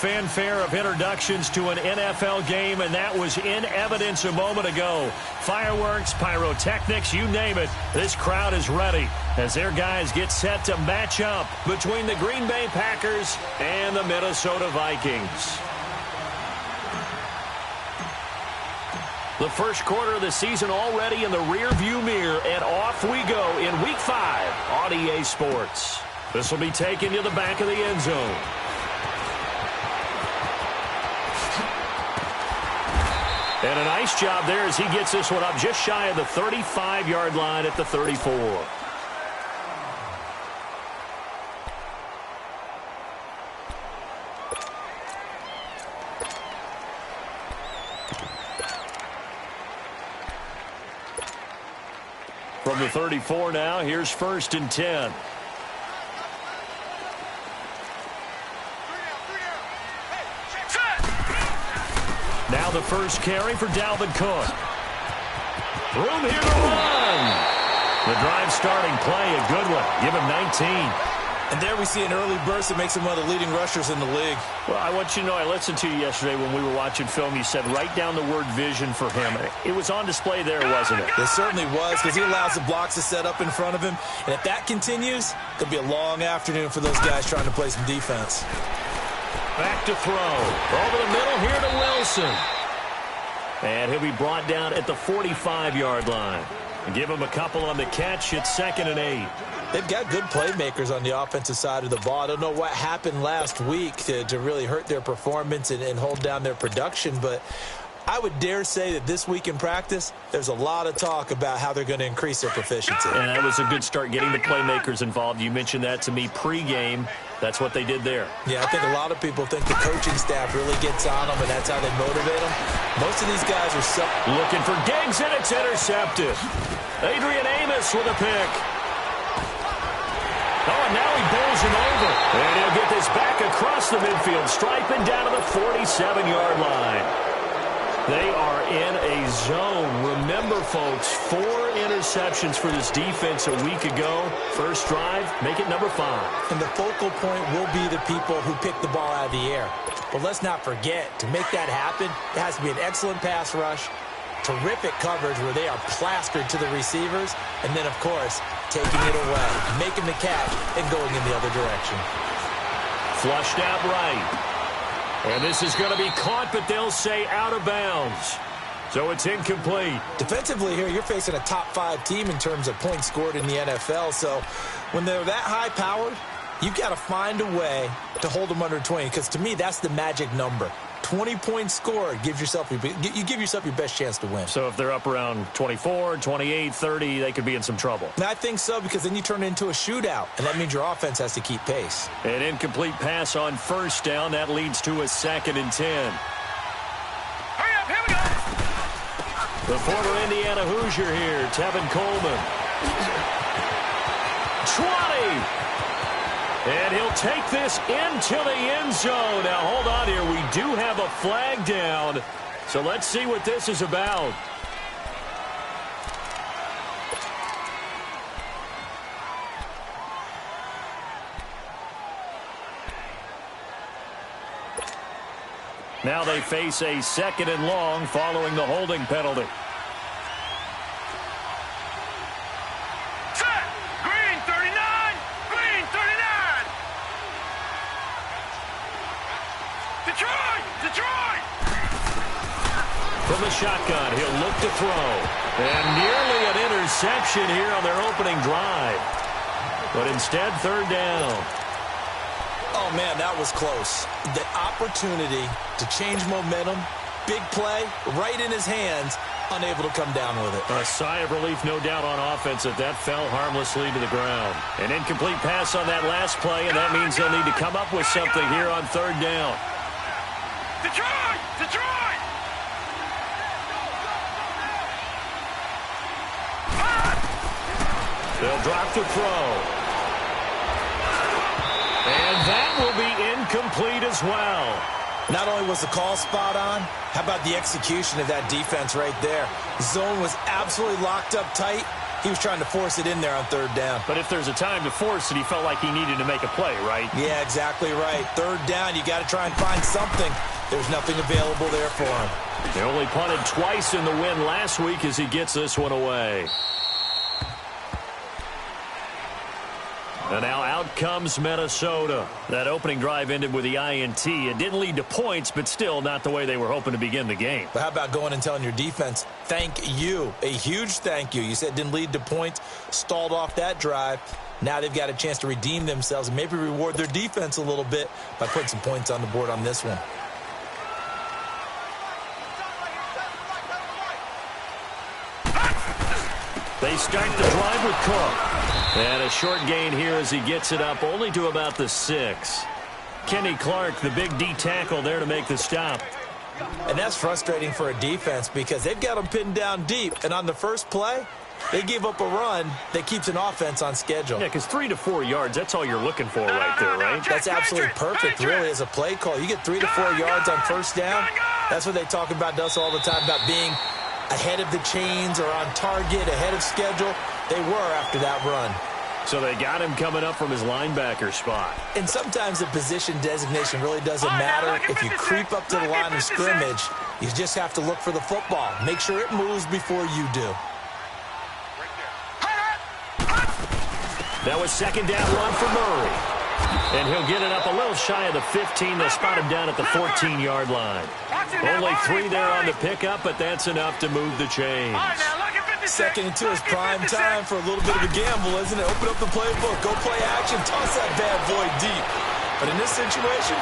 fanfare of introductions to an NFL game, and that was in evidence a moment ago. Fireworks, pyrotechnics, you name it. This crowd is ready as their guys get set to match up between the Green Bay Packers and the Minnesota Vikings. The first quarter of the season already in the rearview mirror, and off we go in Week 5 on EA Sports. This will be taken to the back of the end zone. And a nice job there as he gets this one up just shy of the 35-yard line at the 34. From the 34 now, here's 1st and 10. Now the first carry for Dalvin Cook. Room here to run. The drive starting play, a good one. Give him 19. And there we see an early burst that makes him one of the leading rushers in the league. Well, I want you to know, I listened to you yesterday when we were watching film. You said write down the word vision for him. It was on display there, wasn't it? It certainly was, because he allows the blocks to set up in front of him. And if that continues, it could be a long afternoon for those guys trying to play some defense. Back to throw. Over the middle here to Wilson. And he'll be brought down at the 45-yard line. And give him a couple on the catch. It's 2nd and 8. They've got good playmakers on the offensive side of the ball. I don't know what happened last week to really hurt their performance and hold down their production, but I would dare say that this week in practice, there's a lot of talk about how they're going to increase their proficiency. And that was a good start getting the playmakers involved. You mentioned that to me pregame. That's what they did there. Yeah, I think a lot of people think the coaching staff really gets on them, and that's how they motivate them. Most of these guys are looking for Diggs, and it's intercepted. Adrian Amos with a pick. Oh, and now he bowls him over. And he'll get this back across the midfield stripe and down to the 47-yard line. They are in a zone. Remember, folks, 4 interceptions for this defense a week ago. First drive, make it number 5. And the focal point will be the people who pick the ball out of the air. But let's not forget, to make that happen, it has to be an excellent pass rush, terrific coverage where they are plastered to the receivers, and then, of course, taking it away, making the catch, and going in the other direction. Flushed out right. And this is going to be caught, but they'll say out of bounds. So it's incomplete. Defensively here, you're facing a top 5 team in terms of points scored in the NFL. So when they're that high-powered, you've got to find a way to hold them under 20, because to me, that's the magic number. 20 points scored gives yourself you give yourself your best chance to win. So if they're up around 24, 28, 30, they could be in some trouble. And I think so, because then you turn it into a shootout, and that means your offense has to keep pace. An incomplete pass on first down. That leads to a 2nd and 10. Hurry up, here we go. The former Indiana Hoosier here, Tevin Coleman. 20. And he'll take this into the end zone. Now, hold on here. We do have a flag down. So let's see what this is about. Now they face a 2nd and long following the holding penalty. From the shotgun, he'll look to throw. And nearly an interception here on their opening drive. But instead, 3rd down. Oh, man, that was close. The opportunity to change momentum, big play, right in his hands, unable to come down with it. A sigh of relief, no doubt, on offense that fell harmlessly to the ground. An incomplete pass on that last play, and that means they'll need to come up with something here on 3rd down. Detroit! Detroit! They'll drop to throw. And that will be incomplete as well. Not only was the call spot on, how about the execution of that defense right there? Zone was absolutely locked up tight. He was trying to force it in there on third down. But if there's a time to force it, he felt like he needed to make a play, right? Yeah, exactly right. Third down, you got to try and find something. There's nothing available there for him. They only punted twice in the win last week as he gets this one away. And now out comes Minnesota. That opening drive ended with the INT. It didn't lead to points, but still not the way they were hoping to begin the game. But how about going and telling your defense, thank you, a huge thank you. You said it didn't lead to points, stalled off that drive. Now they've got a chance to redeem themselves and maybe reward their defense a little bit by putting some points on the board on this one. They start the drive with Cook. And a short gain here as he gets it up only to about the 6. Kenny Clark, the big D tackle there to make the stop. And that's frustrating for a defense because they've got them pinned down deep. And on the first play, they gave up a run that keeps an offense on schedule. Yeah, because 3 to 4 yards, that's all you're looking for right there, right? That's absolutely perfect, really, as a play call. You get 3 to 4 yards on first down. That's what they talk about us all the time, about being ahead of the chains or on target, ahead of schedule. They were after that run. So they got him coming up from his linebacker spot. And sometimes the position designation really doesn't matter. If you creep up to the line of scrimmage, you just have to look for the football. Make sure it moves before you do. That was second down run for Murray. And he'll get it up a little shy of the 15. They'll spot him down at the 14-yard line. Only 3 there on the pickup, but that's enough to move the chains. Second and 2 is prime time for a little bit of a gamble, isn't it? Open up the playbook, go play action, toss that bad boy deep. But in this situation,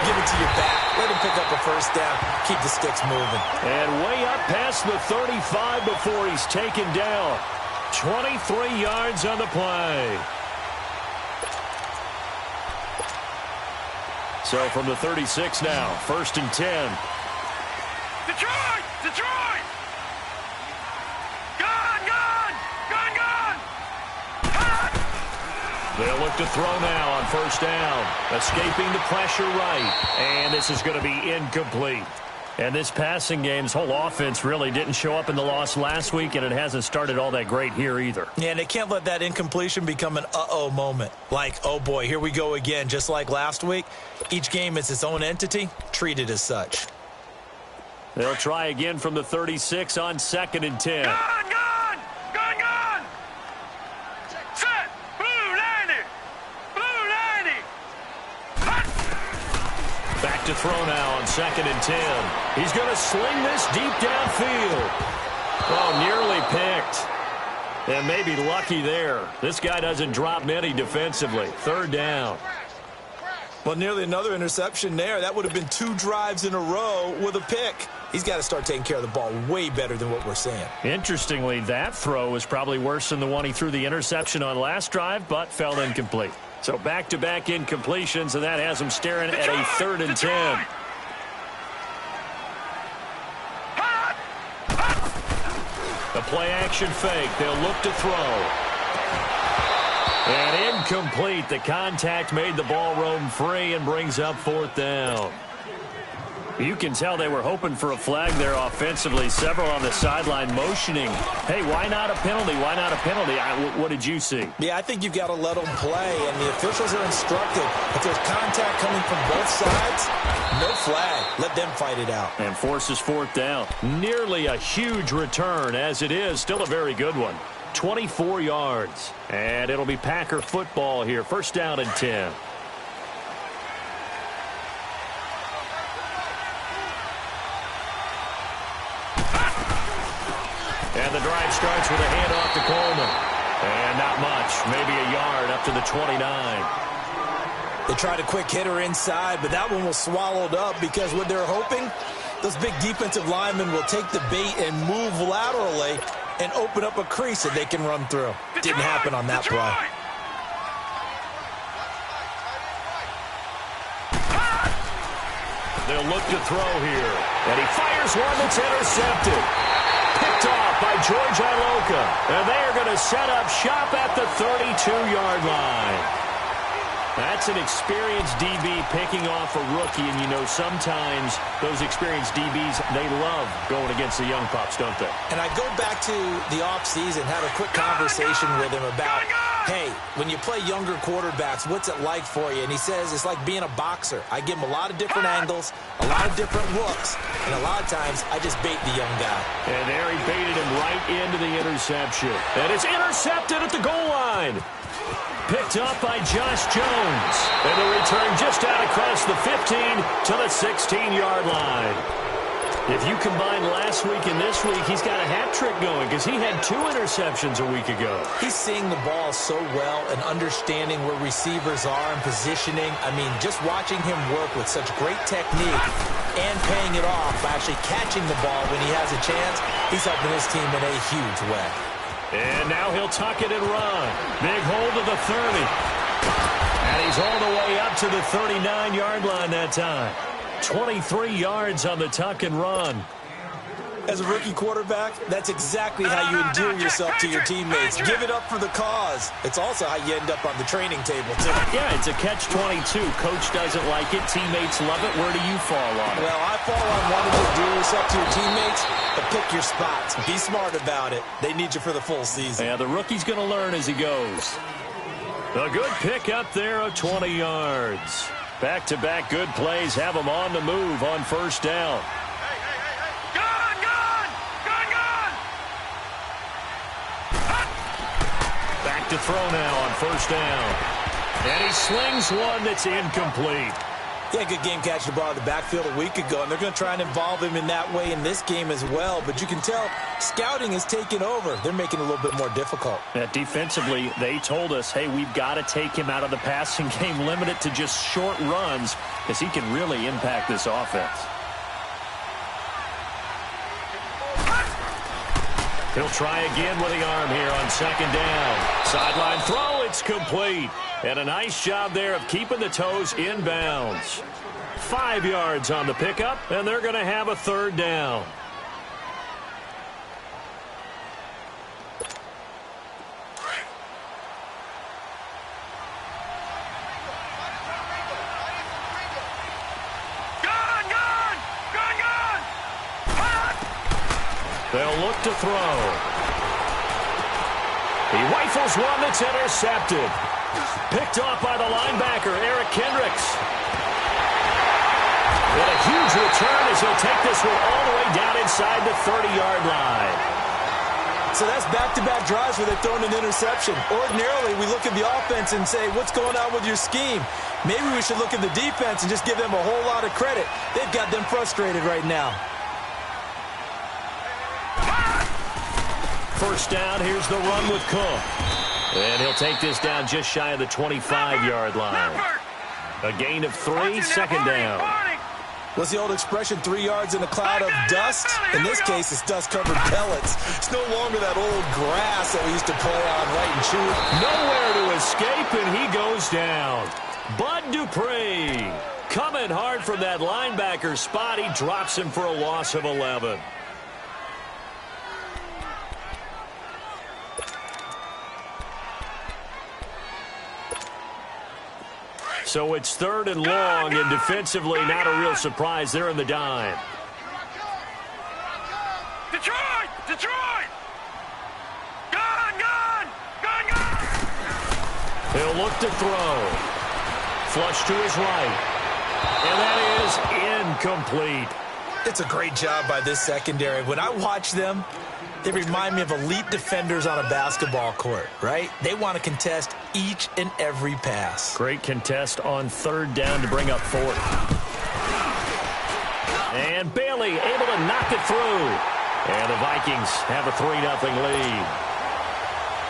give it to your back. Let him pick up a first down. Keep the sticks moving. And way up past the 35 before he's taken down. 23 yards on the play. So from the 36 now, 1st and 10. Detroit! Detroit! They'll look to throw now on 1st down. Escaping the pressure right. And this is going to be incomplete. And this passing game's whole offense really didn't show up in the loss last week, and it hasn't started all that great here either. Yeah, and they can't let that incompletion become an uh-oh moment. Like, oh boy, here we go again, just like last week. Each game is its own entity, treated as such. They'll try again from the 36 on 2nd and 10. Gone! Set! Blue 90! Blue 90! Back to throw now on 2nd and 10. He's going to sling this deep downfield. Oh, nearly picked. And maybe lucky there. This guy doesn't drop many defensively. 3rd down. Well, nearly another interception there. That would have been 2 drives in a row with a pick. He's got to start taking care of the ball way better than what we're seeing. Interestingly, that throw was probably worse than the one he threw the interception on last drive, but fell incomplete. So back-to-back incompletions, and that has him staring at a 3rd and 10. A play-action fake. They'll look to throw. And incomplete. The contact made the ball roam free and brings up 4th down. You can tell they were hoping for a flag there offensively. Several on the sideline motioning. Hey, why not a penalty? Why not a penalty? What did you see? Yeah, I think you've got to let them play, and the officials are instructed. If there's contact coming from both sides, no flag. Let them fight it out. And forces 4th down. Nearly a huge return, as it is. Still a very good one. 24 yards. And it'll be Packer football here. 1st down and 10. And the drive starts with a handoff to Coleman. And not much. Maybe a yard up to the 29. They tried a quick hitter inside, but that one was swallowed up because what they're hoping, those big defensive linemen will take the bait and move laterally and open up a crease that they can run through. Didn't happen on that play. They'll look to throw here. And he fires one that's intercepted. Picked off by George Iloka. And they are going to set up shop at the 32-yard line. That's an experienced DB picking off a rookie, and you know sometimes those experienced DBs, they love going against the young pups, don't they? And I go back to the offseason, had a quick conversation with him about, hey, when you play younger quarterbacks, what's it like for you? And he says it's like being a boxer. I give him a lot of different angles, a lot of different looks, and a lot of times I just bait the young guy. And there he baited him right into the interception. And it's intercepted at the goal line. Picked up by Josh Jones. And the return just out across the 15 to the 16-yard line. If you combine last week and this week, he's got a hat trick going because he had 2 interceptions a week ago. He's seeing the ball so well and understanding where receivers are and positioning. I mean, just watching him work with such great technique and paying it off by actually catching the ball when he has a chance, he's helping his team in a huge way. And now he'll tuck it and run. Big hold to the 30. And he's all the way up to the 39-yard line that time. 23 yards on the tuck and run. As a rookie quarterback, that's exactly how you endear yourself to your teammates. Give it up for the cause. It's also how you end up on the training table, too. Yeah, it's a catch-22. Coach doesn't like it. Teammates love it. Where do you fall on it? Well, I fall on wanting to endear yourself to your teammates, but pick your spots. Be smart about it. They need you for the full season. Yeah, the rookie's going to learn as he goes. A good pick up there of 20 yards. Back-to-back good plays have him on the move on first down. To throw now on first down. And he slings one that's incomplete. Yeah, good game catching the ball in the backfield a week ago, and they're going to try and involve him in that way in this game as well. But you can tell scouting is taking over. They're making it a little bit more difficult. Defensively, they told us, hey, we've got to take him out of the passing game, limit it to just short runs, because he can really impact this offense. He'll try again with the arm here on second down. Sideline throw, it's complete. And a nice job there of keeping the toes inbounds. 5 yards on the pickup, and they're going to have a third down. They'll look to throw. He rifles one that's intercepted. Picked off by the linebacker, Eric Kendricks. And a huge return as he'll take this one all the way down inside the 30-yard line. So that's back-to-back drives where they've thrown an interception. Ordinarily, we look at the offense and say, what's going on with your scheme? Maybe we should look at the defense and just give them a whole lot of credit. They've got them frustrated right now. First down, here's the run with Cook. And he'll take this down just shy of the 25-yard line. A gain of 3, second down. What's the old expression, 3 yards in a cloud of dust? In this case, it's dust-covered pellets. It's no longer that old grass that we used to play on right and chew. Nowhere to escape, and he goes down. Bud Dupree coming hard from that linebacker spot. He drops him for a loss of 11. So it's third and long, and defensively not a real surprise. They're in the dime. Detroit! Detroit! Gun! He'll look to throw. Flush to his right. And that is incomplete. It's a great job by this secondary. When I watch them, they remind me of elite defenders on a basketball court, right? They want to contest each and every pass. Great contest on third down to bring up fourth. And Bailey able to knock it through. And the Vikings have a 3-0 lead.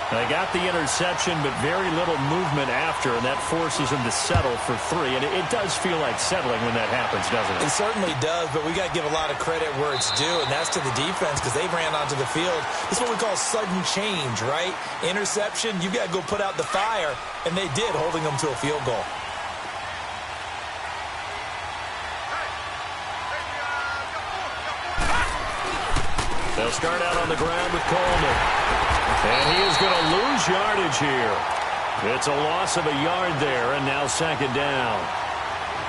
They got the interception, but very little movement after, and that forces them to settle for 3. And it does feel like settling when that happens, doesn't it? It certainly does, but we got to give a lot of credit where it's due, and that's to the defense because they ran onto the field. This is what we call sudden change, right? Interception, you got to go put out the fire, and they did, holding them to a field goal. They'll start out on the ground with Coleman. And he is going to lose yardage here. It's a loss of a yard there, and now second down.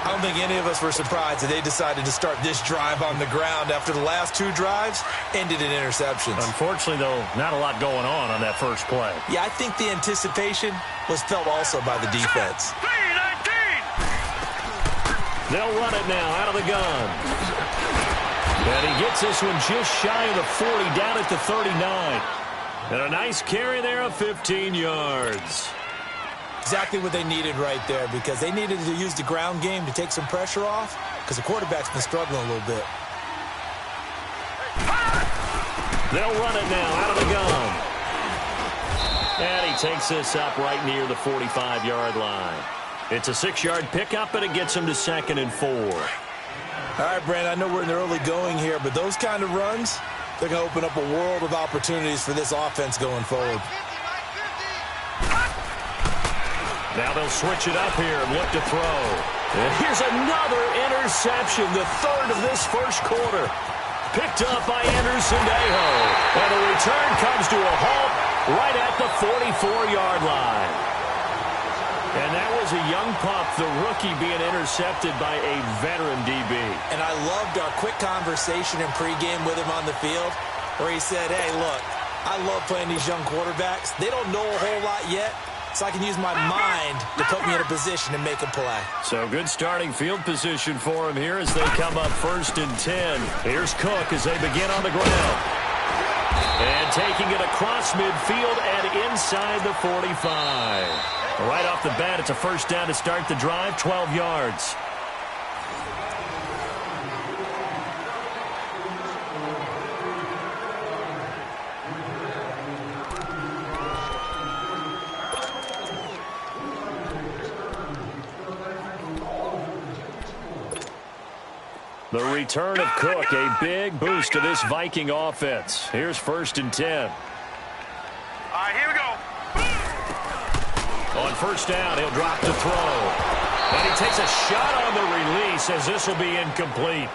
I don't think any of us were surprised that they decided to start this drive on the ground after the last two drives ended in interceptions. Unfortunately, though, not a lot going on that first play. Yeah, I think the anticipation was felt also by the defense. They'll run it now out of the gun. And he gets this one just shy of the 40, down at the 39. And a nice carry there of 15 yards. Exactly what they needed right there, because they needed to use the ground game to take some pressure off, because the quarterback's been struggling a little bit. They'll run it now out of the gun. And he takes this up right near the 45-yard line. It's a 6-yard pickup, and it gets him to 2nd and 4. All right, Brandon, I know we're in the early going here, but those kind of runs, they're going to open up a world of opportunities for this offense going forward. Now they'll switch it up here and look to throw. And here's another interception, the third of this first quarter. Picked up by Anderson-Dejo. And the return comes to a halt right at the 44-yard line. And that was a young pup, the rookie, being intercepted by a veteran DB. And I loved our quick conversation in pregame with him on the field, where he said, hey, look, I love playing these young quarterbacks. They don't know a whole lot yet, so I can use my mind to put me in a position to make a play. So good starting field position for him here as they come up 1st and 10. Here's Cook as they begin on the ground. And taking it across midfield and inside the 45. Right off the bat, it's a first down to start the drive, 12 yards. The return of Cook, a big boost to this Viking offense. Here's 1st and 10. All right, here we go. On first down, he'll drop to throw. And he takes a shot on the release as this will be incomplete.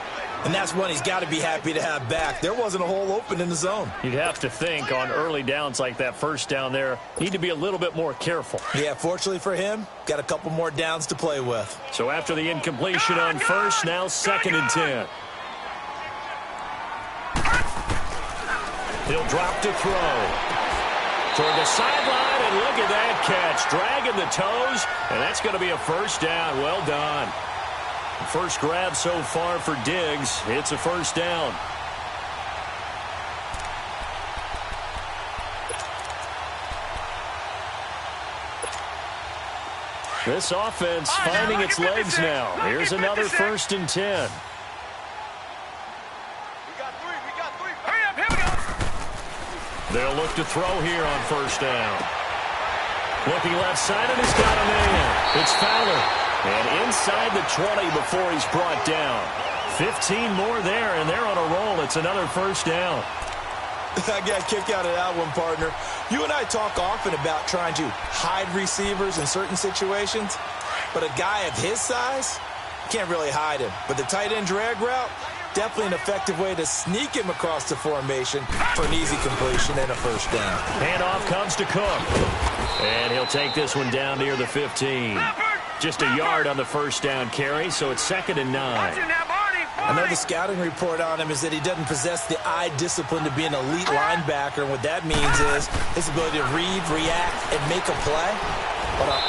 And that's one he's got to be happy to have back. There wasn't a hole open in the zone. You'd have to think on early downs like that first down there, need to be a little bit more careful. Yeah, fortunately for him, got a couple more downs to play with. So after the incompletion on first, now 2nd and 10. He'll drop to throw. Toward the sideline, and look at that catch. Dragging the toes, and that's going to be a first down. Well done. First grab so far for Diggs. It's a first down. This offense finding its legs now. Here's another 1st and 10. They'll look to throw here on first down. Looking left side, and he's got a man. It's Fowler. And inside the 20 before he's brought down. 15 more there, and they're on a roll. It's another first down. I got a kick out of that one, partner. You and I talk often about trying to hide receivers in certain situations, but a guy of his size, can't really hide him. But the tight end drag route, definitely an effective way to sneak him across the formation for an easy completion and a first down. Handoff comes to Cook. And he'll take this one down near the 15. Just a yard on the first down carry, so it's 2nd and 9. I know the scouting report on him is that he doesn't possess the eye discipline to be an elite linebacker, and what that means is his ability to read, react, and make a play.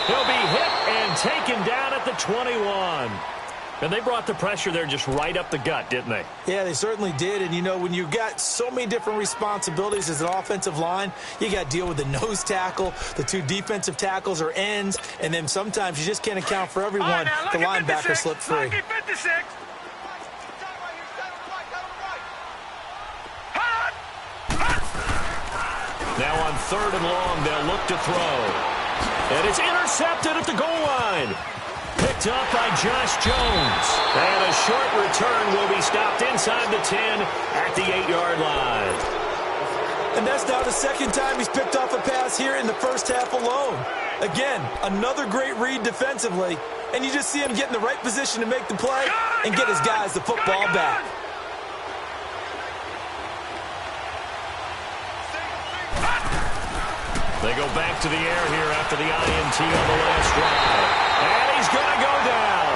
He'll be hit and taken down at the 21. And they brought the pressure there just right up the gut, didn't they? Yeah, they certainly did. And, you know, when you've got so many different responsibilities as an offensive line, you got to deal with the nose tackle, the two defensive tackles or ends, and then sometimes you just can't account for everyone. The linebacker slipped free. Now on 3rd and long, they'll look to throw. And it's intercepted at the goal line. Picked up by Josh Jones. And a short return will be stopped inside the 10 at the 8-yard line. And that's now the second time he's picked off a pass here in the first half alone. Again, another great read defensively. And you just see him get in the right position to make the play and get his guys the football back. They go back to the air here after the INT on the last drive. And he's going to go down.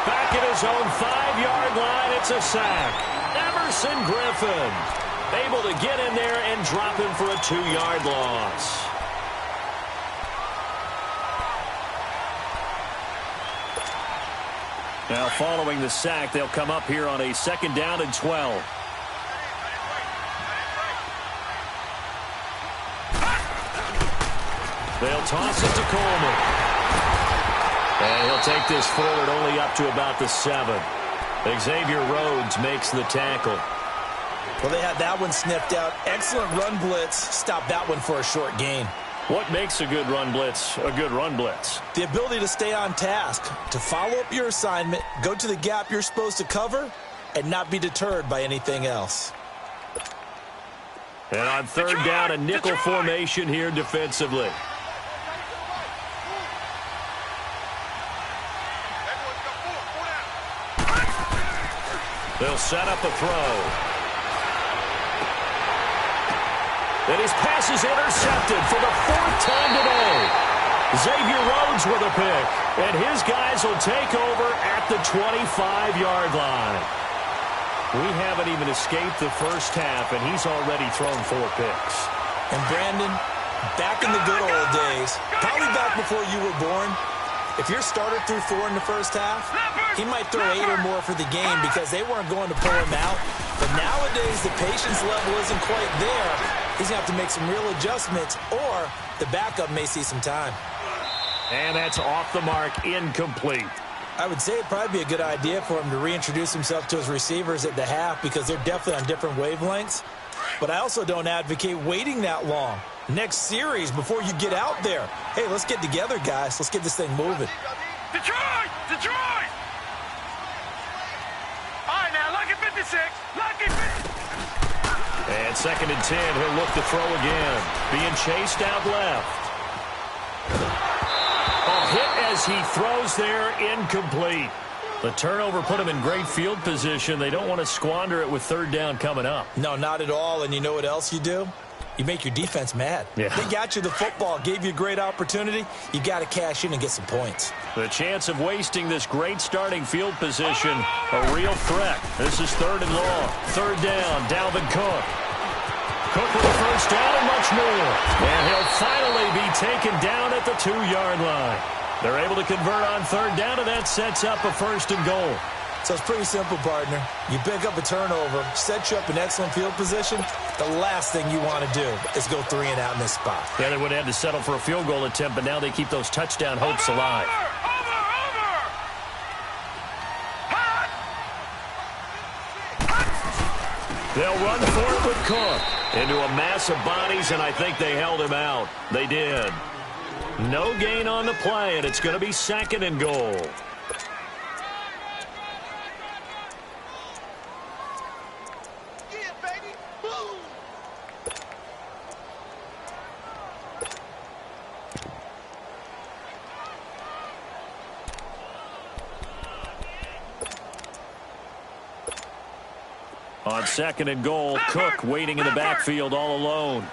Back at his own 5-yard line, it's a sack. Emerson Griffin able to get in there and drop him for a 2-yard loss. Now following the sack, they'll come up here on a 2nd down and 12. They'll toss it to Coleman. And he'll take this forward only up to about the 7. Xavier Rhodes makes the tackle. Well, they had that one sniffed out. Excellent run blitz. Stop that one for a short gain. What makes a good run blitz a good run blitz? The ability to stay on task, to follow up your assignment, go to the gap you're supposed to cover, and not be deterred by anything else. And on 3rd down, a nickel formation here defensively. They'll set up a throw. And his pass is intercepted for the 4th time today. Xavier Rhodes with a pick. And his guys will take over at the 25-yard line. We haven't even escaped the first half, and he's already thrown 4 picks. And Brandon, back in the good old days, probably back before you were born, if your starter threw 4 in the first half, he might throw 8 or more for the game because they weren't going to pull him out. But nowadays, the patience level isn't quite there. He's going to have to make some real adjustments, or the backup may see some time. And that's off the mark, incomplete. I would say it'd probably be a good idea for him to reintroduce himself to his receivers at the half because they're definitely on different wavelengths. But I also don't advocate waiting that long. Next series before you get out there. Hey, let's get together, guys. Let's get this thing moving. Detroit! Detroit! All right, now, lucky 56. Lucky 50. And 2nd and 10, he'll look to throw again. Being chased out left. A hit as he throws there, incomplete. The turnover put him in great field position. They don't want to squander it with 3rd down coming up. No, not at all. And you know what else you do? You make your defense mad. Yeah. They got you the football, gave you a great opportunity. You got to cash in and get some points. The chance of wasting this great starting field position, a real threat. This is 3rd and long. 3rd down, Dalvin Cook. Cook with the 1st down and much more. And he'll finally be taken down at the 2-yard line. They're able to convert on 3rd down, and that sets up a 1st and goal. So it's pretty simple, partner. You pick up a turnover, set you up in excellent field position. The last thing you want to do is go 3 and out in this spot. Yeah, they would have had to settle for a field goal attempt, but now they keep those touchdown hopes alive. They'll run for it with Cook into a mass of bodies, and I think they held him out. They did. No gain on the play, and it's going to be 2nd and goal. On 2nd and goal, Cook waiting in the backfield all alone.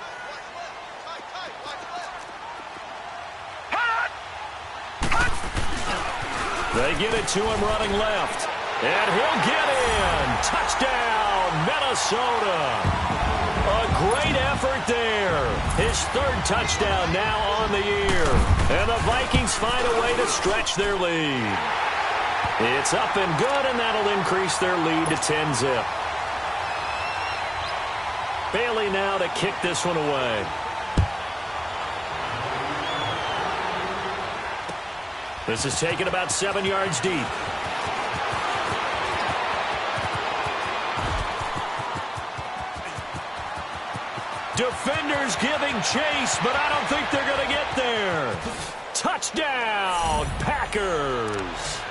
They get it to him running left. And he'll get in. Touchdown, Minnesota. A great effort there. His 3rd touchdown now on the year. And the Vikings find a way to stretch their lead. It's up and good, and that'll increase their lead to 10-zip. Bailey now to kick this one away. This is taken about 7 yards deep. Defenders giving chase, but I don't think they're going to get there. Touchdown, Packers.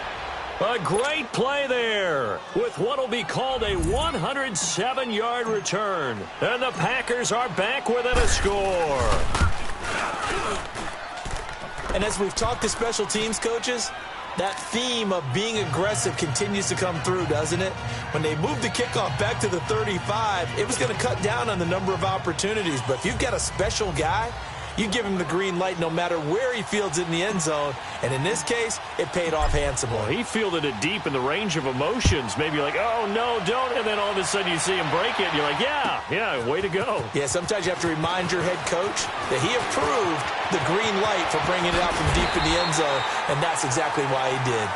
A great play there with what will be called a 107-yard return. And the Packers are back within a score. And as we've talked to special teams coaches, that theme of being aggressive continues to come through, doesn't it? When they moved the kickoff back to the 35, it was going to cut down on the number of opportunities. But if you've got a special guy You give him the green light no matter where he fields it in the end zone, and in this case, it paid off handsomely. Well, he fielded it deep in the range of emotions. Maybe like, oh, no, don't, and then all of a sudden you see him break it, and you're like, yeah, way to go. Yeah, sometimes you have to remind your head coach that he approved the green light for bringing it out from deep in the end zone, and that's exactly why he did.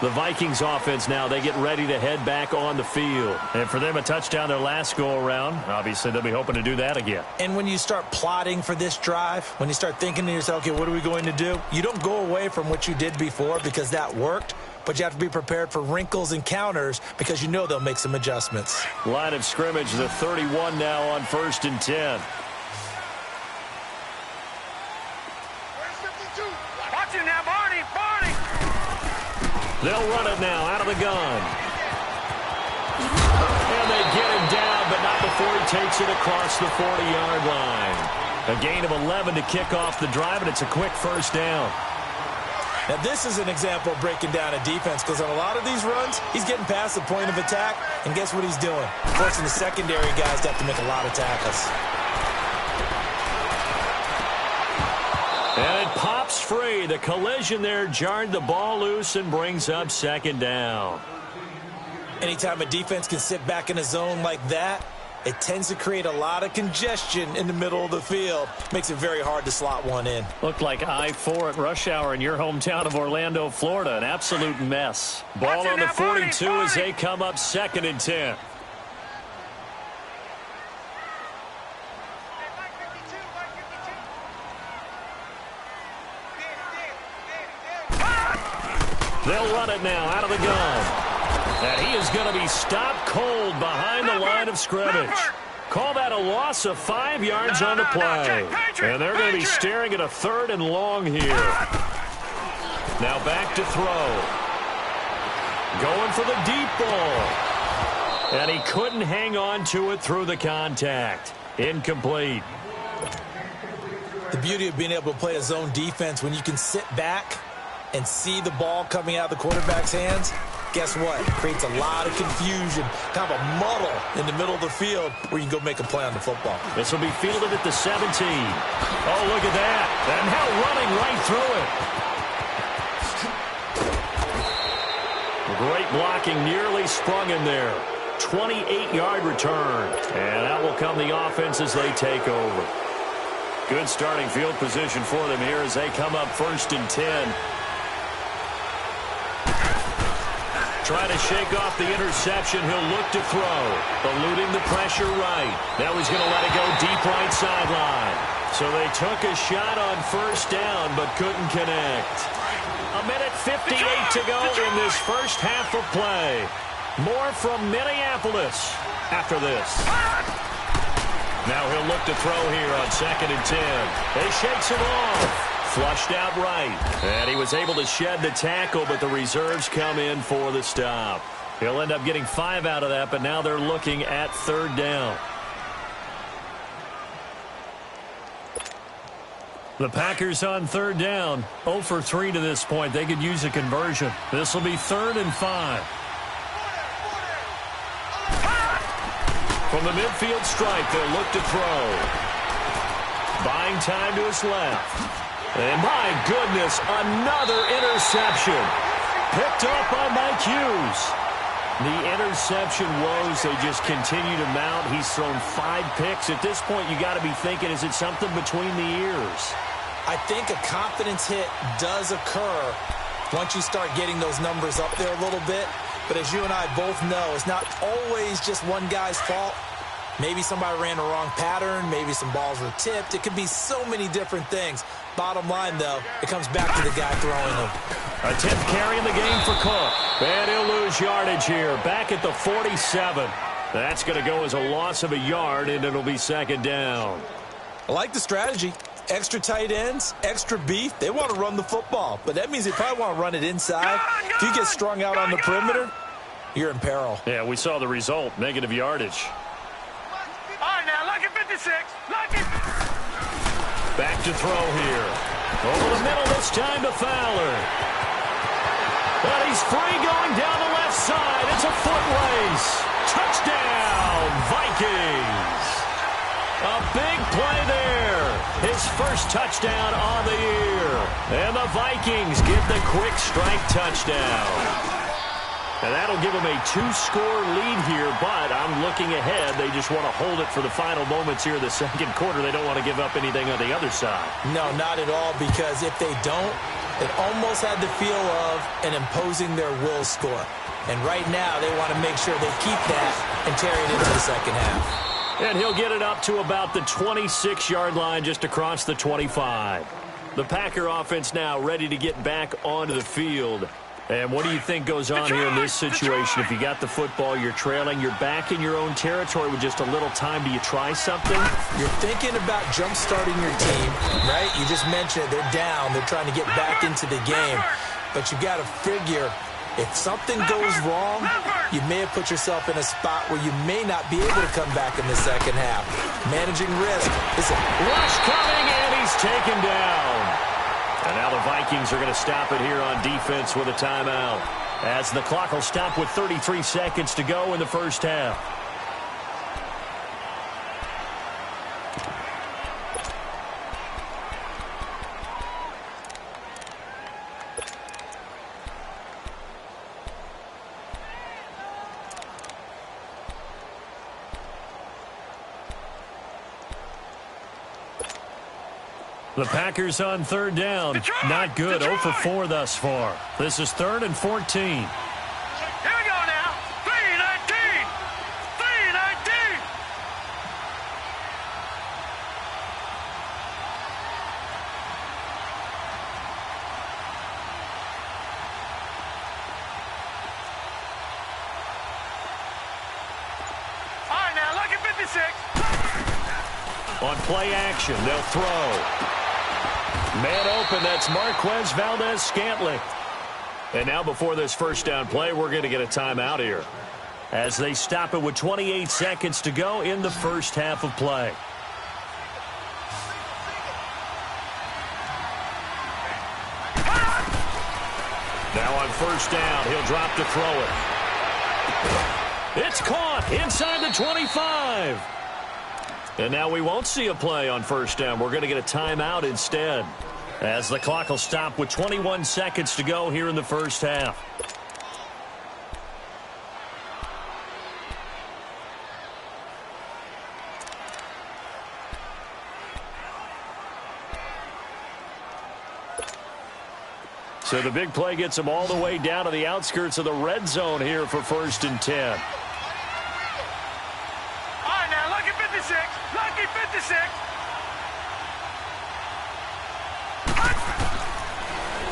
The Vikings offense now, they get ready to head back on the field. And for them, a touchdown their last go-around. Obviously, they'll be hoping to do that again. And when you start plotting for this drive, when you start thinking to yourself, okay, what are we going to do? You don't go away from what you did before because that worked, but you have to be prepared for wrinkles and counters because you know they'll make some adjustments. Line of scrimmage, the 31 now on 1st and 10. Watch it now, Barney. They'll run it now out of the gun. And they get him down, but not before he takes it across the 40-yard line. A gain of 11 to kick off the drive, and it's a quick first down. Now, this is an example of breaking down a defense because on a lot of these runs, he's getting past the point of attack, and guess what he's doing? Forcing the secondary guys to have to make a lot of tackles. And it pops free. The collision there jarred the ball loose and brings up 2nd down. Anytime a defense can sit back in a zone like that, it tends to create a lot of congestion in the middle of the field. Makes it very hard to slot one in. Looked like I-4 at rush hour in your hometown of Orlando, Florida. An absolute mess. Ball on the 42 as they come up 2nd and 10. They'll run it now out of the gun. And he is going to be stopped cold behind the line of scrimmage. Call that a loss of 5 yards on the play. And they're going to be staring at a 3rd and long here. Now back to throw. Going for the deep ball. And he couldn't hang on to it through the contact. Incomplete. The beauty of being able to play a zone defense when you can sit back and see the ball coming out of the quarterback's hands, guess what? It creates a lot of confusion, kind of a muddle in the middle of the field where you can go make a play on the football. This will be fielded at the 17. Oh, look at that. And now running right through it. Great blocking, nearly sprung him there. 28-yard return. And that will come the offense as they take over. Good starting field position for them here as they come up 1st and 10. Trying to shake off the interception. He'll look to throw. Eluding the pressure right. Now he's going to let it go deep right sideline. So they took a shot on 1st down but couldn't connect. 1:58 to go in this first half of play. More from Minneapolis after this. Now he'll look to throw here on 2nd and 10. He shakes it off. Flushed out right. And he was able to shed the tackle, but the reserves come in for the stop. He'll end up getting 5 out of that, but now they're looking at 3rd down. The Packers on 3rd down. 0 for 3 to this point. They could use a conversion. This will be 3rd and 5. From the midfield stripe, they'll look to throw. Buying time to his left. And my goodness, another interception. Picked up on Mike Hughes. The interception woes, they just continue to mount. He's thrown 5 picks. At this point, you got to be thinking, is it something between the ears? I think a confidence hit does occur once you start getting those numbers up there a little bit. But as you and I both know, it's not always just one guy's fault. Maybe somebody ran the wrong pattern. Maybe some balls were tipped. It could be so many different things. Bottom line, though, it comes back to the guy throwing them. A 10th carry in the game for Cook. And he'll lose yardage here. Back at the 47. That's going to go as a loss of a yard, and it'll be 2nd down. I like the strategy. Extra tight ends, extra beef. They want to run the football. But that means they probably want to run it inside. If you get strung out on the perimeter, you're in peril. Yeah, we saw the result. Negative yardage. All right, now, look at 56. Look at... Back to throw here. Over the middle this time to Fowler. But he's free going down the left side. It's a foot race. Touchdown, Vikings. A big play there. first touchdown on the year. And the Vikings get the quick strike touchdown. And that'll give them a 2-score lead here, but I'm looking ahead. They just want to hold it for the final moments here in the second quarter. They don't want to give up anything on the other side. No, not at all, because if they don't, it almost had the feel of an imposing their will score. And right now, they want to make sure they keep that and carry it into the second half. And he'll get it up to about the 26-yard line, just across the 25. The Packer offense now ready to get back onto the field. And what do you think goes on here in this situation? If you got the football, you're trailing, you're back in your own territory with just a little time. Do you try something? You're thinking about jump-starting your team, right? You just mentioned it. They're down. They're trying to get back into the game. But you've got to figure, if something goes wrong, you may have put yourself in a spot where you may not be able to come back in the second half. Managing risk. Listen. Rush coming, and he's taken down. And now the Vikings are going to stop it here on defense with a timeout, as the clock will stop with 33 seconds to go in the first half. The Packers on third down. Not good. 0 for 4 thus far. This is 3rd and 14. Here we go now. 3-19. 3-19. All right, now, look at 56. On play action, they'll throw. Man open, that's Marquez Valdez-Scantling. And now before this first down play, we're going to get a timeout here, as they stop it with 28 seconds to go in the first half of play. Now on first down, he'll drop to throw it. It's caught inside the 25. And now we won't see a play on first down. We're going to get a timeout instead, as the clock will stop with 21 seconds to go here in the first half. So the big play gets them all the way down to the outskirts of the red zone here for 1st and 10. Lucky 56.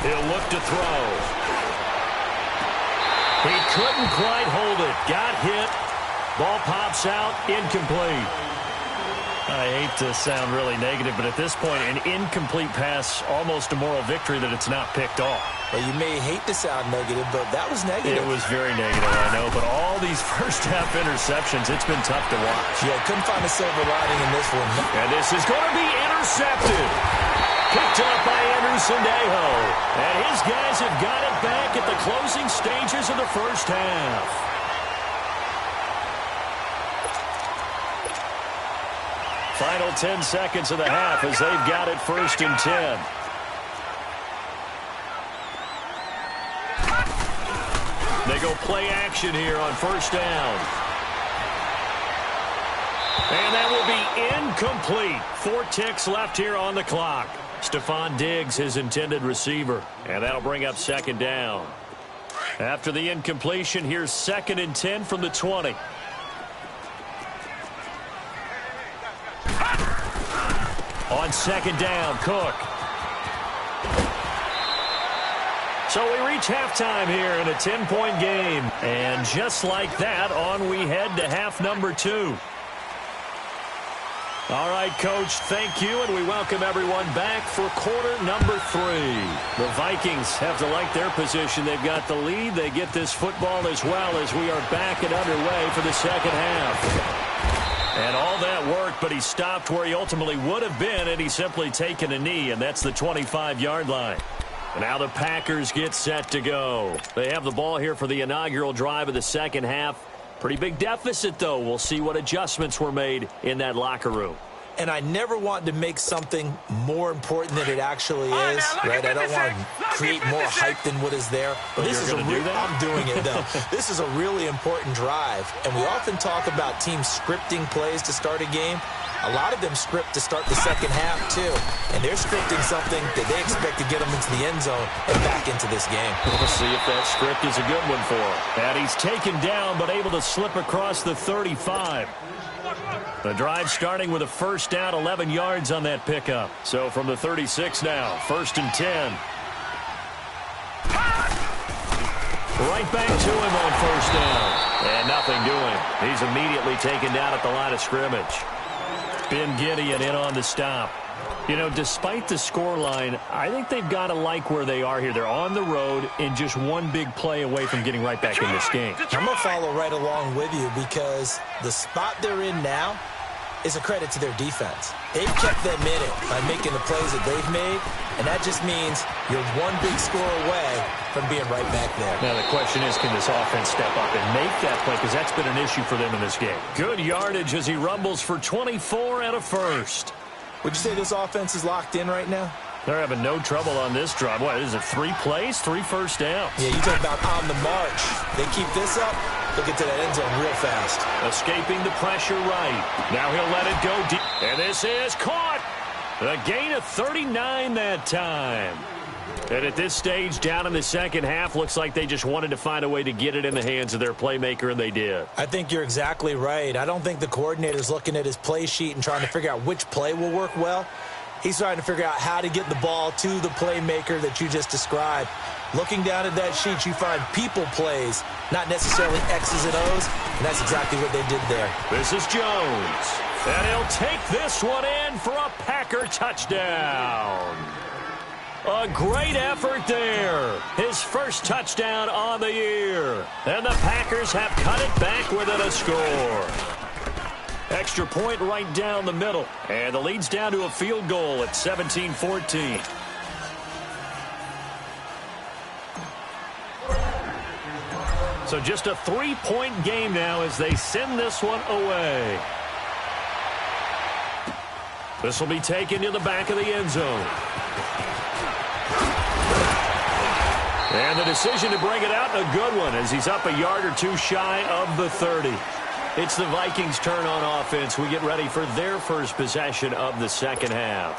He'll look to throw. He couldn't quite hold it. Got hit. Ball pops out. Incomplete. I hate to sound really negative, but at this point, an incomplete pass, almost a moral victory that it's not picked off. Well, you may hate to sound negative, but that was negative. It was very negative, I know. But all these first-half interceptions, it's been tough to watch. Yeah, couldn't find a silver lining in this one. And this is going to be intercepted. Picked up by Andrew Sendejo. And his guys have got it back at the closing stages of the first half. Final 10 seconds of the half as they've got it 1st and 10. They go play action here on first down. And that will be incomplete. 4 ticks left here on the clock. Stephon Diggs, his intended receiver. And that'll bring up 2nd down. After the incompletion, here's 2nd and 10 from the 20. On 2nd down, Cook. So we reach halftime here in a 10-point game. And just like that, on we head to half number 2. All right, Coach, thank you, and we welcome everyone back for quarter number 3. The Vikings have to like their position. They've got the lead. They get this football as well as we are back and underway for the second half. And all that worked, but he stopped where he ultimately would have been, and he's simply taken a knee, and that's the 25-yard line. And now the Packers get set to go. They have the ball here for the inaugural drive of the second half. Pretty big deficit, though. We'll see what adjustments were made in that locker room. And I never want to make something more important than it actually is, right? I don't want to create more hype than what is there. But this is I'm doing it, though. This is a really important drive. And we often talk about teams scripting plays to start a game. A lot of them script to start the second half, too. And they're scripting something that they expect to get them into the end zone and back into this game. We'll see if that script is a good one for him. And he's taken down, but able to slip across the 35. The drive starting with a first down, 11 yards on that pickup. So from the 36 now, 1st and 10. Right back to him on 1st down. And nothing doing. He's immediately taken down at the line of scrimmage. Ben Gideon in on the stop. You know, despite the scoreline, I think they've got to like where they are here. They're on the road and just one big play away from getting right back in this game. I'm going to follow right along with you because the spot they're in now is a credit to their defense. They've kept them in it by making the plays that they've made, and that just means you're one big score away from being right back there. Now the question is, can this offense step up and make that play? Because that's been an issue for them in this game. Good yardage as he rumbles for 24 and a first. Would you say this offense is locked in right now? They're having no trouble on this drive. What is it, 3 plays, 3 first downs? Yeah, you talk about on the march. They keep this up, they'll get to that end zone real fast. Escaping the pressure right. Now he'll let it go deep. And this is caught. A gain of 39 that time. And at this stage, down in the second half, looks like they just wanted to find a way to get it in the hands of their playmaker, and they did. I think you're exactly right. I don't think the coordinator's looking at his play sheet and trying to figure out which play will work well. He's trying to figure out how to get the ball to the playmaker that you just described. Looking down at that sheet, you find people plays, not necessarily X's and O's, and that's exactly what they did there. This is Jones, and he'll take this one in for a Packer touchdown. A great effort there. His first touchdown on the year. And the Packers have cut it back within a score. Extra point right down the middle. And the lead's down to a field goal at 17-14. So just a 3-point game now as they send this one away. This will be taken to the back of the end zone. And the decision to bring it out, a good one, as he's up a yard or two shy of the 30. It's the Vikings' turn on offense. We get ready for their first possession of the second half.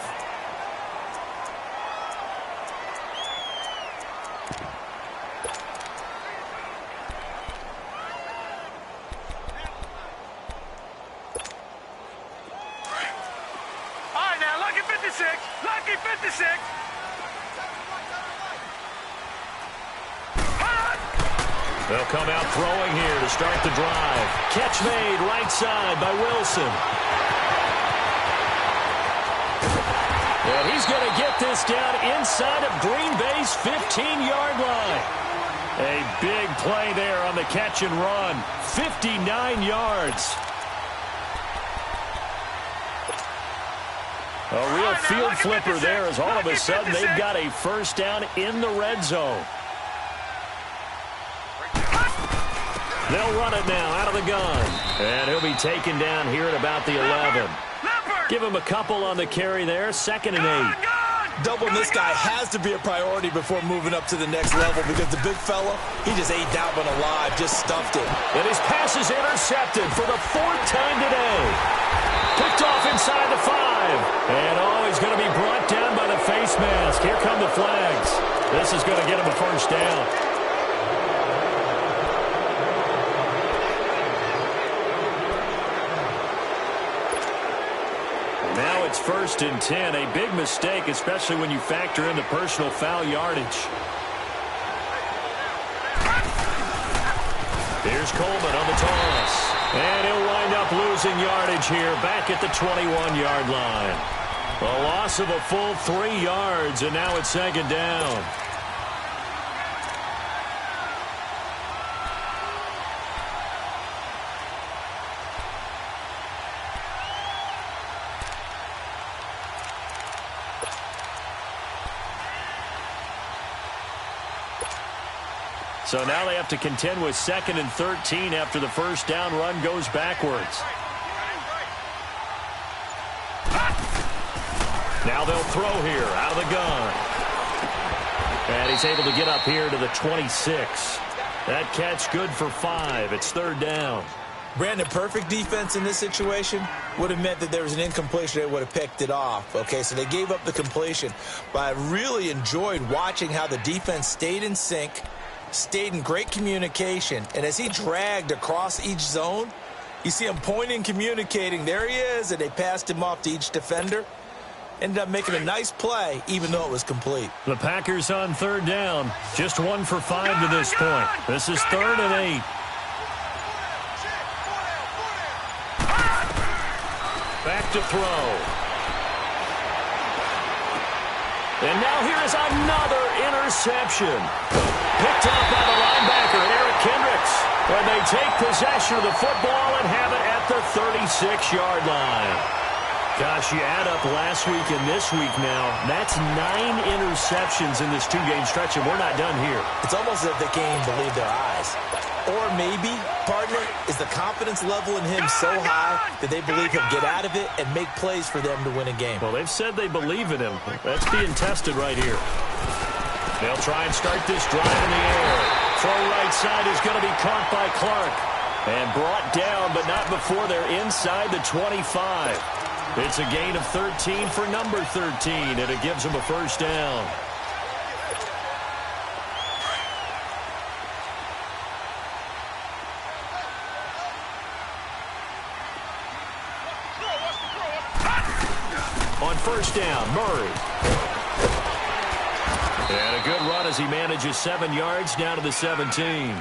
All right, now, lucky 56. Lucky 56. They'll come out throwing here to start the drive. Catch made right side by Wilson. And he's going to get this down inside of Green Bay's 15-yard line. A big play there on the catch and run. 59 yards. A real field flipper there as all of a sudden they've got a first down in the red zone. They'll run it now out of the gun. And he'll be taken down here at about the 11. Give him a couple on the carry there. 2nd and 8. Doubling this guy has to be a priority before moving up to the next level because the big fella, he just ate that one alive, just stuffed it. And his pass is intercepted for the 4th time today. Picked off inside the 5. And he's going to be brought down by the face mask. Here come the flags. This is going to get him a first down. Now it's 1st and 10. A big mistake, especially when you factor in the personal foul yardage. Here's Coleman on the toss. And he'll wind up losing yardage here back at the 21-yard line. A loss of a full 3 yards, and now it's 2nd down. So now they have to contend with 2nd and 13 after the first down run goes backwards. Now they'll throw here out of the gun. And he's able to get up here to the 26. That catch good for 5. It's third down. Brandon, perfect defense in this situation would have meant that there was an incompletion. They would have picked it off. Okay, so they gave up the completion. But I really enjoyed watching how the defense stayed in sync, stayed in great communication. And as he dragged across each zone, you see him pointing, communicating. There he is, and they passed him off to each defender. Ended up making a nice play, even though it was complete. The Packers on third down. Just 1 for 5 to this point. This is 3rd and 8. Back to throw. And now here is another interception. Picked up by the linebacker, Eric Kendricks. And they take possession of the football and have it at the 36-yard line. Gosh, you add up last week and this week now, that's 9 interceptions in this 2-game stretch, and we're not done here. It's almost as if they can't even believe their eyes. Or maybe, partner, is the confidence level in him so high that they believe he'll get out of it and make plays for them to win a game. Well, they've said they believe in him. That's being tested right here. They'll try and start this drive in the air. Throw right side is going to be caught by Clark. And brought down, but not before they're inside the 25. It's a gain of 13 for number 13, and it gives him a first down. On first down, Murray. And a good run as he manages 7 yards down to the 17.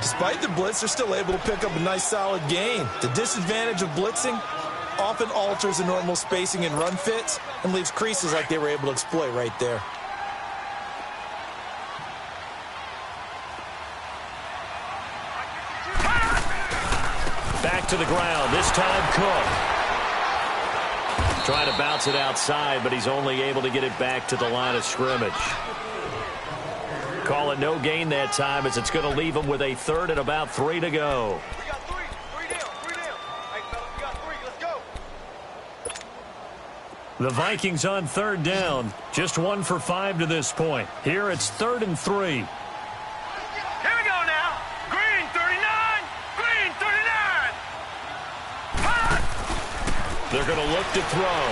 Despite the blitz, they're still able to pick up a nice solid gain. The disadvantage of blitzing often alters the normal spacing and run fits and leaves creases like they were able to exploit right there. Back to the ground, this time Cook. Trying to bounce it outside, but he's only able to get it back to the line of scrimmage. Call it no gain that time as it's going to leave him with a 3rd and about 3 to go. We got 3. 3 down. 3 down. Hey, fellas, we got 3. Let's go. The Vikings on third down. Just 1 for 5 to this point. Here it's 3rd and 3. Here we go now. Green 39. Green 39. They're going to look to throw.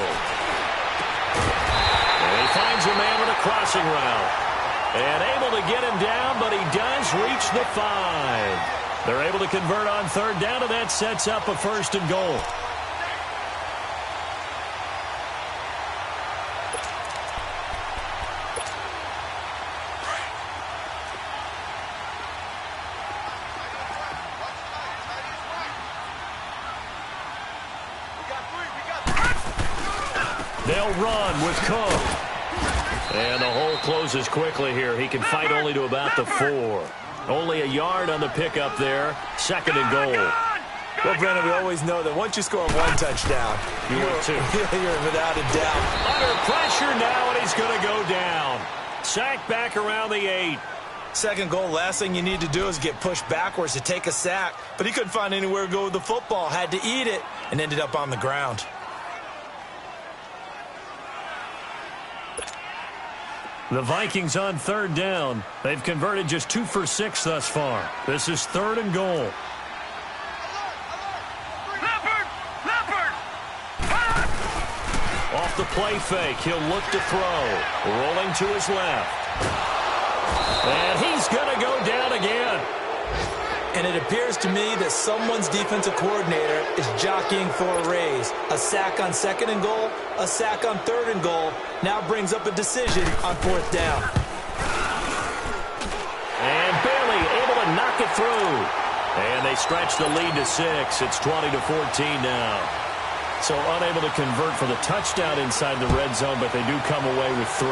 And he finds a man with a crossing route. And able to get him down, but he does reach the 5. They're able to convert on third down, and that sets up a 1st and goal. They'll run with Cook. And the hole closes quickly here. He can fight only to about the 4. Only a yard on the pickup there. 2nd and goal. Well, Brennan, we always know that once you score 1 touchdown, you're without a doubt. Under pressure now, and he's going to go down. Sack back around the 8. 2nd goal, last thing you need to do is get pushed backwards to take a sack. But he couldn't find anywhere to go with the football. Had to eat it and ended up on the ground. The Vikings on third down. They've converted just 2 for 6 thus far. This is 3rd and goal. Leopard! Off the play fake, he'll look to throw. Rolling to his left. And he's going to go down again. And it appears to me that someone's defensive coordinator is jockeying for a raise. A sack on 2nd and goal, a sack on 3rd and goal. Now brings up a decision on 4th down. And Bailey able to knock it through. And they stretch the lead to 6. It's 20-14 now. So unable to convert for the touchdown inside the red zone, but they do come away with 3.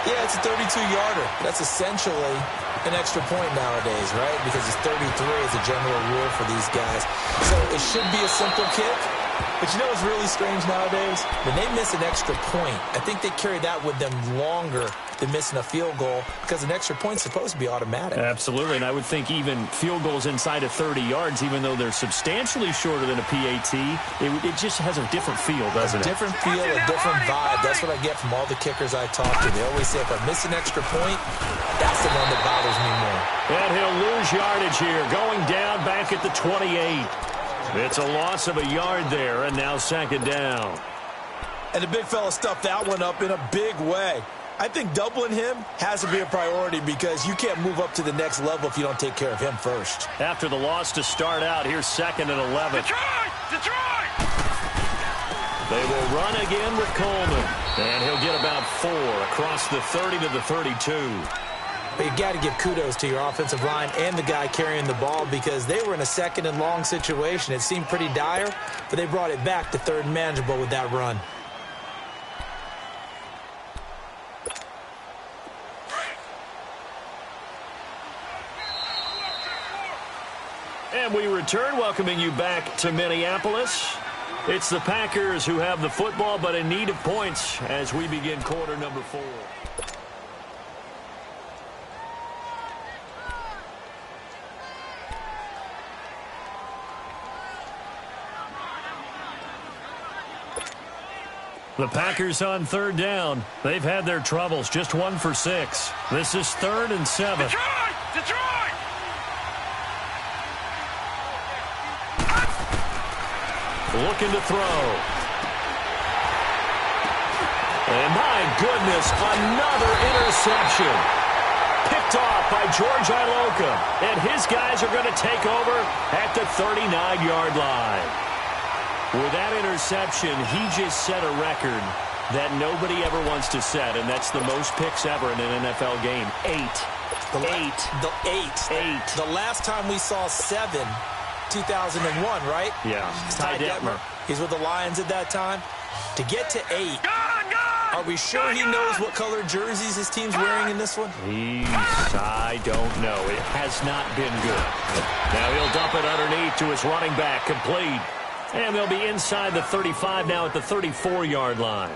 Yeah, it's a 32-yarder. That's essentially an extra point nowadays, right? Because it's 33 as a general rule for these guys. So it should be a simple kick, But you know what's really strange nowadays? When they miss an extra point, I think they carry that with them longer than missing a field goal because an extra point's supposed to be automatic. Absolutely, and I would think even field goals inside of 30 yards, even though they're substantially shorter than a PAT, it just has a different feel, doesn't it? A different feel, a different vibe. That's what I get from all the kickers I talk to. They always say if I miss an extra point, that's the one that bothers me more. And he'll lose yardage here, going down back at the 28. It's a loss of a yard there, and now second down. And the big fella stuffed that one up in a big way. I think doubling him has to be a priority because you can't move up to the next level if you don't take care of him first. After the loss to start out, here's second and 11. Detroit! Detroit! They will run again with Coleman. And he'll get about 4 across the 30 to the 32. But you got to give kudos to your offensive line and the guy carrying the ball because they were in a second and long situation. It seemed pretty dire, but they brought it back to third and manageable with that run. And we return, welcoming you back to Minneapolis. It's the Packers who have the football, but in need of points as we begin quarter number 4. The Packers on third down. They've had their troubles, just 1 for 6. This is 3rd and 7. Detroit! Detroit! Looking to throw. And my goodness, another interception. Picked off by George Iloka. And his guys are going to take over at the 39-yard line. With that interception, he just set a record that nobody ever wants to set, and that's the most picks ever in an NFL game. 8. The last time we saw 7, 2001, right? Yeah. Ty Detmer. He's with the Lions at that time. To get to 8, are we sure he knows what color jerseys his team's wearing in this one? I don't know. It has not been good. Now he'll dump it underneath to his running back, complete. And they'll be inside the 35 now at the 34-yard line.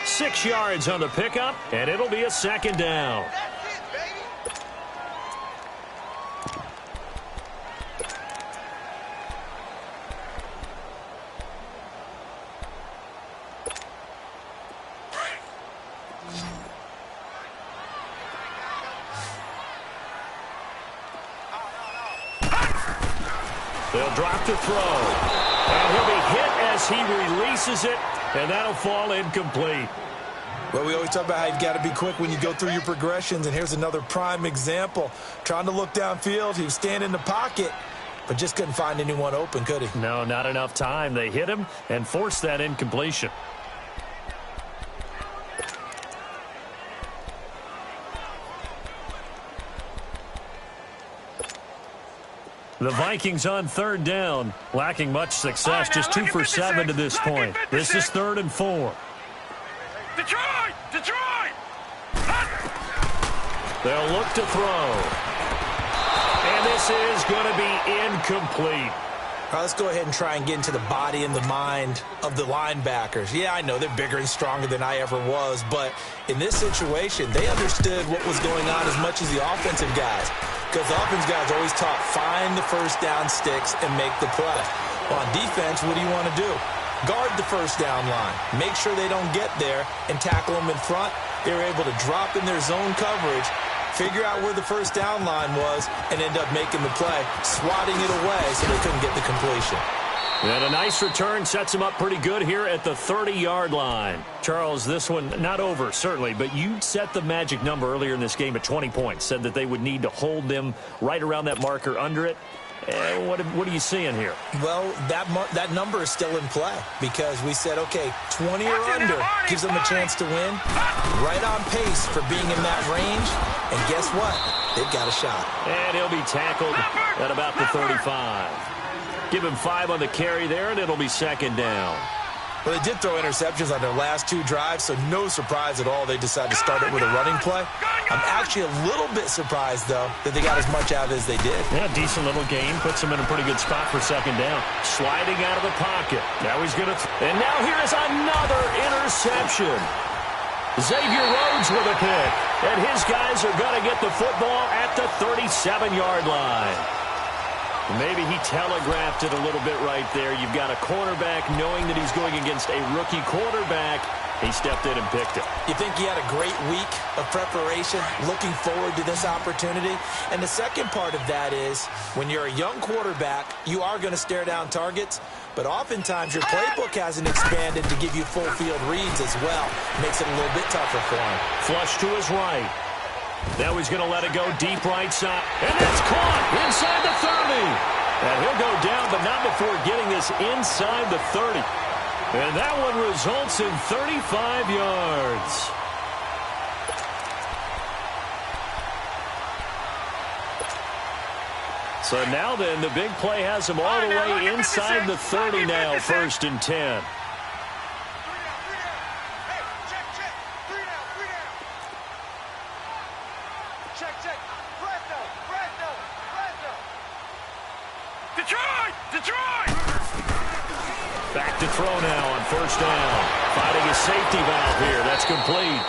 6 yards on the pickup, and it'll be a second down. They'll drop to throw. And he'll be hit as he releases it, and that'll fall incomplete. Well, we always talk about how you've got to be quick when you go through your progressions, and here's another prime example. Trying to look downfield, he was standing in the pocket, but just couldn't find anyone open, could he? No, not enough time. They hit him and forced that incompletion. The Vikings on third down, lacking much success, just 2 for 7 to this point. This is 3rd and 4. Detroit! Detroit! They'll look to throw. And this is going to be incomplete. All right, let's go ahead and try and get into the body and the mind of the linebackers. Yeah, I know they're bigger and stronger than I ever was, but in this situation, they understood what was going on as much as the offensive guys. Because the offense guys always taught, find the first down sticks and make the play. Well, on defense, what do you want to do? Guard the first down line. Make sure they don't get there and tackle them in front. They were able to drop in their zone coverage, figure out where the first down line was, and end up making the play, swatting it away so they couldn't get the completion. And a nice return sets him up pretty good here at the 30-yard line. Charles, this one not over, certainly, but you set the magic number earlier in this game at 20 points, said that they would need to hold them right around that marker under it. What are you seeing here? Well, that number is still in play because we said, okay, 20 or under gives them a chance to win. Right on pace for being in that range. And guess what? They've got a shot. And he'll be tackled at about the 35. Give him 5 on the carry there, and it'll be second down. Well, they did throw interceptions on their last 2 drives, so no surprise at all they decided to start it with a running play. I'm actually a little bit surprised, though, that they got as much out of it as they did. Yeah, decent little gain. Puts him in a pretty good spot for second down. Sliding out of the pocket. Now he's going to... And now here is another interception. Xavier Rhodes with a pick. And his guys are going to get the football at the 37-yard line. Maybe he telegraphed it a little bit right there. You've got a cornerback knowing that he's going against a rookie quarterback. He stepped in and picked it. You think he had a great week of preparation, looking forward to this opportunity? And the second part of that is, when you're a young quarterback, you are going to stare down targets, but oftentimes your playbook hasn't expanded to give you full field reads as well. Makes it a little bit tougher for him. Flush to his right. Now he's going to let it go deep right side. And that's caught inside the 30. And he'll go down, but not before getting this inside the 30. And that one results in 35 yards. So now then, the big play has him all the way inside the 30 now, 1st and 10. Back to throw now on 1st down. Finding his safety valve here. That's complete.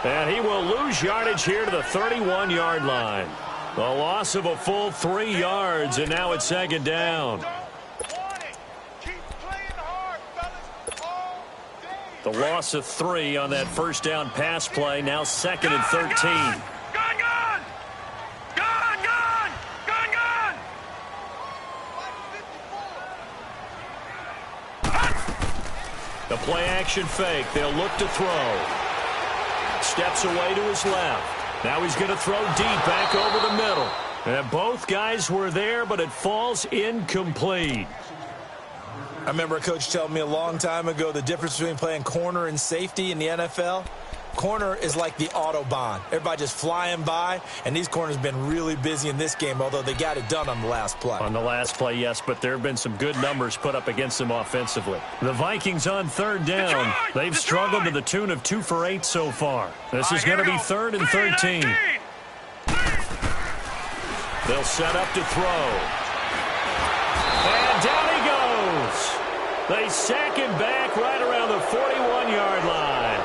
And he will lose yardage here to the 31-yard line. The loss of a full 3 yards, and now it's 2nd down. The loss of 3 on that 1st down pass play. Now 2nd and 13. The play-action fake. They'll look to throw. Steps away to his left. Now he's going to throw deep back over the middle. And both guys were there, but it falls incomplete. I remember a coach telling me a long time ago the difference between playing corner and safety in the NFL. Corner is like the Autobahn. Everybody just flying by, and these corners have been really busy in this game, although they got it done on the last play. On the last play, yes, but there have been some good numbers put up against them offensively. The Vikings on 3rd down. They've struggled to the tune of 2 for 8 so far. This is going to be 3rd and 13. They'll set up to throw. And down he goes. They sack him back right around the 41-yard line.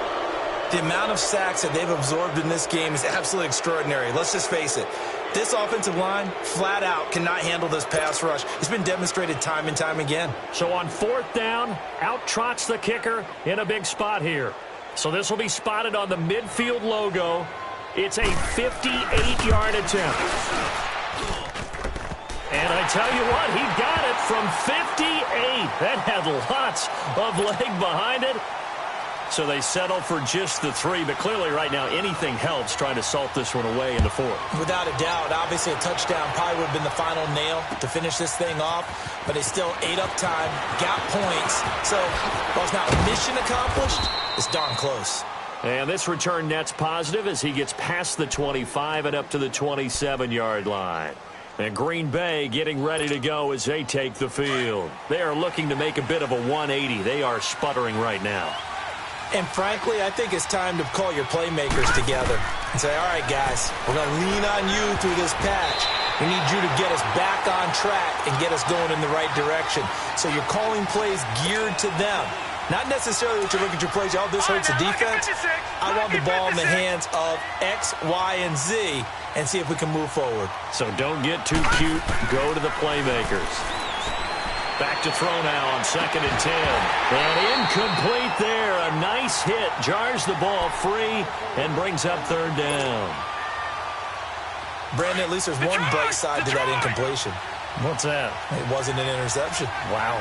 The amount of sacks that they've absorbed in this game is absolutely extraordinary. Let's just face it. This offensive line, flat out, cannot handle this pass rush. It's been demonstrated time and time again. So on 4th down, out trots the kicker in a big spot here. So this will be spotted on the midfield logo. It's a 58-yard attempt. And I tell you what, he got it from 58. That had lots of leg behind it. So they settle for just the 3, but clearly right now anything helps trying to salt this one away in the 4th. Without a doubt, obviously a touchdown probably would have been the final nail to finish this thing off, but they still ate up time, got points. So while it's not mission accomplished, it's darn close. And this return net's positive as he gets past the 25 and up to the 27-yard line. And Green Bay getting ready to go as they take the field. They are looking to make a bit of a 180. They are sputtering right now. And frankly, I think it's time to call your playmakers together and say, all right, guys, we're going to lean on you through this patch. We need you to get us back on track and get us going in the right direction. So you're calling plays geared to them. Not necessarily that you look at your plays, oh, this hurts the defense. I want the ball in the hands of X, Y, and Z and see if we can move forward. So don't get too cute. Go to the playmakers. Back to throw now on 2nd and 10. And incomplete there. A nice hit. Jars the ball free and brings up 3rd down. Brandon, at least there's one bright side to that incompletion. What's that? It wasn't an interception. Wow.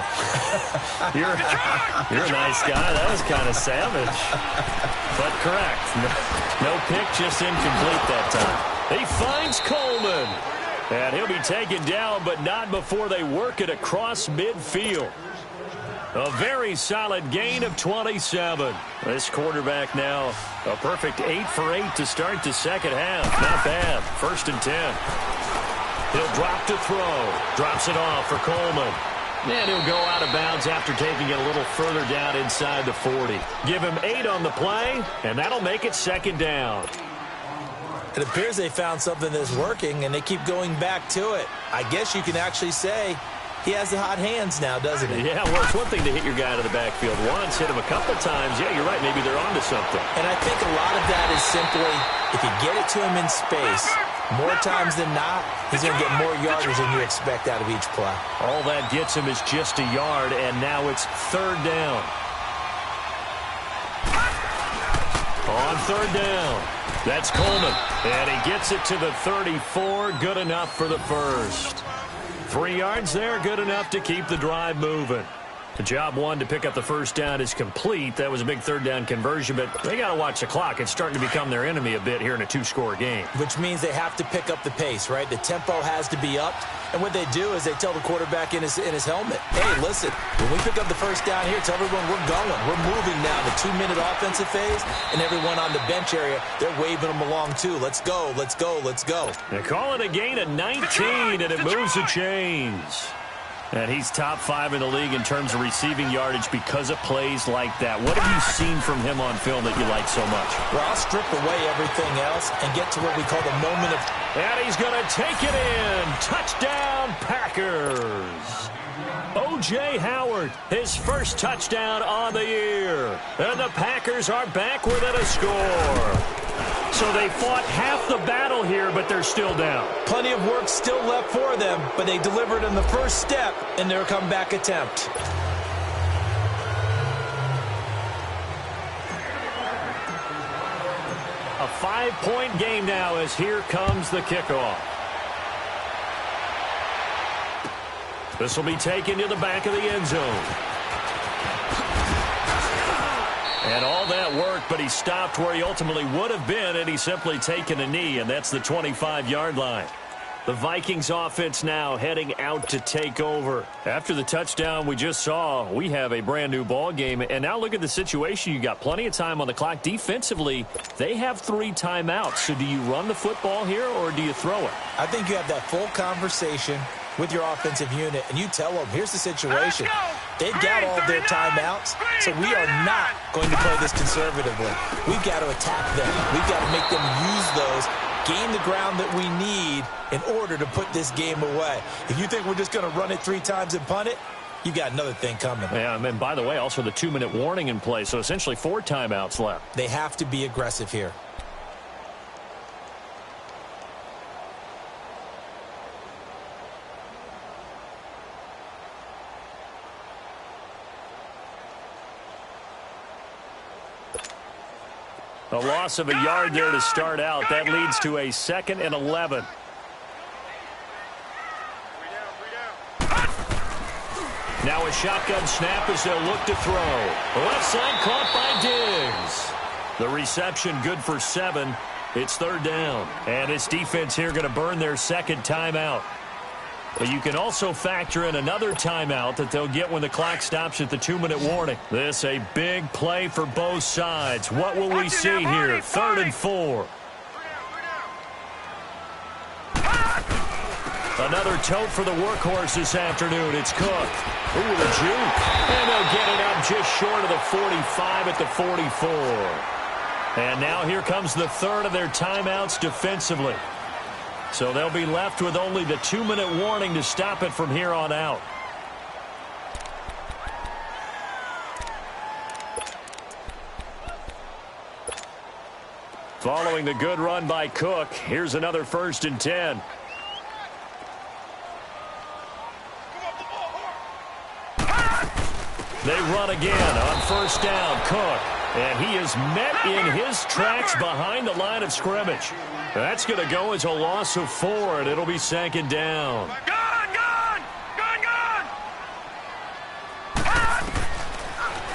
You're a nice guy. That was kind of savage. But correct. No pick, just incomplete that time. He finds Coleman. And he'll be taken down, but not before they work it across midfield. A very solid gain of 27. This quarterback now a perfect 8 for 8 to start the second half. Not bad. 1st and 10. He'll drop to throw. Drops it off for Coleman. And he'll go out of bounds after taking it a little further down inside the 40. Give him 8 on the play, and that'll make it 2nd down. It appears they found something that's working, and they keep going back to it. I guess you can actually say he has the hot hands now, doesn't he? Yeah, well, it's one thing to hit your guy out of the backfield once, hit him a couple times. Yeah, you're right. Maybe they're onto something. And I think a lot of that is simply if you get it to him in space, more times than not, he's going to get more yardage than you expect out of each play. All that gets him is just a yard, and now it's third down. On third down, that's Coleman. And he gets it to the 34. Good enough for the first. 3 yards there, good enough to keep the drive moving. The job one to pick up the first down is complete. That was a big third down conversion, but they got to watch the clock. It's starting to become their enemy a bit here in a 2-score game. Which means they have to pick up the pace, right? The tempo has to be upped. And what they do is they tell the quarterback in his helmet, hey, listen, when we pick up the first down here, tell everyone we're going. We're moving now the 2-minute offensive phase, and everyone on the bench area, they're waving them along too. Let's go, let's go, let's go. They call it a gain of 19, and it moves the chains. And he's top 5 in the league in terms of receiving yardage because of plays like that. What have you seen from him on film that you like so much? Well, I'll strip away everything else and get to what we call the moment of... And he's going to take it in. Touchdown, Packers. O.J. Howard, his first touchdown on the year. And the Packers are back within a score. So they fought half the battle here, but they're still down. Plenty of work still left for them, but they delivered in the first step in their comeback attempt. A 5-point game now as here comes the kickoff. This will be taken to the back of the end zone. And all that work, but he stopped where he ultimately would have been, and he's simply taken a knee, and that's the 25-yard line. The Vikings offense now heading out to take over. After the touchdown we just saw, we have a brand-new ball game, and now look at the situation. You got plenty of time on the clock. Defensively, they have 3 timeouts. So do you run the football here, or do you throw it? I think you have that full conversation with your offensive unit, and you tell them, here's the situation. They've got all of their timeouts, so we are not going to play this conservatively. We've got to attack them. We've got to make them use those, gain the ground that we need in order to put this game away. If you think we're just going to run it 3 times and punt it, you got another thing coming. Yeah, and by the way, also the 2-minute warning in play, so essentially 4 timeouts left. They have to be aggressive here. A loss of a yard there to start out. That leads to a 2nd and 11. Now a shotgun snap as they'll look to throw. Left side caught by Diggs. The reception good for 7. It's third down. And this defense here going to burn their 2nd timeout. But you can also factor in another timeout that they'll get when the clock stops at the 2-minute warning. This a big play for both sides. What will we see here? 3rd and 4. Another tote for the workhorse this afternoon. It's Cook. Ooh, the juke. And they'll get it up just short of the 45 at the 44. And now here comes the 3rd of their timeouts defensively. So they'll be left with only the 2-minute warning to stop it from here on out. Following the good run by Cook, here's another 1st and 10. They run again on 1st down. Cook. And he is met in his tracks behind the line of scrimmage. That's going to go as a loss of 4, and it'll be 2nd down. Gone!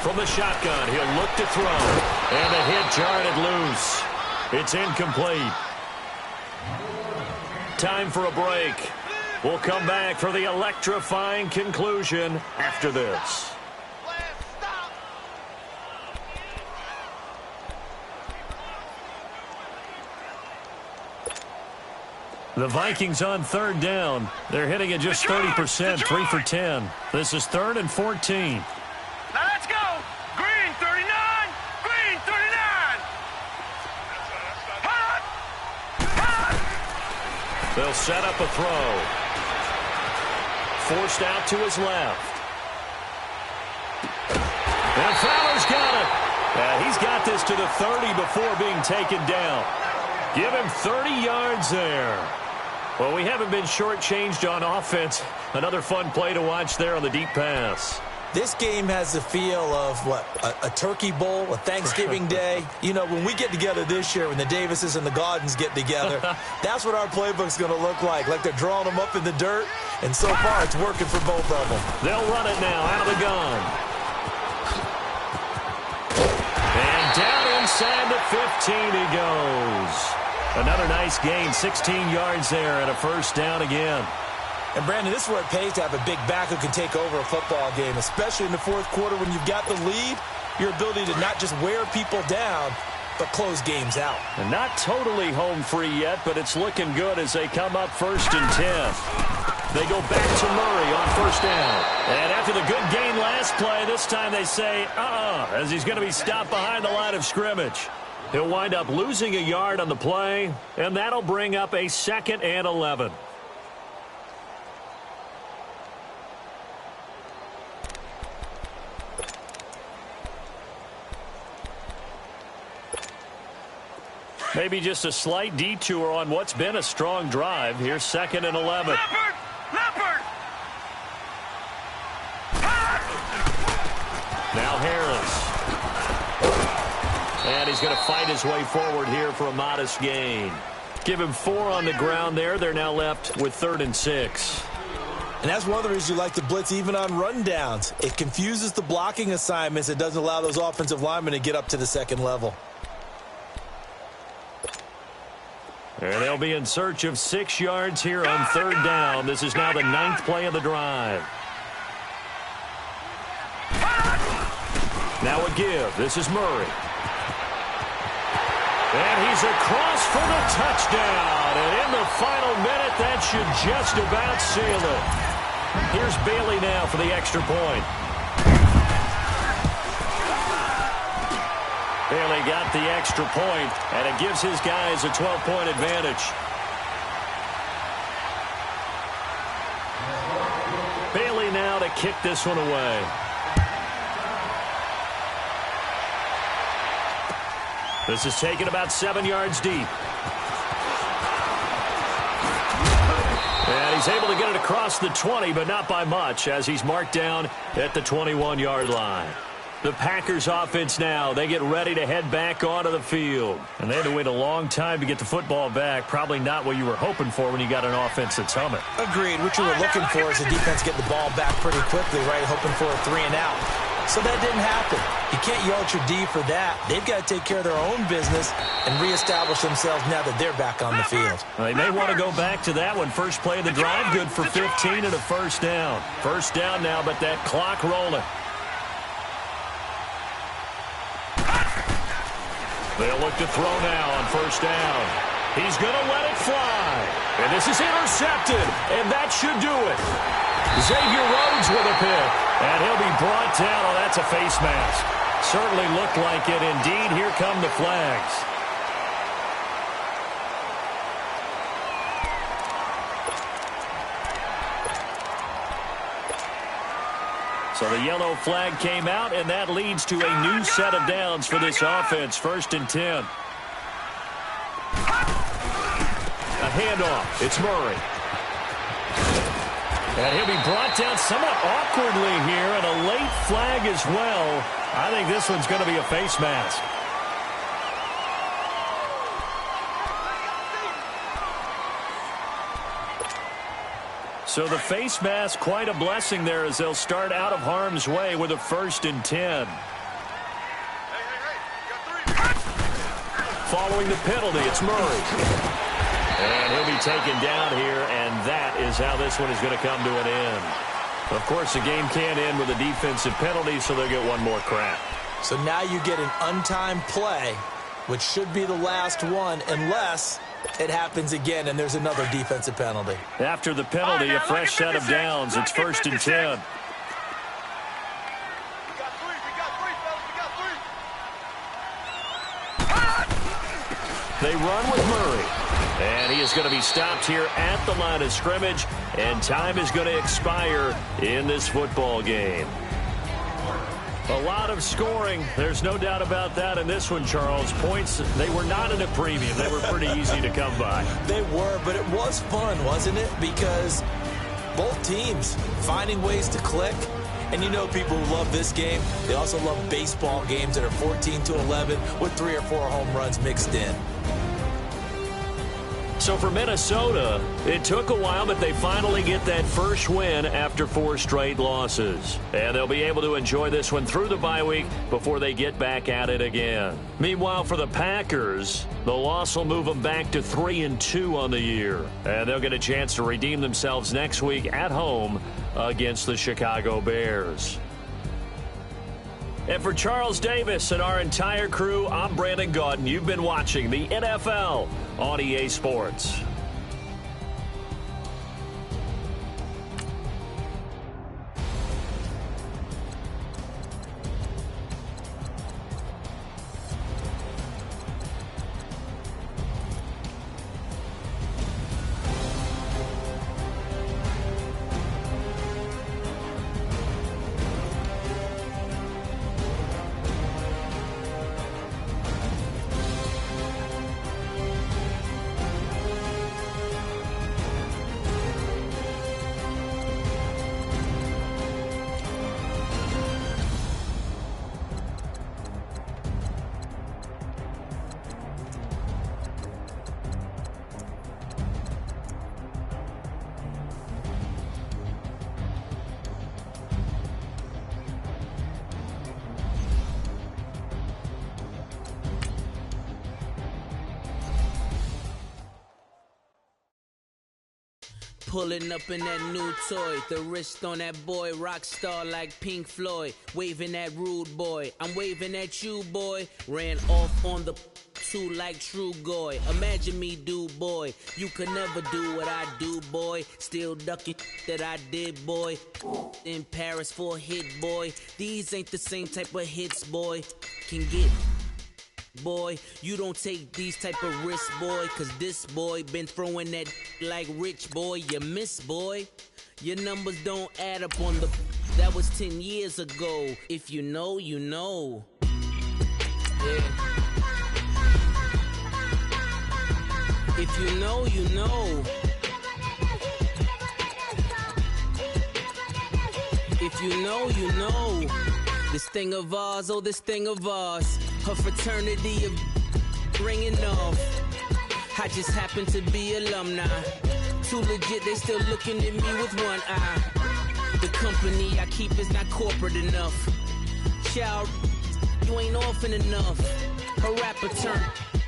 From the shotgun, he'll look to throw. And the hit jarred it loose. It's incomplete. Time for a break. We'll come back for the electrifying conclusion after this. The Vikings on 3rd down. They're hitting at just 30%, 3 for 10. This is 3rd and 14. Now let's go. Green 39. Green 39. Hot. They'll set up a throw. Forced out to his left. And Fowler's got it. He's got this to the 30 before being taken down. Give him 30 yards there. Well, we haven't been shortchanged on offense. Another fun play to watch there on the deep pass. This game has the feel of, what, a turkey bowl, a Thanksgiving day. You know, when we get together this year, when the Davises and the Gaudens get together, that's what our playbook's going to look like they're drawing them up in the dirt, and so far it's working for both of them. They'll run it now out of the gun. And down inside the 15 he goes. Another nice gain, 16 yards there, and a first down again. And, Brandon, this is where it pays to have a big back who can take over a football game, especially in the fourth quarter when you've got the lead, your ability to not just wear people down, but close games out. And not totally home free yet, but it's looking good as they come up 1st and 10. They go back to Murray on first down. And after the good gain last play, this time they say, as he's going to be stopped behind the line of scrimmage. He'll wind up losing a yard on the play, and that'll bring up a 2nd and 11. Maybe just a slight detour on what's been a strong drive. Here's 2nd and 11. Leopard! Now Harris. And he's going to fight his way forward here for a modest gain. Give him 4 on the ground there. They're now left with 3rd and 6. And that's one of the reasons you like to blitz even on rundowns. It confuses the blocking assignments. It doesn't allow those offensive linemen to get up to the second level. And they'll be in search of 6 yards here on 3rd down. This is now the 9th play of the drive. Now a give. This is Murray. And he's across for the touchdown. And in the final minute, that should just about seal it. Here's Bailey now for the extra point. Bailey got the extra point, and it gives his guys a 12-point advantage. Bailey now to kick this one away. This is taken about 7 yards deep. And he's able to get it across the 20, but not by much, as he's marked down at the 21-yard line. The Packers offense now, they get ready to head back onto the field. And they had to wait a long time to get the football back. Probably not what you were hoping for when you got an offense that's humming. Agreed. What you were looking for is the defense getting the ball back pretty quickly, right? Hoping for a 3 and out. So that didn't happen. You can't yell at your D for that. They've got to take care of their own business and reestablish themselves now that they're back on the field. Well, they may want to go back to that one. First play of the drive, good for 15 and a first down. First down now, but that clock rolling. They'll look to throw now on first down. He's going to let it fly. And this is intercepted, and that should do it. Xavier Rhodes with a pick, and he'll be brought down. Oh, that's a face mask. Certainly looked like it. Indeed, here come the flags. So the yellow flag came out, and that leads to a new set of downs for this offense. 1st and 10. A handoff. It's Murray. And he'll be brought down somewhat awkwardly here, and a late flag as well. I think this one's going to be a face mask. So the face mask, quite a blessing there as they'll start out of harm's way with a 1st and 10. Following the penalty, it's Murray. And he'll be taken down here, and that is how this one is going to come to an end. Of course, the game can't end with a defensive penalty, so they'll get one more crack. So now you get an untimed play, which should be the last one, unless it happens again and there's another defensive penalty. After the penalty, a fresh set of downs. It's 1st and 10. They run with Murray. And he is going to be stopped here at the line of scrimmage, and time is going to expire in this football game. A lot of scoring. There's no doubt about that in this one, Charles. Points, they were not in a premium. They were pretty easy to come by. They were, but it was fun, wasn't it? Because both teams finding ways to click. And you know people who love this game, they also love baseball games that are 14-11 with 3 or 4 home runs mixed in. So for Minnesota, it took a while, but they finally get that first win after 4 straight losses. And they'll be able to enjoy this one through the bye week before they get back at it again. Meanwhile, for the Packers, the loss will move them back to 3-2 on the year. And they'll get a chance to redeem themselves next week at home against the Chicago Bears. And for Charles Davis and our entire crew, I'm Brandon Gaudin. You've been watching the NFL on EA Sports. Pulling up in that new toy, the wrist on that boy, rock star like Pink Floyd, waving at rude boy, I'm waving at you boy, ran off on the two like true goy, imagine me do boy, you could never do what I do boy, still ducking that I did boy, in Paris for a hit boy, these ain't the same type of hits boy, can get boy, you don't take these type of risks, boy, cause this boy been throwing that like rich boy, you miss, boy. Your numbers don't add up on the, that was 10 years ago. If you know, you know. Yeah. If you know, you know. If you know, you know. This thing of ours, oh, this thing of ours. Her fraternity of ringing off. I just happen to be alumni. Too legit, they still looking at me with one eye. The company I keep is not corporate enough. Child, you ain't orphan enough. Her rapper turn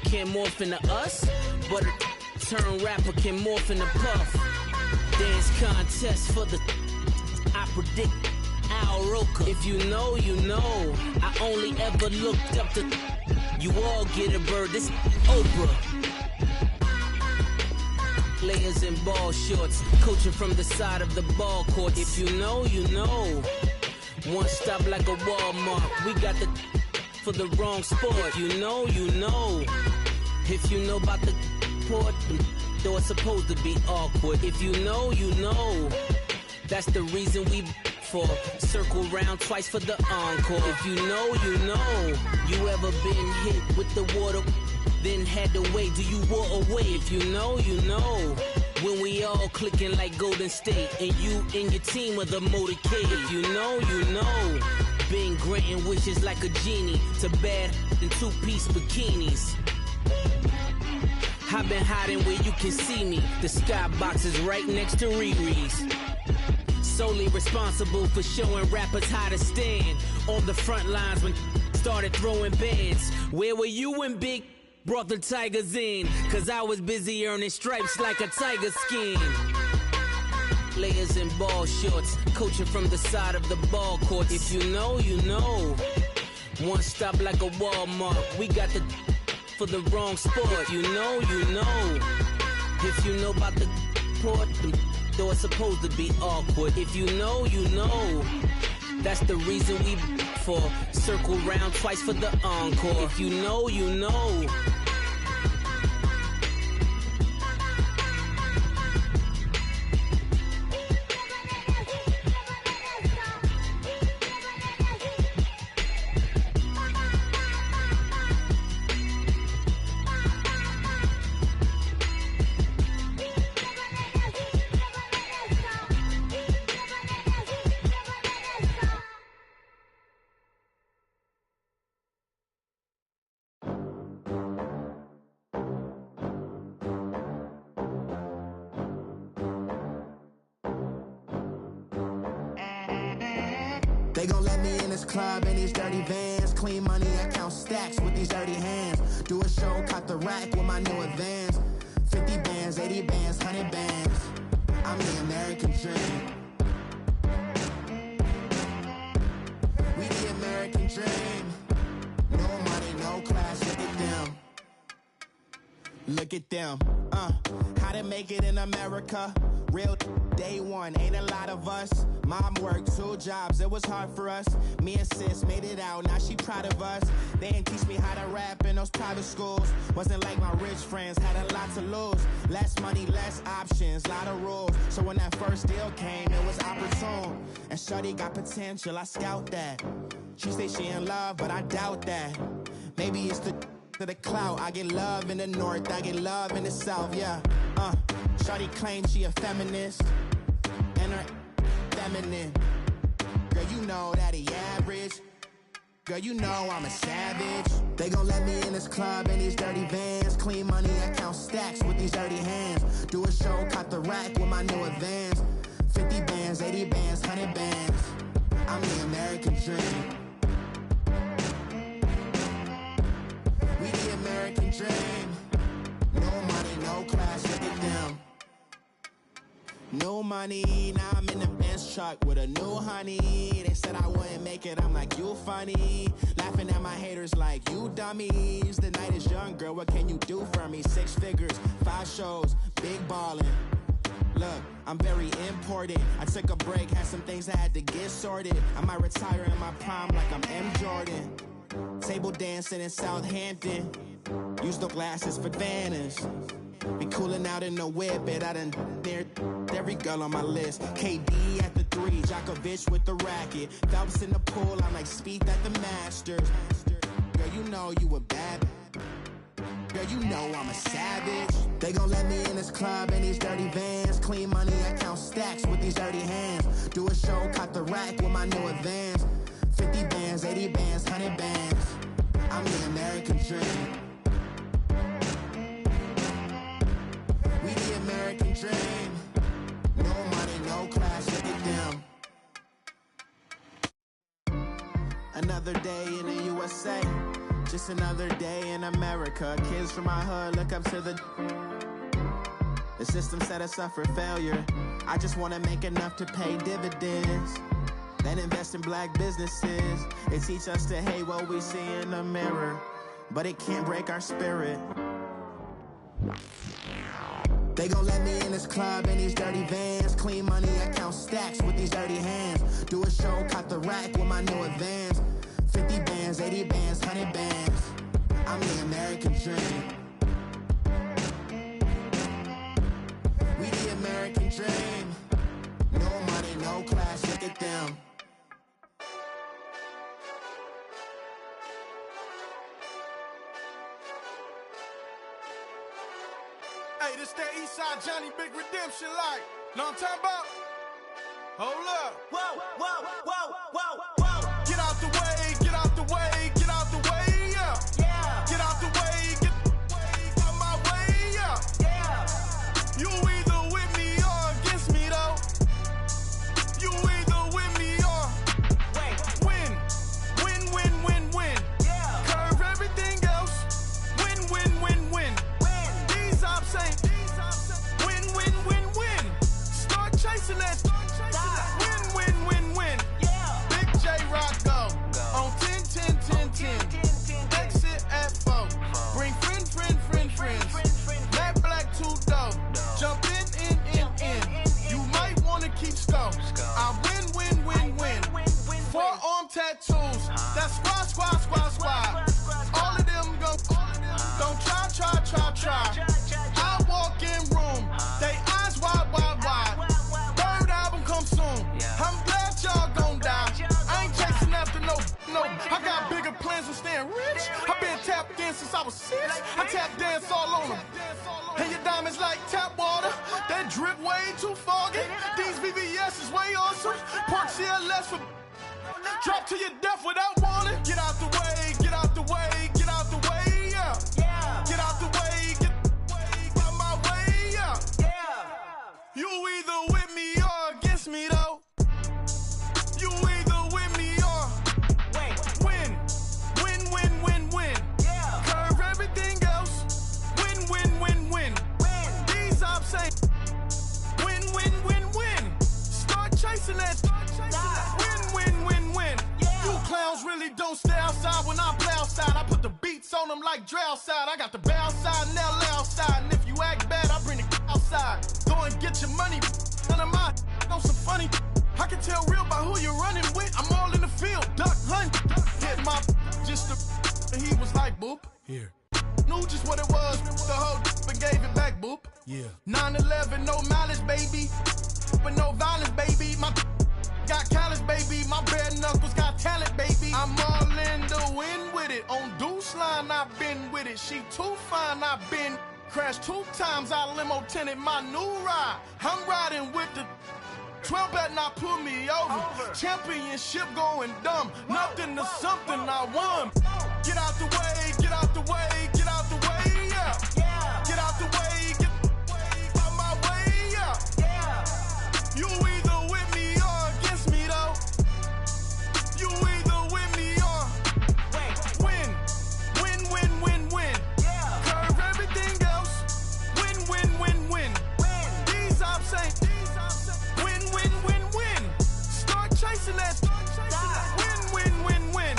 can't morph into us, but a turn rapper can morph into Puff. Dance contest for the, I predict Al Roker. If you know, you know. I only ever looked up to, you all get a bird, this Oprah. Layers in ball shorts, coaching from the side of the ball court. If you know, you know. One stop like a Walmart. We got the for the wrong sport. You know, you know. If you know about the port, though it's supposed to be awkward. If you know, you know. That's the reason we for circle round twice for the encore. If you know, you know. You ever been hit with the water, then had to wait? Do you walk away? If you know, you know. When we all clicking like Golden State, and you and your team are the motorcade. If you know, you know. Been granting wishes like a genie to bad in two-piece bikinis. I've been hiding where you can see me. The skybox is right next to Riri's. Solely responsible for showing rappers how to stand on the front lines when started throwing bands. Where were you when Big brought the Tigers in? Cause I was busy earning stripes like a tiger skin. Layers in ball shorts, coaching from the side of the ball court. If you know, you know. One stop like a Walmart. We got the for the wrong sport. If you know, you know. If you know about the port, though it's supposed to be awkward. If you know, you know. That's the reason we for circle round twice for the encore. If you know, you know. They gon' let me in this club in these dirty vans. Clean money, I count stacks with these dirty hands. Do a show, caught the rack with my new advance. 50 bands, 80 bands, 100 bands. I'm the American dream. We the American dream. No money, no class, look at them. Look at them, how to make it in America. Real day one, ain't a lot of us. Mom worked 2 jobs, it was hard for us. Me and sis made it out, now she proud of us. They didn't teach me how to rap in those private schools. Wasn't like my rich friends, had a lot to lose. Less money, less options, lot of rules. So when that first deal came, it was opportune. And shorty got potential, I scout that. She say she in love, but I doubt that. Maybe it's to the clout. I get love in the north, I get love in the south, yeah. Shawty claims she a feminist, and her feminine. Girl, you know that he average. Girl, you know I'm a savage. They gon' let me in this club in these dirty vans. Clean money, I count stacks with these dirty hands. Do a show, caught the rack with my new advance. 50 bands, 80 bands, 100 bands. I'm the American dream. We the American dream. No money, no class, look at them. No money, now I'm in the Benz truck with a new honey. They said I wouldn't make it, I'm like, you funny. Laughing at my haters like, you dummies. The night is young, girl, what can you do for me? 6 figures, 5 shows, big ballin'. Look, I'm very important. I took a break, had some things I had to get sorted. I might retire in my prime like I'm M. Jordan. Table dancing in Southampton. Use the glasses for Vannas. Be cooling out in the whip, but I done near every girl on my list. KD at the 3, Djokovic with the racket. Phelps in the pool, I'm like Spieth at the Masters. Girl, you know you a bad. Girl, you know I'm a savage. They gon' let me in this club in these dirty vans. Clean money, I count stacks with these dirty hands. Do a show, caught the rack with my new advance. 50 bands, 80 bands, 100 bands. I'm the American dream. We the American dream. No money, no class, look at them. Another day in the USA. Just another day in America. Kids from my hood look up to the system set us up for failure. I just wanna make enough to pay dividends. Then invest in black businesses. They teach us to hate what we see in the mirror, but it can't break our spirit. They gon' let me in this club in these dirty vans. Clean money, I count stacks with these dirty hands. Do a show, caught the rack with my new advance. 50 bands, 80 bands, 100 bands. I'm the American dream. We the American dream. No money, no class, look at them. Hey, this that Eastside Johnny Big Redemption like. Know what I'm talking about? Hold up. Whoa, whoa, whoa, whoa, whoa. Get out the way, get out the way, get out the way, yeah. Yeah. Get out the way, get out my way, yeah. Yeah. You either with me or against me, though. You either with me or win. Win, win, win, win. Yeah. Curve everything else. Win, win, win, win. These ops ain't. Win, win, win, win. Start chasing that. Win, win, win, win. Yeah. Big J Rock go. On 10, 10, 10, 10. Exit at 4. Bring friends. Matt Black 2 dough. Jump in. You might wanna keep score. I win. Forearm tattoos. That's squad. All of them go. Don't try. I walk in room. They eyes wide. Third album come soon. I'm glad y'all gon' die. I ain't chasing after no. I got bigger plans than staying rich. I been tapped in since I was 6. I tap dance all on them. And your diamonds like tap water. That drip way too foggy. These VVS is way awesome. Park CLS for drop to your death without warning. Get out the way, get out the way, get out the way, yeah. Yeah. Get out the way, get out my way, yeah. Yeah. You either with me or against me, though. You either with me them like Dre outside. I got the bow side and LA outside. And if you act bad, I bring the outside. Go and get your money. None of my know some funny. I can tell real by who you're running with. I'm all in the field. Duck hunt. Hit my just and he was like, boop. Here. Knew just what it was. The whole and gave it back, boop. Yeah. 9/11, no malice, baby. But no violence, baby. My got callous, baby. My bare knuckles got talent, baby. I'm all in the wind with it. On Deuce line, I've been with it. She too fine, I've been crashed 2 times. I limo tinted my new ride. I'm riding with the 12 better not pull me over. Championship going dumb. Nothing to something I won. Get out the way, get out the way, get out the way, yeah. Get out the way, get out my way, yeah. You either with me or against me, though. You either with me or win. Win, win, win, win. Curve everything else. Win, win, win, win. These I'm saying. Win, win, win, win. Start chasing that. Win, win, win, win.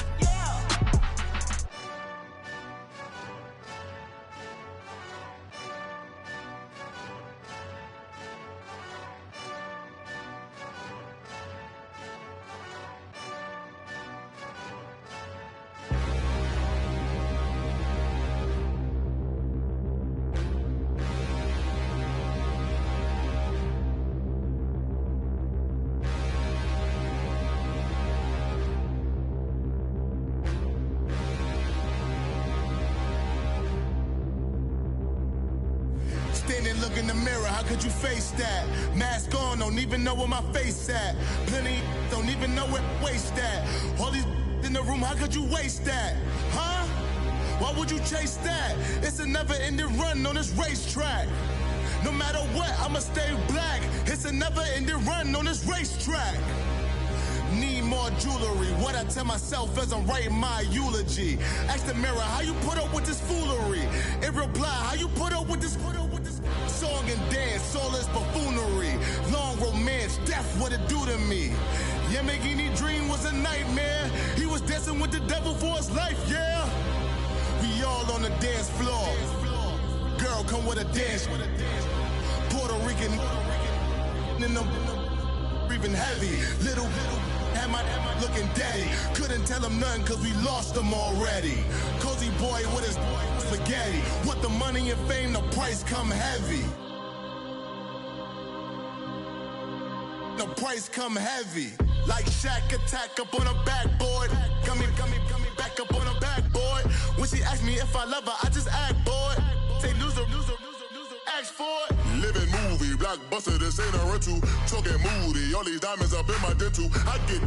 Standing, look in the mirror, how could you face that? Mask on, don't even know where my face at. Plenty, don't even know where waist at. All these in the room, how could you waste that? Huh? Why would you chase that? It's a never-ending run on this racetrack. No matter what, I'ma stay black. It's a never-ending run on this racetrack. Need more jewelry. What I tell myself as I'm writing my eulogy. Ask the mirror, how you put up with this foolery? It reply, how you put up with this song and dance, soulless buffoonery. Long romance, death, what it do to me? Yamagini dream was a nightmare. He was dancing with the devil for his life, yeah. We all on the dance floor. Girl, come with a dance. Puerto Rican in the breathing heavy. Little had my looking daddy. Couldn't tell him nothing cause we lost him already. Cozy boy with his spaghetti. With the money and fame, the price come heavy. The price come heavy. Like Shaq attack up on a backboard. Coming back up on a backboard. When she asked me if I love her, I just act bored. Say loser, ask for it. Living movie, blockbuster, this ain't a rental. Talking moody, all these diamonds up in my dental. I get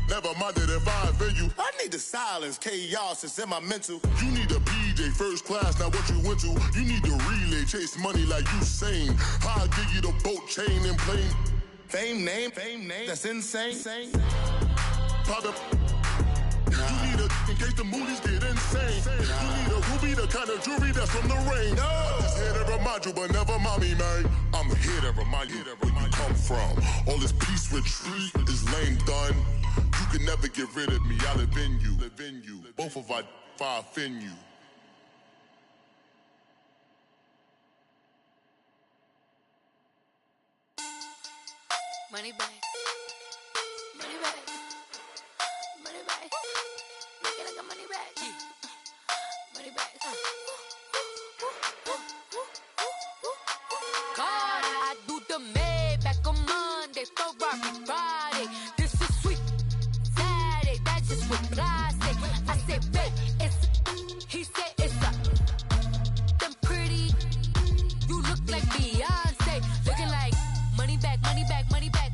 never minded if I offend you. I need the silence, chaos is in my mental. You need a PJ first class, not what you went to. You need the relay, chase money like you sane. I'll give you the boat chain and plane. Fame name, that's insane. Pop up. You need a in case the movies get insane. You need a ruby, the kind of jewelry that's from the rain. I'm just here to remind you, but never mommy, man. I'm here to remind you where you come from. All this peace retreat is lame done. You can never get rid of me. I live in you. Both of our fire offend you. Money back. Money back. Money back. Make it like a money back. Money back. God, I do the Maybach on Monday, Ferrari Friday. This is sweet Saturday. That's just what I say. I say, babe, it's. He said it's a. Them pretty. You look like Beyonce. Looking like money back, money back, money back.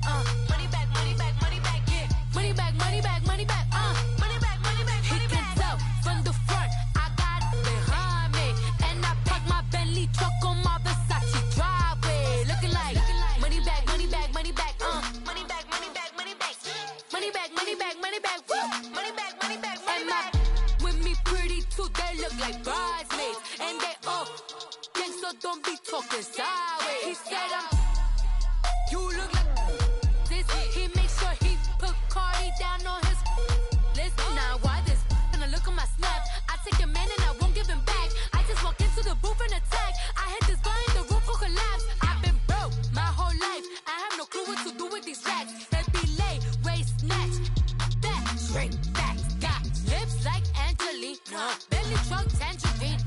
Money back, money back, money back, yeah. Money back, money back, money back, money back, money back, money back. He can tell from the front, I got it behind me. And I parked my Bentley truck on my Versace driveway. Looking like money back, money back, money back, money back, money back, money back. Money back, money back, money back, money back, money back, money back. With me pretty too, they look like bridesmaids. And they all gang, so don't be talking sideways. He said you look like this. He makes sure he put Cardi down on his list. Now why this? Gonna look on my snap. I take your man and I won't give him Great facts, got lips like Angelina. Belly truck tangerine,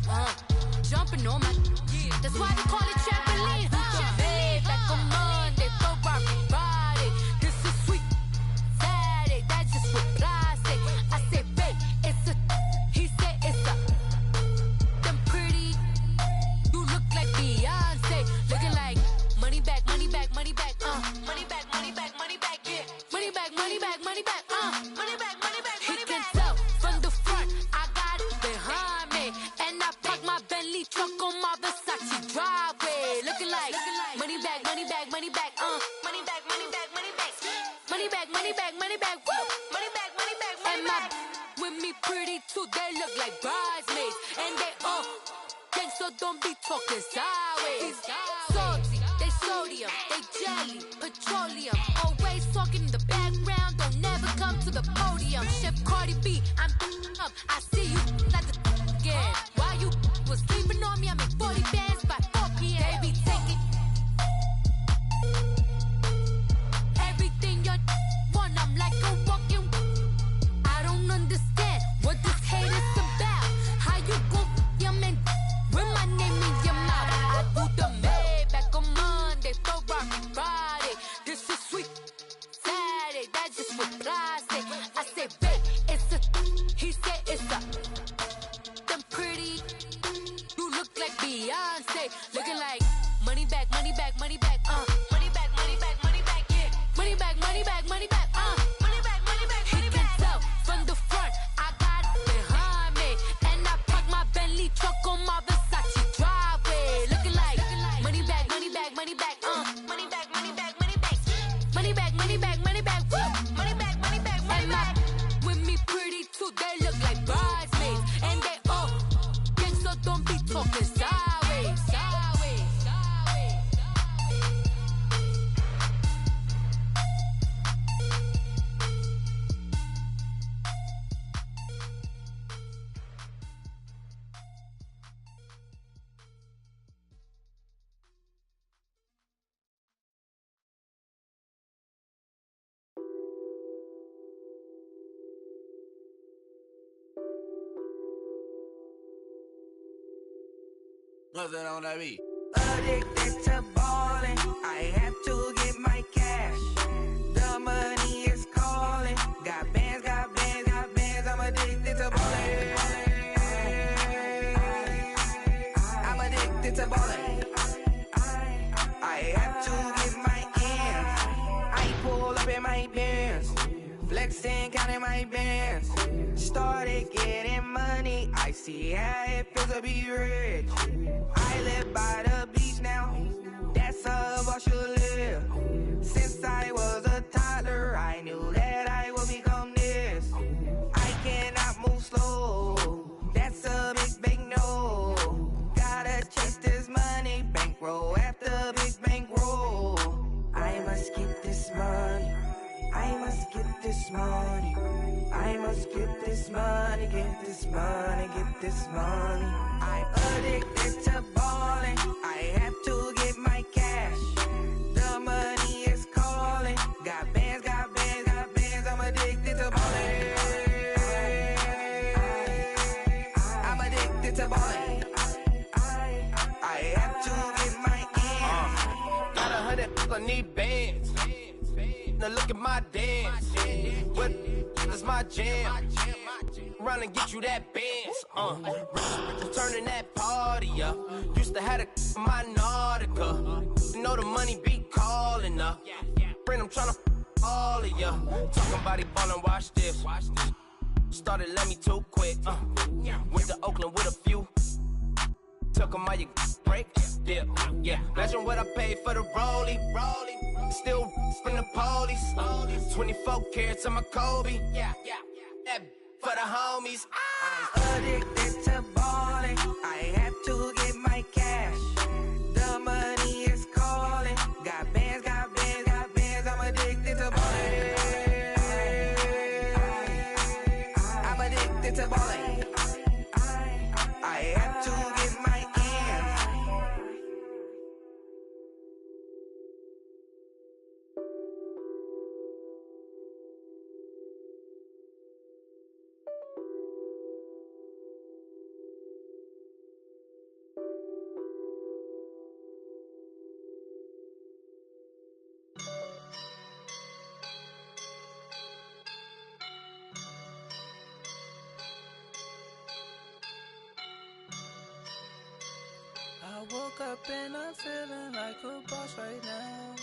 jumping on my, that's why they call it trampoline. Trampoline, back on Monday, for Friday. This is sweet Saturday, that's just what I say. I say, babe, it's a, he said it's a, them pretty, you look like Beyonce, looking like money back, money back, money back, money back, money back, money back, yeah, money back, money back, money back, money back, money back, money back. He can tell from the front, I got it behind me, and I park my Bentley truck on my Versace driveway, looking like money back, money back, money back, money back, money back, money back, money back, money back, money back, woo, money back, money back, money back. With me pretty too, they look like bridesmaids, and they all gang, so don't be talking sideways. Salty, they sodium, they jelly, petroleum. Always talking in the background, don't never come to the podium. Chef Cardi B, I'm up. I see you like the again. While you was sleeping on me, I make 40 bands by 4 p.m. Baby, take it. Everything you want, I'm like a walking. I don't understand what this hate is about. How you go, your man, with my name in your mouth. I do the Maybach on Monday, for Friday. This is sweet Saturday, that's just what I say. I say, babe, it's a, he said it's a, them pretty, you look like Beyonce, looking like money back, money back, money back, money back, money back, money back, yeah, money back, money back, money back, money back, money back, money back. He can tell from the front, I got it behind me, and I park my Bentley truck on my Versace driveway, looking like money back, money back, money back, money back, money back, money back, money back, money back, money back, woo, money back, money back, money back. With me pretty too, they look like bridesmaids, and they all gang, so don't be talking sideways, sideways, sideways. What's that on that beat? Addicted to ballin', I have to get my cash. The money is calling. Got bands, got bands, got bands. I'm addicted to ballin'. I'm addicted to ballin'. I have to get my ends. I pull up in my Benz, flexing, counting my bands. Started getting money. I see how it feels to be rich. I live by the beach now, that's how I should live. Since I was a toddler, I knew that I would become this. I cannot move slow, that's a big, big no. Gotta chase this money, bankroll after big bankroll. I must get this money, I must get this money. I must get this money, get this money, get this money. I'm addicted to ballin', I have to get my cash. The money is calling. Got bands, got bands, got bands. I'm addicted to ballin'. I'm addicted to ballin'. I have to get my ends. Got 100, I need bands. Now look at my dance. What is my jam? Run and get you that bands. Turning that party up. Used to have a my Nautica. You know the money be calling up. Friend, I'm tryna all of ya. Talking about it ballin', watch this. Started let me too quick. Went to Oakland with a few. Took 'em all you break. Yeah. Imagine what I paid for the rollie. Still from the police. 24 carats on my Kobe. That for the homies. I'm addicted to ballin'. I have to get my cash. The money is calling. Got bands, got bands, got bands. I'm addicted to ballin'. I'm addicted to ballin'. I have to get my ends. up and I'm feeling like a boss right now.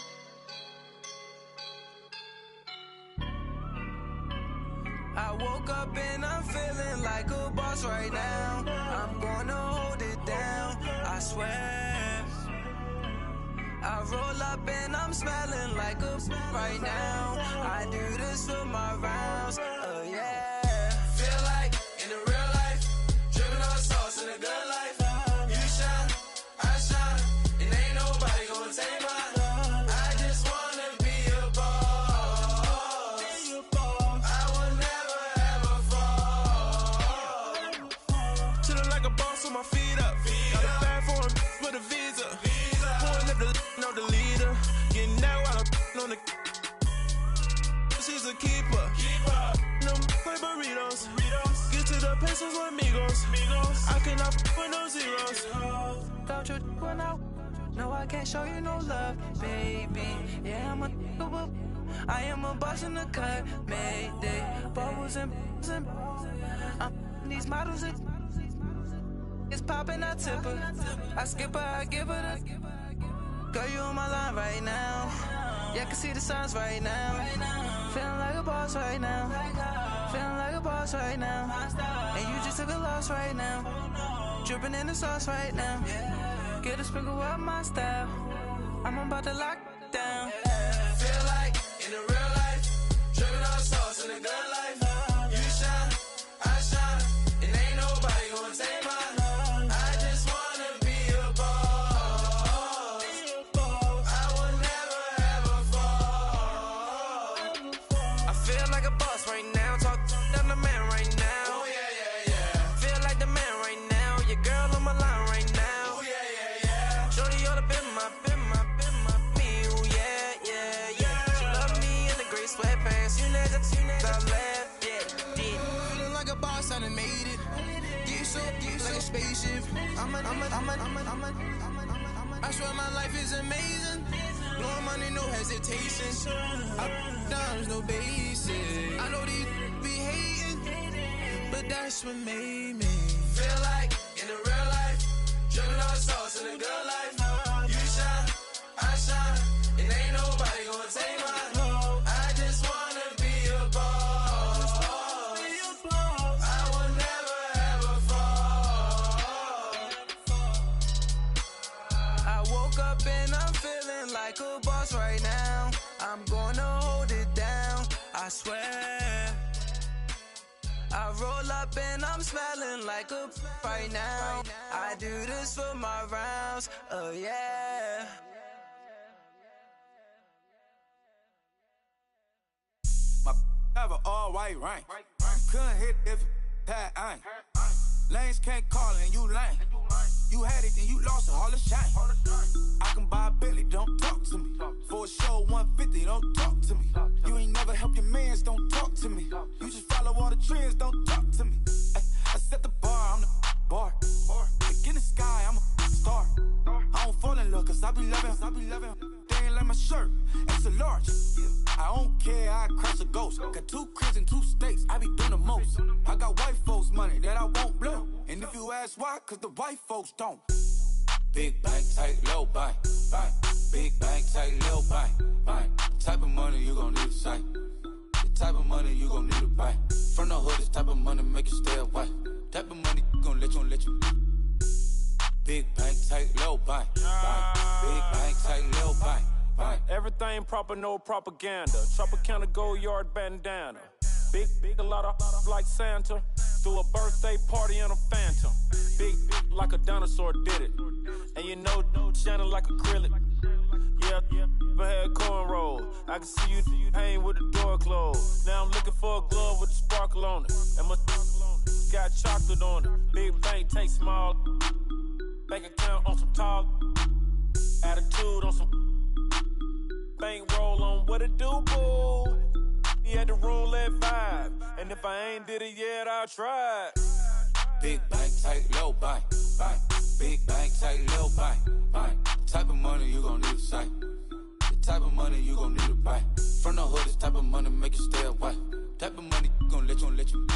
I woke up and I'm feeling like a boss right now. I'm gonna hold it down, I swear. I roll up and I'm smelling like a right now. I do this for my rounds, oh yeah. Feel like in the real life, dripping on sauce in the good life. You shine, I shine, and ain't nobody gonna take mine. I just wanna be a boss. I will never ever fall. Chillin' like a boss with my feet up. Got a bag for him with a visa. Pulling up the know the leader. Getting out while I'm on the. She's a keeper. No play burritos. Get to the pesos with amigos. I cannot with no zeros. Don't you run out? No, I can't show you no love, baby. Yeah, I am a boss in the cut. Mayday. Bubbles and these models. It's popping, I tip her. I skip her, I give her the. Girl, you on my line right now. Yeah, I can see the signs right now. Feeling like a boss right now. Feeling like a boss right now. And you just took a loss right now. Dripping in the sauce right now. Get a sprinkle up my style. I'm about to lock down. Feel like in the real life, dripping on sauce in the good life. You shine, I shine, and ain't nobody gonna take mine. I just wanna be a boss. I will never ever fall. I feel like a boss right now. Talk to the man right now. Oh yeah, yeah, yeah. Feel like the man right now. Your girl on my line right now. Oh yeah, yeah, yeah. Shorty ought to be my, me. Oh yeah, yeah, yeah. She love me in the gray sweatpants. You never, I left, yeah, did. Feeling like a boss, I done made it. Get so like a spaceship. I swear my life is amazing. Blowing money, no hesitation. Up, downs, no basic. I know these be hating, but that's what made me. Feel like in the real life, dripping on sauce in the good life. You shine, I shine, and ain't nobody gonna take mine. I just wanna be a boss. I will never ever fall. I woke up and I'm feeling like a boss right now. I'm gonna hold it down, I swear. I roll up and I'm smelling like a right now. I do this for my rounds, oh yeah. My have an all white rank. Couldn't hit if it had ain't. Lanes can't call and you lame. You had it and you lost it, all the shame. I can buy a Billy, don't talk to me. For a show 150, don't talk to me. You ain't never help your mans, don't talk to me. You just follow all the trends, don't talk to me. I set the bar, I'm the bar. Like in the sky, I'm a star. I don't fall in love, cause I be loving. They ain't like my shirt, it's a large. I don't care, I crush a ghost. Got 2 cribs in 2 states, I be doing the most. I got white folks money that I won't blow. And if you ask why, cause the white folks don't. Big bank, tight, low bank. Big bank, tight, low bank. Type of money you gon' need a sight. The type of money you gon' need a buy. From the hood, this type of money make you stay away. Type of money gon' let you. Big bank, tight, low bank. Big bank, tight, low bank. Everything proper, no propaganda. Tropicana gold yard bandana. Big, a lot of like Santa. Threw a birthday party in a phantom. Big like a dinosaur did it. And you know, shining like acrylic. Yeah, but had cornrow. I can see you hang with the door closed. Now I'm looking for a glove with a sparkle on it. And my got chocolate on it. Big bank, take small. Bank account on some tall. Attitude on some. Bank roll on what it do, boo. He had the roulette vibe. And if I ain't did it yet, I'll try. Big bank, tight, low bank. Big bank, tight, low bank. Type of money you gon' need a sight. The type of money you gon' need to buy. From the hood, this type of money make you stay away. Type of money gon' let you.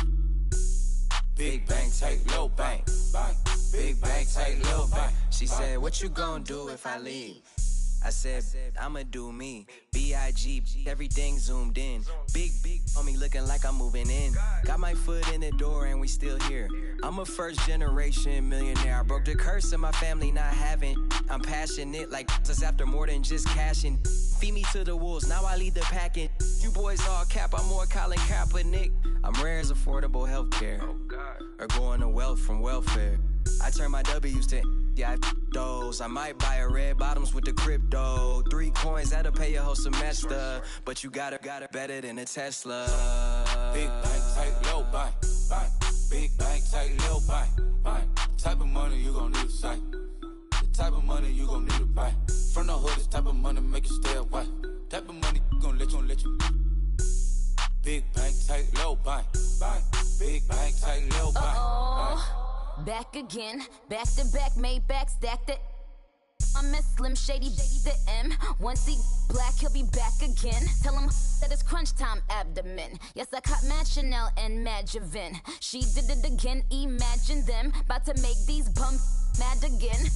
Big bank, tight, low bank. Big bank, tight little bank. She said, what you gonna do if I leave? I said, I'ma do me. B.I.G. Everything zoomed in. Big on me looking like I'm moving in. Got my foot in the door and we still here. I'm a first generation millionaire. I broke the curse of my family not having. I'm passionate like us after more than just cashing. Feed me to the wolves, now I lead the packing. You boys all cap, I'm more Colin Kaepernick. I'm rare as affordable healthcare. Or going to wealth from welfare. I turn my W's to those. I might buy a red bottoms with the crypto. 3 coins, that'll pay your whole semester. But you gotta better than a Tesla. Big bank, tight, low bank, bank. Big bank, tight, low bank, bank. Type of money you gon' need to sight. The type of money you gon' need to buy. From the hood, this type of money make you stay away. Type of money gon' let you. Big bank, tight, low bank, bank. Big bank, tight, low bank, bank. Back again, back to back, made back, stacked it. I miss Slim Shady, the M. Once he black, he'll be back again. Tell him that it's crunch time abdomen. Yes, I caught Mad Chanel and Mad Javin. She did it again, imagine them. About to make these bums mad again.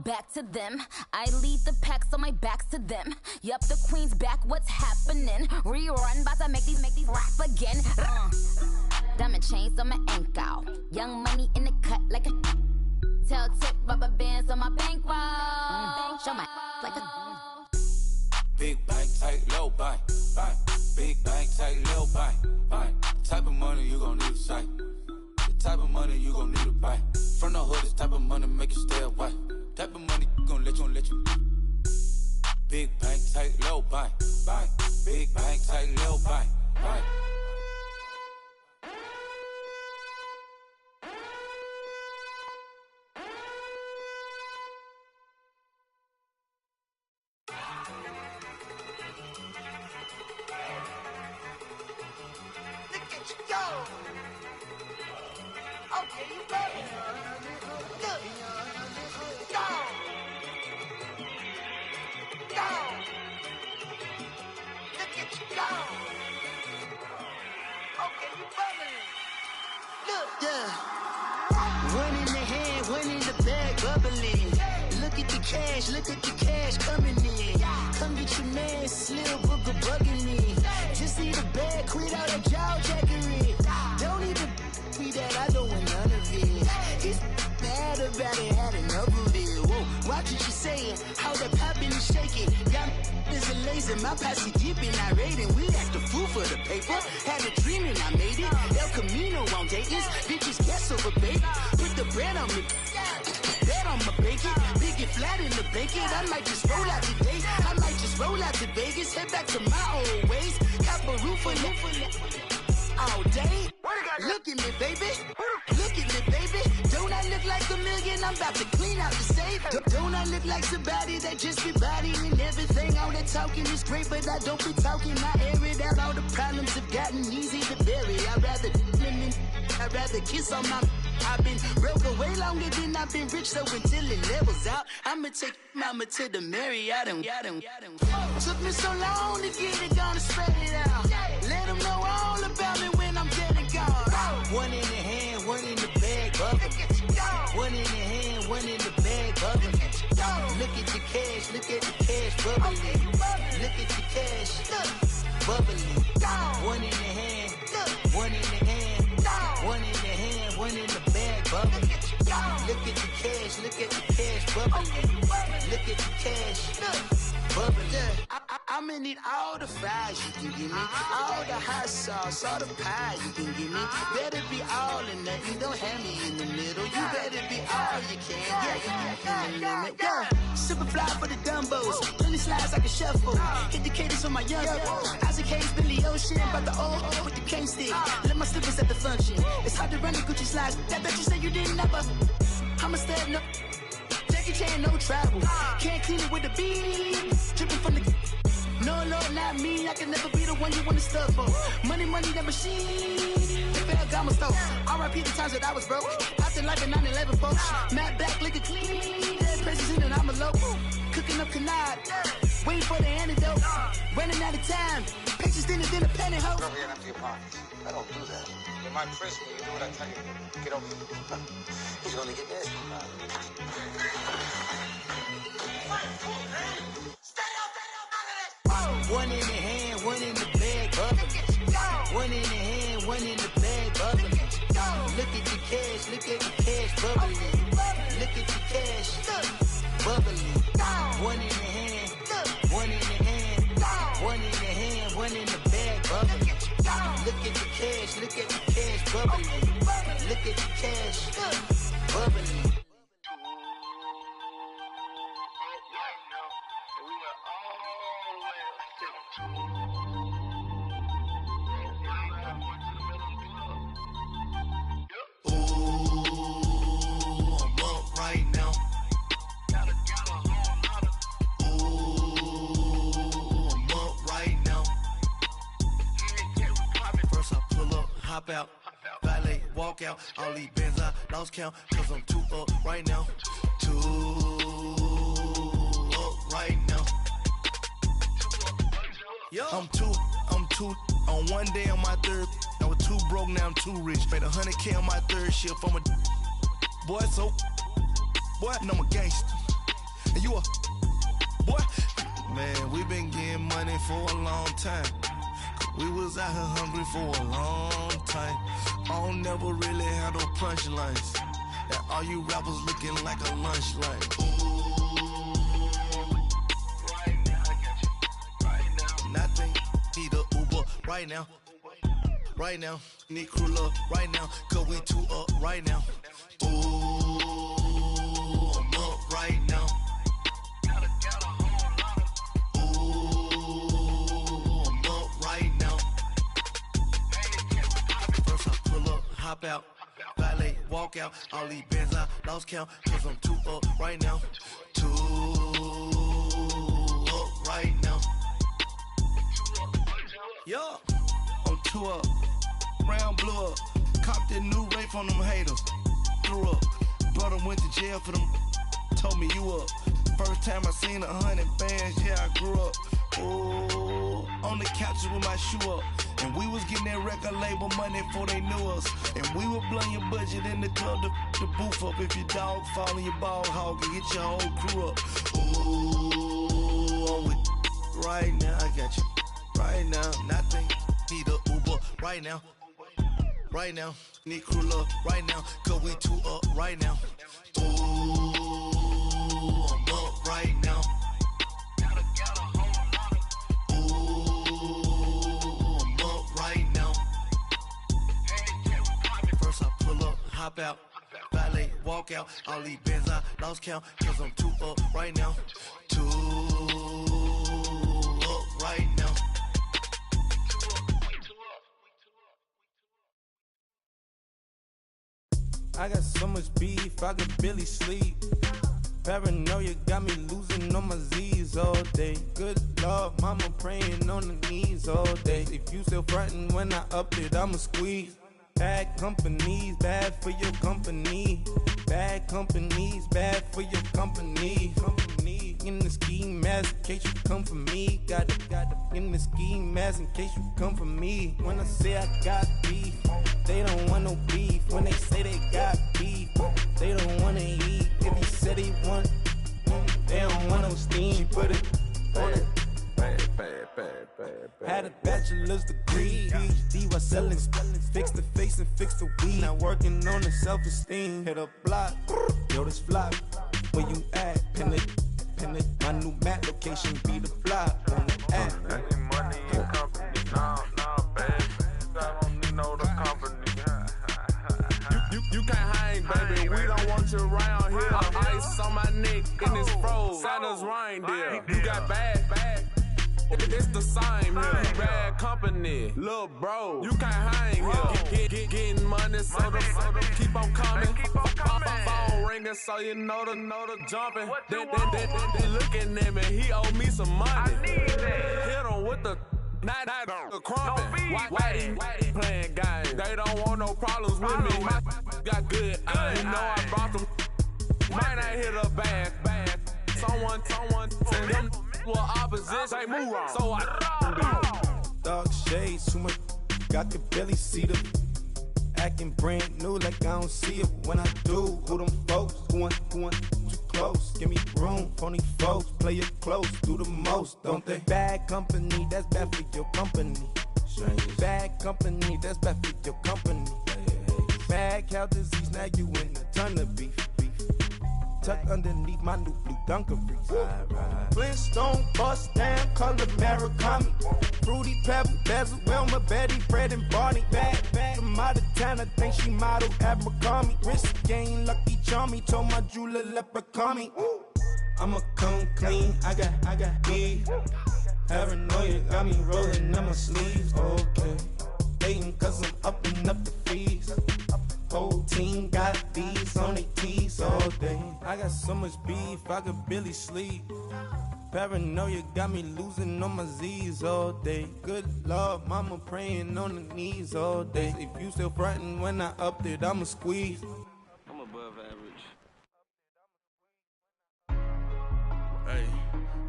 Back to them. I lead the pack, so my back's to them. Yup, the queen's back, what's happening? Rerun, about to make these rap again. Diamond chains on my ankle. Young money in the cut like a tell tip rubber bands on my bankroll. Show my like a Big bank, tight, low bank, bank. Big bank, tight, low bank, bank. Type of money you gon' need to sight. The type of money you gon' need to buy. From the hood, this type of money make you stay away. Type of money gon' let you. Big bank, tight, low bank, bank. Big bank, tight, low bank, bank. Look at the cash coming in. Come get your man, Slim Booker bugging me. Just need a bag, quit all that jaw jackery. Don't even be that, I don't want none of it. It's bad about it, had enough of it. Whoa, watch what you saying, how that poppin' and shaking. Got is a laser, my posse deep and I raiding. We act a fool for the paper. Had a dream and I made it. El Camino on Dayton's, bitches guess over baby. Put the bread on me. Bet on my bacon, big and flat in the bacon. I might just roll out today. I might just roll out to Vegas, head back to my old ways. Cop a roof for all day. Look at me, baby. Look at me, baby. Don't I look like a million? I'm about to clean out the safe. Don't I look like somebody that just be bodying everything? All that talking is great, but I don't be talking. I air it out. All the problems have gotten easy to bury. I'd rather kiss on my. I've been broke way longer than I've been rich, so until it levels out, I'ma take mama to the Marriott and took me so long to get it, gonna spread it out. Let them know all about me when I'm dead and gone. One in the hand, one in the bag, bubble. One in the hand, one in the bag, bubble. Look at the cash, bubbling. Look at the cash, bubbling. One in the hand, one in the hand, one in the hand, one in the bag, bubbling. Look at the cash, bubbling. Look at the cash, bubbling. I'ma need all the fries you can give me, all the hot sauce, all the pie you can give me. Better be all or nothing, don't have me in the middle. You better be all you can, yeah. Super fly for the Dumbos, plenty slides like a shuffle. Hit the cadence on my young Isaac Hayes, Billy Ocean, but the old with the cane stick. Let my slippers at the function. It's hard to run the Gucci slides. That bet you say you didn't never. I'm a stab, no. Jackie Chan, no travel. Can't clean it with the beat. Dripping from the. No, Lord, not me. I can never be the one you wanna stuff for. Money, that machine. The fair got my stuff. R.I.P. the times that I was broke. After life in 9/11, folks. Matt Black, liquor clean. Dead places in and I'm a local. Cooking up canard. Waiting for the antidote. Running out of time. Patience thinner than a penny hoe. Get over here and empty your pockets. I don't do that. In my prison, you do what I tell you to. Get over here. He's gonna get this. One in the hand, one in the bag, bubbling. One in the hand, one in the bag, bubbling. Look at the cash, look at the cash, bubbling. Look at the cash, bubbling. One in the hand, one in the hand, one in the hand, one in the bag, bubbling. Look at the cash, look at the cash, bubbling. Look at the cash, bubbling. Hop out, valet, walk out. All these bands I lost count, cause I'm too up right now. Too up right now. I'm too on one day on my third. I was too broke, now I'm too rich. Made 100K on my third shift. I'm a boy, so boy, and I'm a gangster. And you a boy. Man, we been getting money for a long time. We was out here hungry for a long time. I don't never really had no punchlines. And all you rappers looking like a lunch line. Right now, I got you. Right now. Nothing, need a Uber right now. Right now, need crew love right now. Cause we too up right now. Ooh, I'm up right now. Hop out, valet, walk out. All these bands I lost count, cause I'm too up right now. Too up right now. Yeah, I'm too up. Round blew up. Copped that new rape on them haters. Threw up. Brother went to jail for them. Told me you up. First time I seen 100 bands, yeah, I grew up. Ooh, on the couches with my shoe up. And we was getting that record label money before they knew us. And we were blowing your budget in the club to booth up. If your dog fall in your ball hog and get your whole crew up. Ooh, I'm with right now, I got you. Right now, nothing, need a Uber right now. Right now, need crew love right now. Cause we too up right now. Ooh, I'm up right now. Hop out, valet, walk out. All these bands I lost count, cause I'm too up right now. Too up right now. I got so much beef, I could barely sleep. Paranoia got me losing on my Z's all day. Good Lord, mama praying on the knees all day. If you still frontin' when I up it, I'ma squeeze. Bad companies, bad for your company. Bad companies, bad for your company. Company in the ski mask in case you come for me. Got it in the ski mask in case you come for me. When I say I got beef, they don't want no beef. When they say they got beef, they don't wanna eat. If he said he want, they don't want no steam. She put it on it. Had a bachelor's degree, PhD while selling, fix the face and fix the weed. Now working on the self-esteem. Hit a block, yo this flop. Where you at? Pin it. My new map location be the flop on the app. I need money in company, nah, bad. I don't need no company. You can't hang, baby. We don't want you around here. Ice on my neck in this froze. Santa's reindeer. You got bad. It's the same here. Bad company, little bro. You can't hang here. Getting money, so the keep on coming. Phone ringing, so you know the jumping. They looking at me, he owe me some money. I need that. Hit him with the the crumping. Why they playing games? They don't want no problems with me. My got good. You know I brought them. Might not hit a bad. Someone send them with opposition. Move on. So I Dark shades, too much. I could barely see them. Acting brand new like I don't see it when I do. Who them folks? Who want too close? Give me room, phony folks. Play it close, do the most, don't they? Bad company, that's bad for your company. Bad company, that's bad for your company. Bad cow disease, now you in a ton of beef. Tucked underneath my new blue Dunkaroos. Flintstone bust down, color Murakami. Fruity Pebble, Bezel, Wilma, Betty, Fred, and Barney. Bad from out of town, I think she modeled at McCarmy. Wrist game, Lucky Charmy, told my jeweler leprechaun. I'ma come clean, I got beef. Paranoia got me rolling on my sleeves, okay. Hating cause I'm upping up the fees. Whole team got these on their tees all day. I got so much beef, I could barely sleep. Paranoia got me losing on my Z's all day. Good Lord, mama praying on the knees all day. If you still frontin' when I upped it, I'ma squeeze. I'm above average.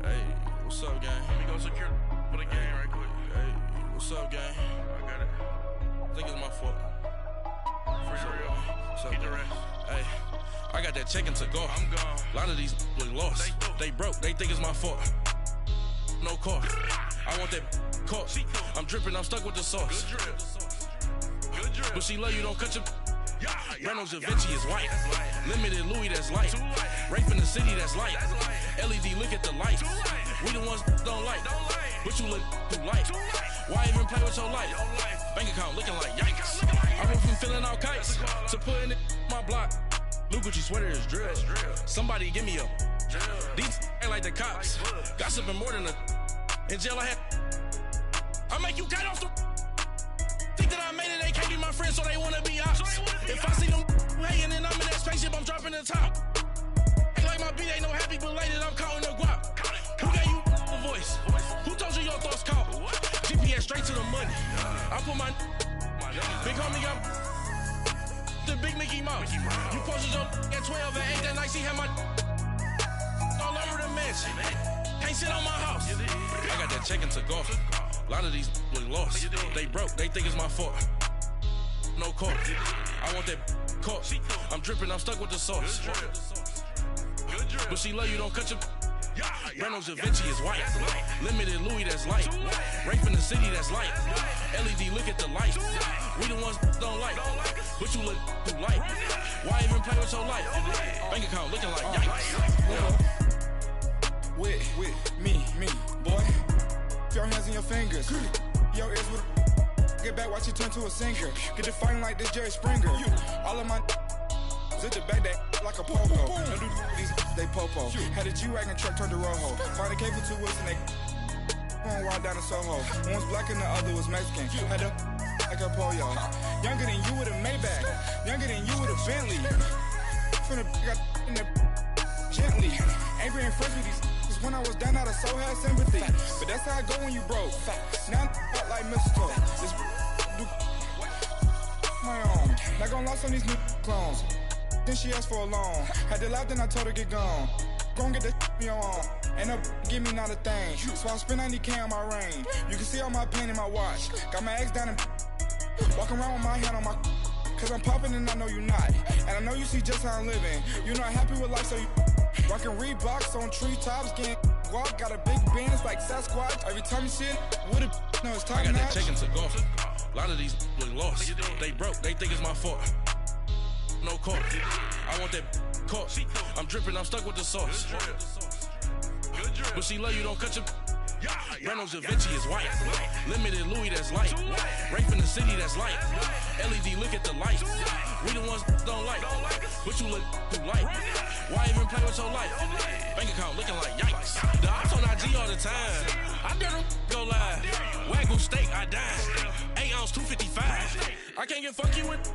Hey, what's up, gang? Let me go secure for the game right quick. Hey, what's up, gang? I got it. I think it's my fault. For real. Get the rest. Hey, I got that chicken to go. I'm gone. A lot of these look lost. They broke. They think it's my fault. No car. I want that caught. I'm dripping. I'm stuck with the sauce. Good drip. But she love you. Don't cut your. Reynolds Da Vinci is white. Limited Louis, that's light. Rape in the city, that's light. LED, look at the light. We the ones don't like. But you look too light. Why even play with your life? Bank account looking like yikes. I went from filling out kites to putting it my block. Blue Gucci sweater is drill. Somebody give me a. These ain't like the cops. Gossiping more than a. In jail I had. I make you cut off the. Think that I made it, they can't be my friends, so they wanna be ops. If I see them hating and I'm in that spaceship, I'm dropping the top. Ain't like my beat ain't no happy belated, I'm counting the guap. Who gave you a voice? Who told you your thoughts count? GPS straight to the money. I put my big homie got the big Mickey Mouse. You posted your at 12 and 8 that night, she had my all over the mansion. Can't sit on my house. I got that check into golf. A lot of these look lost. They broke, they think it's my fault. No car. I want that caught. I'm dripping, I'm stuck with the sauce. But she love you, don't cut your. Reynolds Da Vinci is white. Limited Louis, that's light. Rape in the city, that's light. LED, look at the light. We the ones don't like. But you look too light. Why even play with your life? Bank account looking like yikes. With me, boy. Your hands in your fingers. Yo, ears with get back, watch you turn to a singer. Get to fighting like this Jerry Springer. All of my zip the back that like a popo. Don't do these they popo. Had a G-Wagon truck turned to Rojo. Find a cable 2 wheels and they going wild down in Soho. One was black and the other was Mexican. Had a like a pollo. Younger than you with a Maybach. Younger than you with a Bentley. From the got in the gently. Angry and fresh with these. When I was down, I so had sympathy. But that's how I go when you broke. Now I'm like mistletoe. This my own. Not gonna lost on these new clones. Then she asked for a loan. Had to laugh, then I told her get gone. Gon' get that me on. Ain't no give me not a thing. So I spend 90K on my ring. You can see all my pain in my watch. Got my ex down and walking around with my hand on my. Cause I'm popping and I know you not. And I know you see just how I'm living. You're not happy with life, so you. Rockin' Reeboks on treetops, getting guap. Got a big band, it's like Sasquatch. Every time you see it, with it, no, it's time. I got that chicken to golf. A lot of these look lost. They broke, they think it's my fault. No car. I want that caught. I'm dripping, I'm stuck with the sauce. But she love you, don't cut your. Reynolds Da Vinci is white. Limited Louis, that's light. Rape in the city, that's light. LED, look at the light. We the ones don't like. But you look too light. Why even play with your life? Bank account looking like yikes. The ops on IG all the time. I dare them go live. Wagyu steak, I dine. 8 ounce, 255. I can't get funky with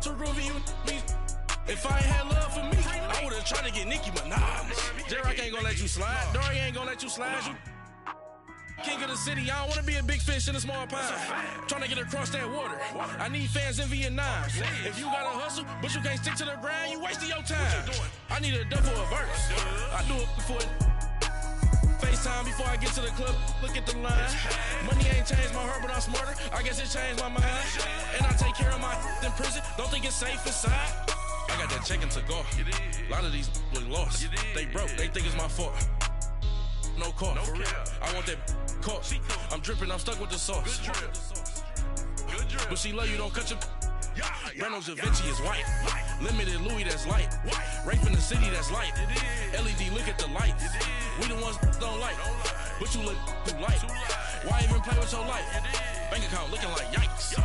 too groovy you me. If I ain't had love for me, I would've tried to get Nicki Minaj. J-Rock ain't gonna let you slide. Dory ain't gonna let you slide. You king of the city, I don't wanna be a big fish in a small pond. Trying to get across that water. I need fans in Vietnam. If you gotta hustle, but you can't stick to the grind, you wasting your time. I need a double a verse. I do it before it. FaceTime before I get to the club. Look at the line. Money ain't changed my heart, but I'm smarter. I guess it changed my mind. And I take care of my in prison. Don't think it's safe inside. I got that check to go. A lot of these look lost. They broke. They think it's my fault. No call. For real. I want that caught. I'm dripping. I'm stuck with the sauce. But she love you. Don't cut your. Reynolds Da Vinci is white. Limited Louis, that's light. Rape in the city, that's light. LED, look at the lights. We the ones don't like. But you look too light. Why even play with your life? Bank account looking like yikes.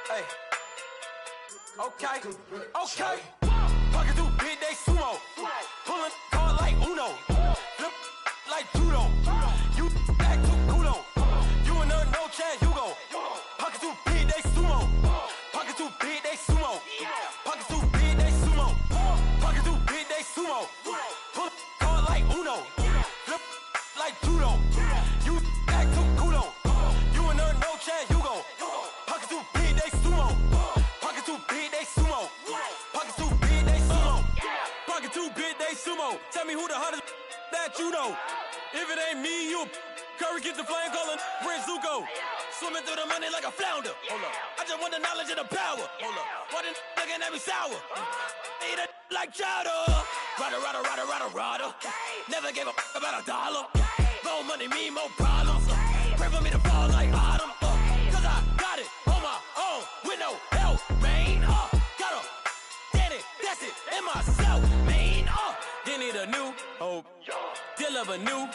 Hey. Okay. Pocket through big day sumo. Pulling card like Uno. Flip like judo. You back to kudo. You and her no chance, you go. Pocket through big day sumo. Pocket through big day sumo. Pocket through big day sumo. Pocket through big day sumo. Pull card like Uno. Flip like judo. You back to kudo. You and her no chance, you go. Pocket through big day sumo. Pocket through big day sumo. Pocket through big day sumo. Pocket through big day sumo. Tell me who the hottest that you know. If it ain't me, you Curry get the flame calling Prince Zuko. Swimming through the money like a flounder. Hold up. I just want the knowledge and the power. Hold up. Why the looking at me sour? Eat it like chowder. Rada. Never gave a about a dollar. More money mean more problems. Pray for me to fall like autumn. Cause I got it on my own with no help, man. Got a daddy, that's it, in myself, man. They need a new hope. Deal of a new.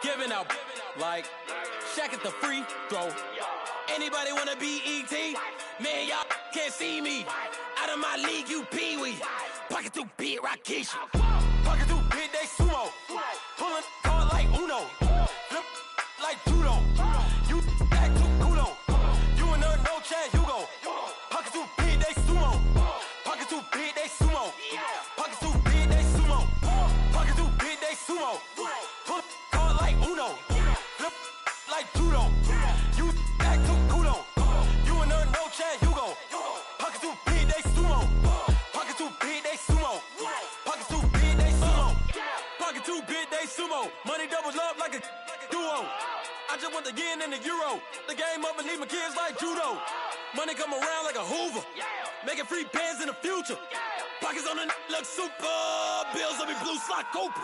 Giving out like Shaq at the free throw. Anybody wanna be E.T.? Man, y'all can't see me. Out of my league, you pee-wee. Pocket through big Rakishi. Pocket through big day sumo. Pulling card like Uno. Flip like judo. You back to kudo. You and her no chance, you go. Pocket through big day sumo. Pocket through big day sumo. Pocket through big day sumo. Pocket through big day sumo. Pull card like Uno. Flip like judo. You back to kudo. You and her no chance, you go. Pocket through big day sumo. Pocket through big day sumo. Pocket through big day sumo. Pocket through big day sumo. Money doubles up like a duo. I just want the yen and the euro. The game up and leave my kids like judo. Money come around like a Hoover. Making free bands in the future. Pockets on the look super. Bills on me blue slot Cooper.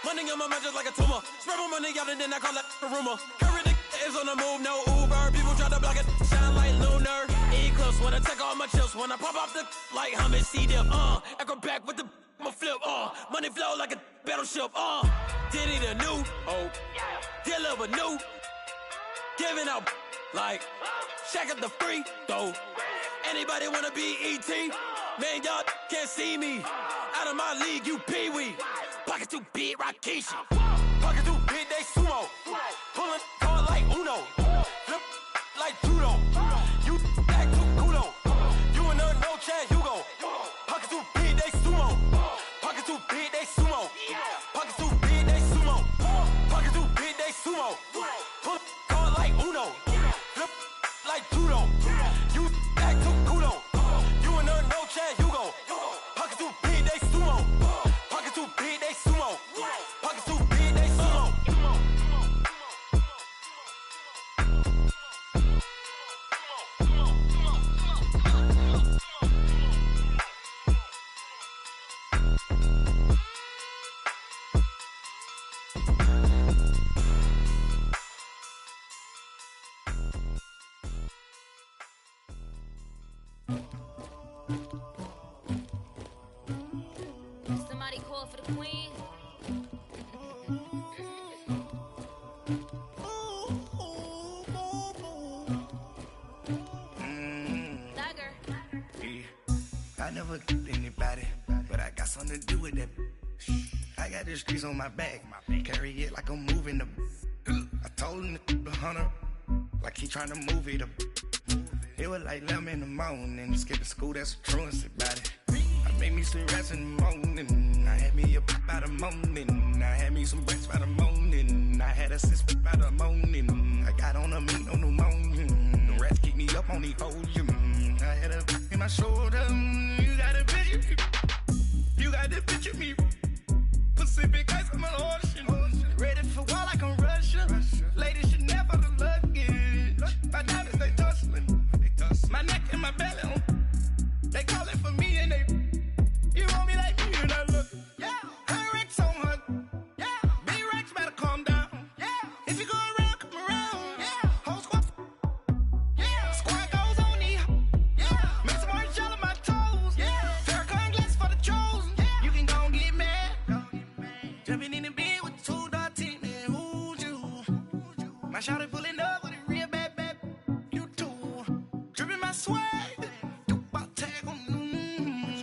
Money on my mind just like a tumor. Spread my money out and then I call that a rumor. Curry the is on the move, no Uber. People try to block it, shine like lunar. Eclipse when I take all my chips. When I pop off the like Hummus C-dip. Echo back with the I'ma flip. Money flow like a battleship. Diddy the new hope. Deliver new. Giving out like Shaq at the free throw. Anybody wanna be E.T.? Man, y'all can't see me. Out of my league, you pee-wee. Pocket too big, Rakishi. Pocket too big, they sumo. Pulling card like Uno. Flip like judo. You back to kudo. You and her no chance, you go. Pocket too big, they sumo. Pocket too big, they sumo. Pocket too big, they sumo. Pocket too big, they sumo. Pull card like Uno. Flip like judo. You back to kudo. You and her no chance, you go. Pocket too big, they sumo. Pocket too big, they sumo. Pocket too big, they sumo. never anybody, but I got something to do with that. I got the streets on my back, carry it like I'm moving the. I told him the hunter, like he trying to move it up. It was like 11 in the morning, skip to school, that's a truancy about it. I made me some rest in the morning, I had me a pop by the morning, I had me some breaks by the morning, I had a sis by the morning, I got on a meat on the morning, the rats keep me up on the ocean, I had a in my shoulder, you got a picture, you got the picture me, Pacific ice on my ocean, ready for war like I'm Russian, ladies should never the luggage, my diamonds they tussling. My neck and my belly on. They calling for me and they. You want me like me and I look. Yeah. Her Rex on her. Yeah. B-Rex better calm down. Yeah. If you go around, come around. Yeah. Whole squad. Yeah. Squad goes on the. Yeah. Make some orange gel on my toes. Yeah. Farrakhan glass for the chosen. Yeah. You can go and get mad. Jumping in the bed with 2 dark teeth, man. Who's you? My shawty pulling up with a real bad. Swag, about tag on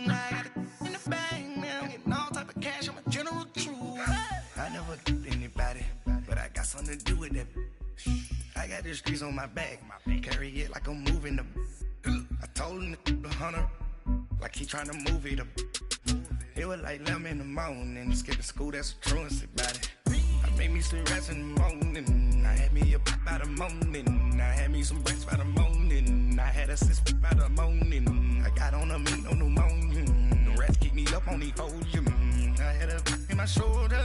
I got it in the bag now, getting all type of cash. I'm a general true. I never did anybody, but I got something to do with that. I got the streets on my back, carry it like I'm moving the. I told him the hunter, like he trying to move it up. It was like 11 in the morning, skip to school, that's a truancy about it. I made me some rest in the morning, I had me a pop by the morning, I had me some breaks by the morning, I had a sis by the morning, I got on a meat on the morning, the rats keep me up on the ocean, I had a in my shoulder,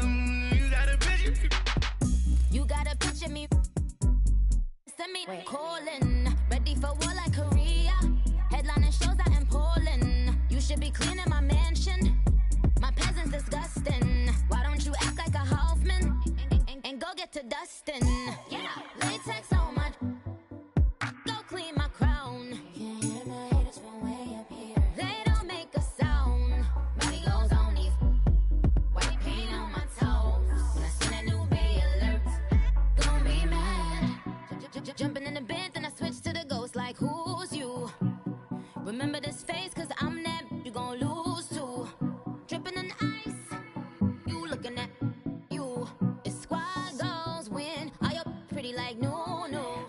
you got a picture. You got a picture me, send me calling, ready for war like Korea, headlining shows out in Poland, you should be cleaning my mansion, my peasants disgusting, why don't you act like a Hoffman, and go get to dustin', yeah, latex on my, go clean my crown, you can hear my haters from way up here, they don't make a sound, body goes on these, white paint on my toes, when I send a new bay alert, gon' be mad, jumping in the Benz and I switch to the ghost like who's you, remember this face cause I'm that, you gon' lose too, dripping in ice, you looking at you, it's squad goals win, are you pretty like no, no.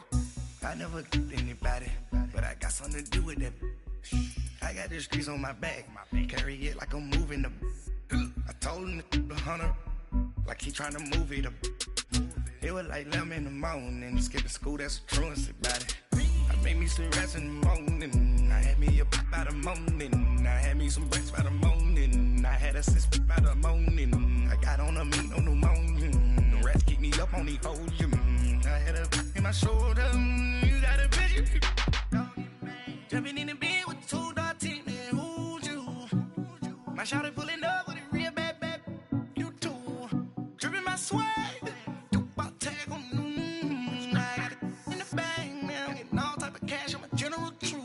I never did anybody, but I got something to do with that. I got the streets on my back, carry it like I'm moving the. I told him the hunter, like he trying to move it up. It was like 11 in the morning, skip to school, that's a truancy about it. I made me some rest in the morning, I had me a pop by the morning, I had me some breaks by the morning, I had a sis by the morning, I got on a meat on the morning, the rats keep me up on the ocean, I had a in my shoulder, you got a picture. Jumping in the bed with 2 dark teeth, man, who's you? My shawty pulling up with a real bad, you too, dripping my swag. I got it in the bag now, getting all type of cash. I'm a general true.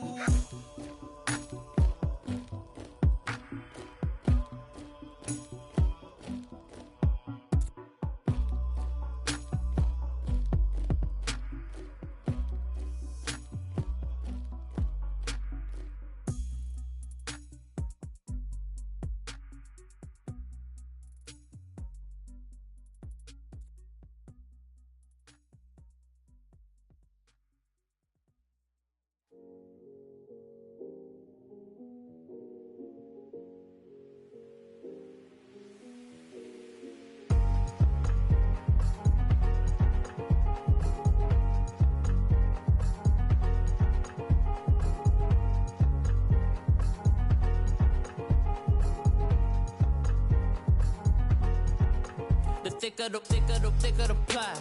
Thicker the pie,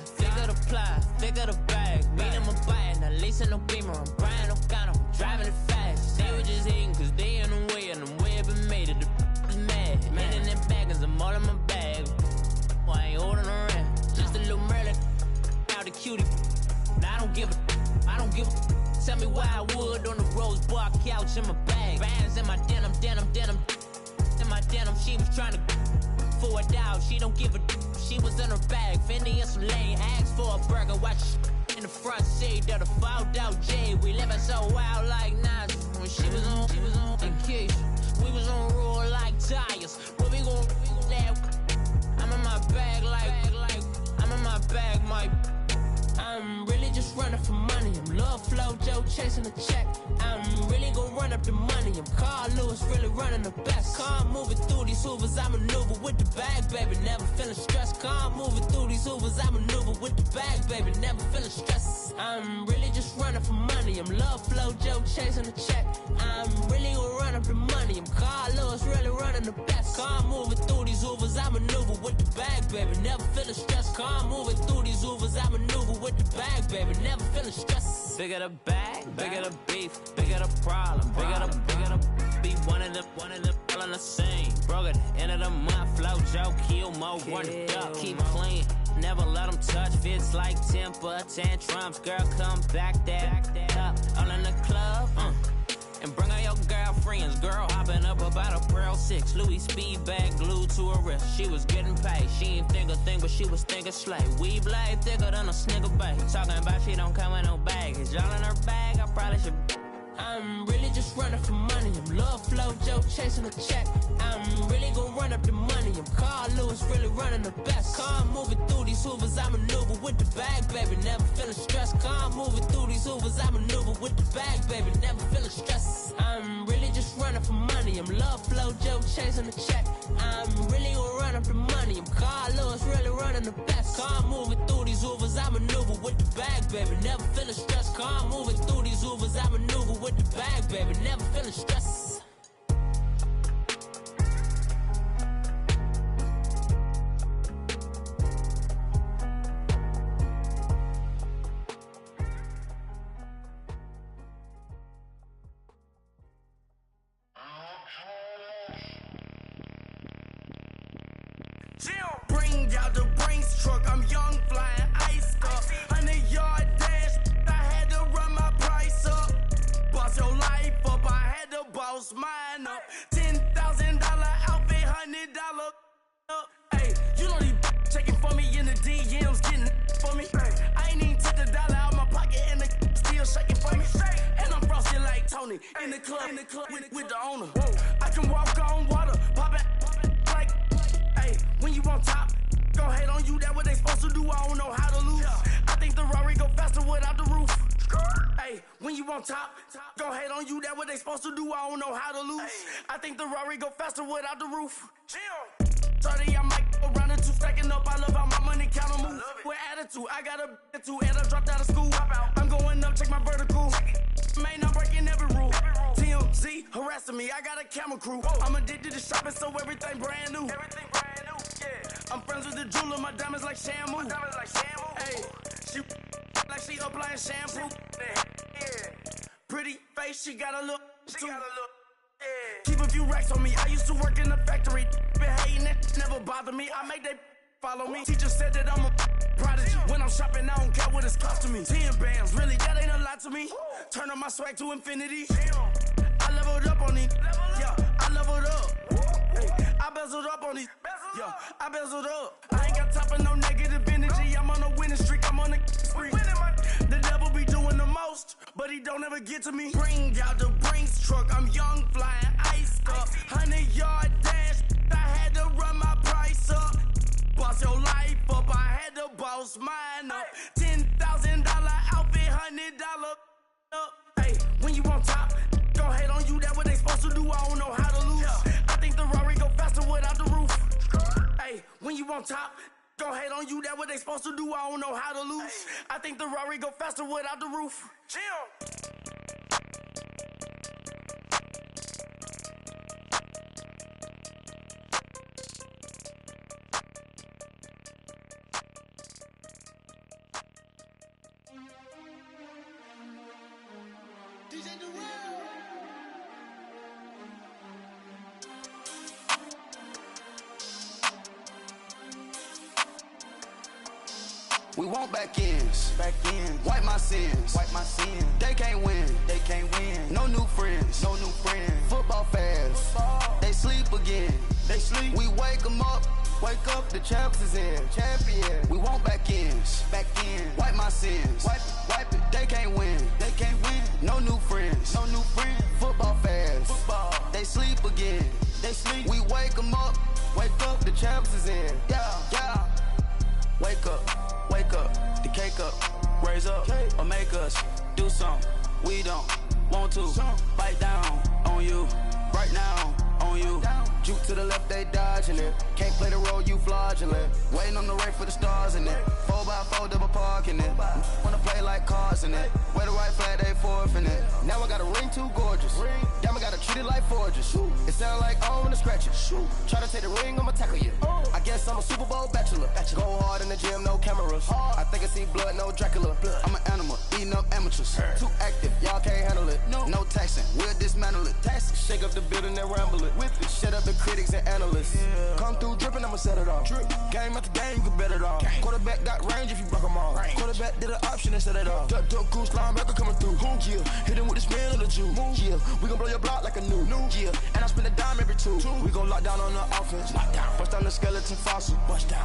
thicker the bag. Beat them a bite, now lacing no beamer. I'm Brian O'Connor, driving it fast. They were just hating cause they in the way, and the way I've been made it. The is mad. Man in them baggins, I'm all in my bag. I ain't holding around. Just a little Merlin, out a cutie. Now I don't give a. Tell me why I would on the rose bar couch in my bag. Bands in my denim. In my denim, she was trying to for a doubt. She don't give a. She was in her bag, Fendi and some lane. Asked for a burger, watch in the front seat of the fouled out J. We living so wild like Nas. When she was on vacation, We was on roll like tires. What we gon' that? I'm in my bag like I'm in my bag, Mike. I'm really just running for money. I'm Love Flow Joe chasing the check. I'm really gon' run up the money. I'm Carl Lewis, really running the best. Calm moving through these hoovers, I maneuver with the bag, baby. Never feeling stressed. Calm moving through these hoovers, I maneuver with the bag, baby. Never feeling stressed. I'm really just running for money. I'm Love Flow Joe chasing the check. I'm really gon' run up the money. I'm Carl Lewis, really running the best. Calm moving through these hoovers, I maneuver with the bag, baby. Never feeling stressed. Calm moving through these hoovers, I maneuver with the bag, baby. Never feeling stressed. Bigger the bag, bigger the beef, bigger the problem, bigger the beef. One of them all in the same. Broke at the end of the month, Flow Joe, kill mo, run it up, keep clean. Never let them touch, fits like temper tantrums. Girl, come back that up, all in the club, and bring all your girlfriends. Girl hopping up about a Pearl 6. Louis speed bag glued to her wrist. She was getting paid. She ain't think a thing, but she was thinking slay. We blade thicker than a snicker bag. Talking about she don't come with no baggage. All in her bag, I probably should. I'm really just running for money. I'm Love Flow Joe chasing a check. I'm really gon' run up the money. I'm Carl Lewis, really running the best. Calm moving through these hoovers, I maneuver with the bag, baby. Never feeling stressed. Calm moving through these hoovers, I maneuver with the bag, baby. Never feeling stressed. I'm really just running for money. I'm Love Flow Joe chasing the check. I'm really gon' run up the money. I'm Carl Lewis, really running the best. Calm moving through these hoovers, I maneuver with the bag, baby. Never feeling stressed. Calm moving through these hoovers, I maneuver with the bag, baby. Never feeling stressed. Bring out the Brinks truck, I'm young, flying ice up. 100-yard dash, I had to run my price up. Boss your life up, I had to boss mine up. $10,000 outfit, $100 up. Hey, you know these checking for me in the DMs, getting for me. I ain't even took the dollar out my pocket and the still shaking for me. And I'm frosty like Tony in the club with the owner. I can walk on water, pop it like, hey, when you on top, gon' hate on you, that what they supposed to do, I don't know how to lose. I think the Rari go faster without the roof. Hey, when you on top, gon' hate on you, that what they supposed to do, I don't know how to lose. I think the Rari go faster without the roof. 30, I might go round and two, stacking up, I love how my money count on move. With attitude, I got a two, and I dropped out of school. I'm going up, check my vertical. Man, I'm breaking every rule. TMZ harassing me, I got a camera crew. I'm addicted to shopping, so everything brand new. I'm friends with the jeweler, my diamonds like Shamu. Hey, she like she applying shampoo. Pretty face, she got a look. Keep a few racks on me. I used to work in the factory. Been hating it, never bother me. I make they follow me. Teacher said that I'm a prodigy. When I'm shopping, I don't care what it's costing me. 10 bands, really, that ain't a lot to me. Turn up my swag to infinity. I leveled up on these. Yeah, I leveled up. Hey, I bezeled up on these. Yeah, I bezeled up. I ain't got time for no negative energy. I'm on a winning streak. I'm on a spree. The devil be doing the most, but he don't ever get to me. Bring out the Brinks truck. I'm young, flying ice up. 100-yard dash. I had to run my price up. Boss your life up. I had to boss mine up. $10,000 outfit, $100 up. Hey, when you on top, gon' hate on you. That what they supposed to do. I don't know how to lose. I think the Rari go faster without the roof. Hey, when you on top, gon' hate on you. That what they supposed to do. I don't know how to lose. I think the Rari go faster without the roof. DJ Durrell. We want back ends. Wipe my sins. They can't win. No new friends. Football fans. They sleep again. We wake them up. The champs is in. We want back ends. Wipe my sins. Wipe it. They can't win. No new friends. Football fans. They sleep again. again. They sleep, we wake them up. Wake up, the champs is in. Yeah. Wake up, the cake up. Raise up, or make us do something. We don't want to bite down on you. Right now, on you. Juke to the left, they dodging it. Can't play the role, you fraudulent. Waiting on the right for the stars in it. 4x4 double parking it. Wanna play like cars in it. Wear the white flag, they forfeiting it. Now I got a ring too gorgeous. Damn, I gotta treat it like forges. It sound like I don't wanna scratch it. Try to take the ring, I'ma tackle you. I guess I'm a Super Bowl bachelor. Go hard in the gym, no cameras. I think I see blood, no Dracula. I'm an animal, eating up amateurs. Too active, y'all can't handle it. No taxing, we'll dismantle it. Shake up the building and ramble it. Whip it, shut up the critics and analysts. Come through dripping, I'ma set it off. Game after game, you can bet it all. Quarterback got range if you block them all. Quarterback did an option and set it off. Duck, goose, linebacker coming through. Yeah, hit him with the spin of the Jew. Yeah, we gon' blow your block like a new. Yeah, and I spin a dime every two. We gon' lock down on the offense. Bust down the skeleton fossil.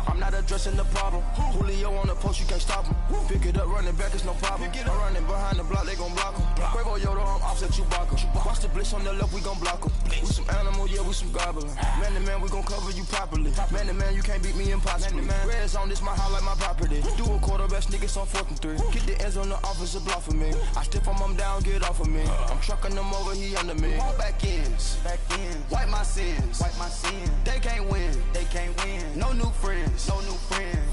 I'm not addressing the problem. Julio on the post, you can't stop him. Pick it up, running back, it's no problem. I'm running behind the block, they gon' block him. Quavo Yoda, I'm offset Chewbacca. Watch the blitz on the left, we gon' block him. We some animal, yeah, we some goblin. Man to man, we gon' cover you properly. Man to man, you can't beat me impossibly. Red zone, this my house like my property. Do a quarter best niggas on 4th and 3. Get the ends on the offensive block for me. I stiff him down, get off of me. I'm trucking them over, he under me. All back ends. Wipe my sins. They can't win. No new friends.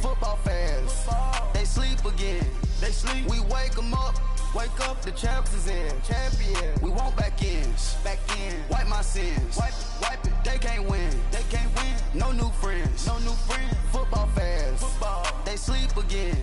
Football fans. They sleep again. We wake them up. Wake up, the champs is in. Champion. We want back ends. Wipe my sins. Wipe it. They can't win. No new friends. Football fans. They sleep again.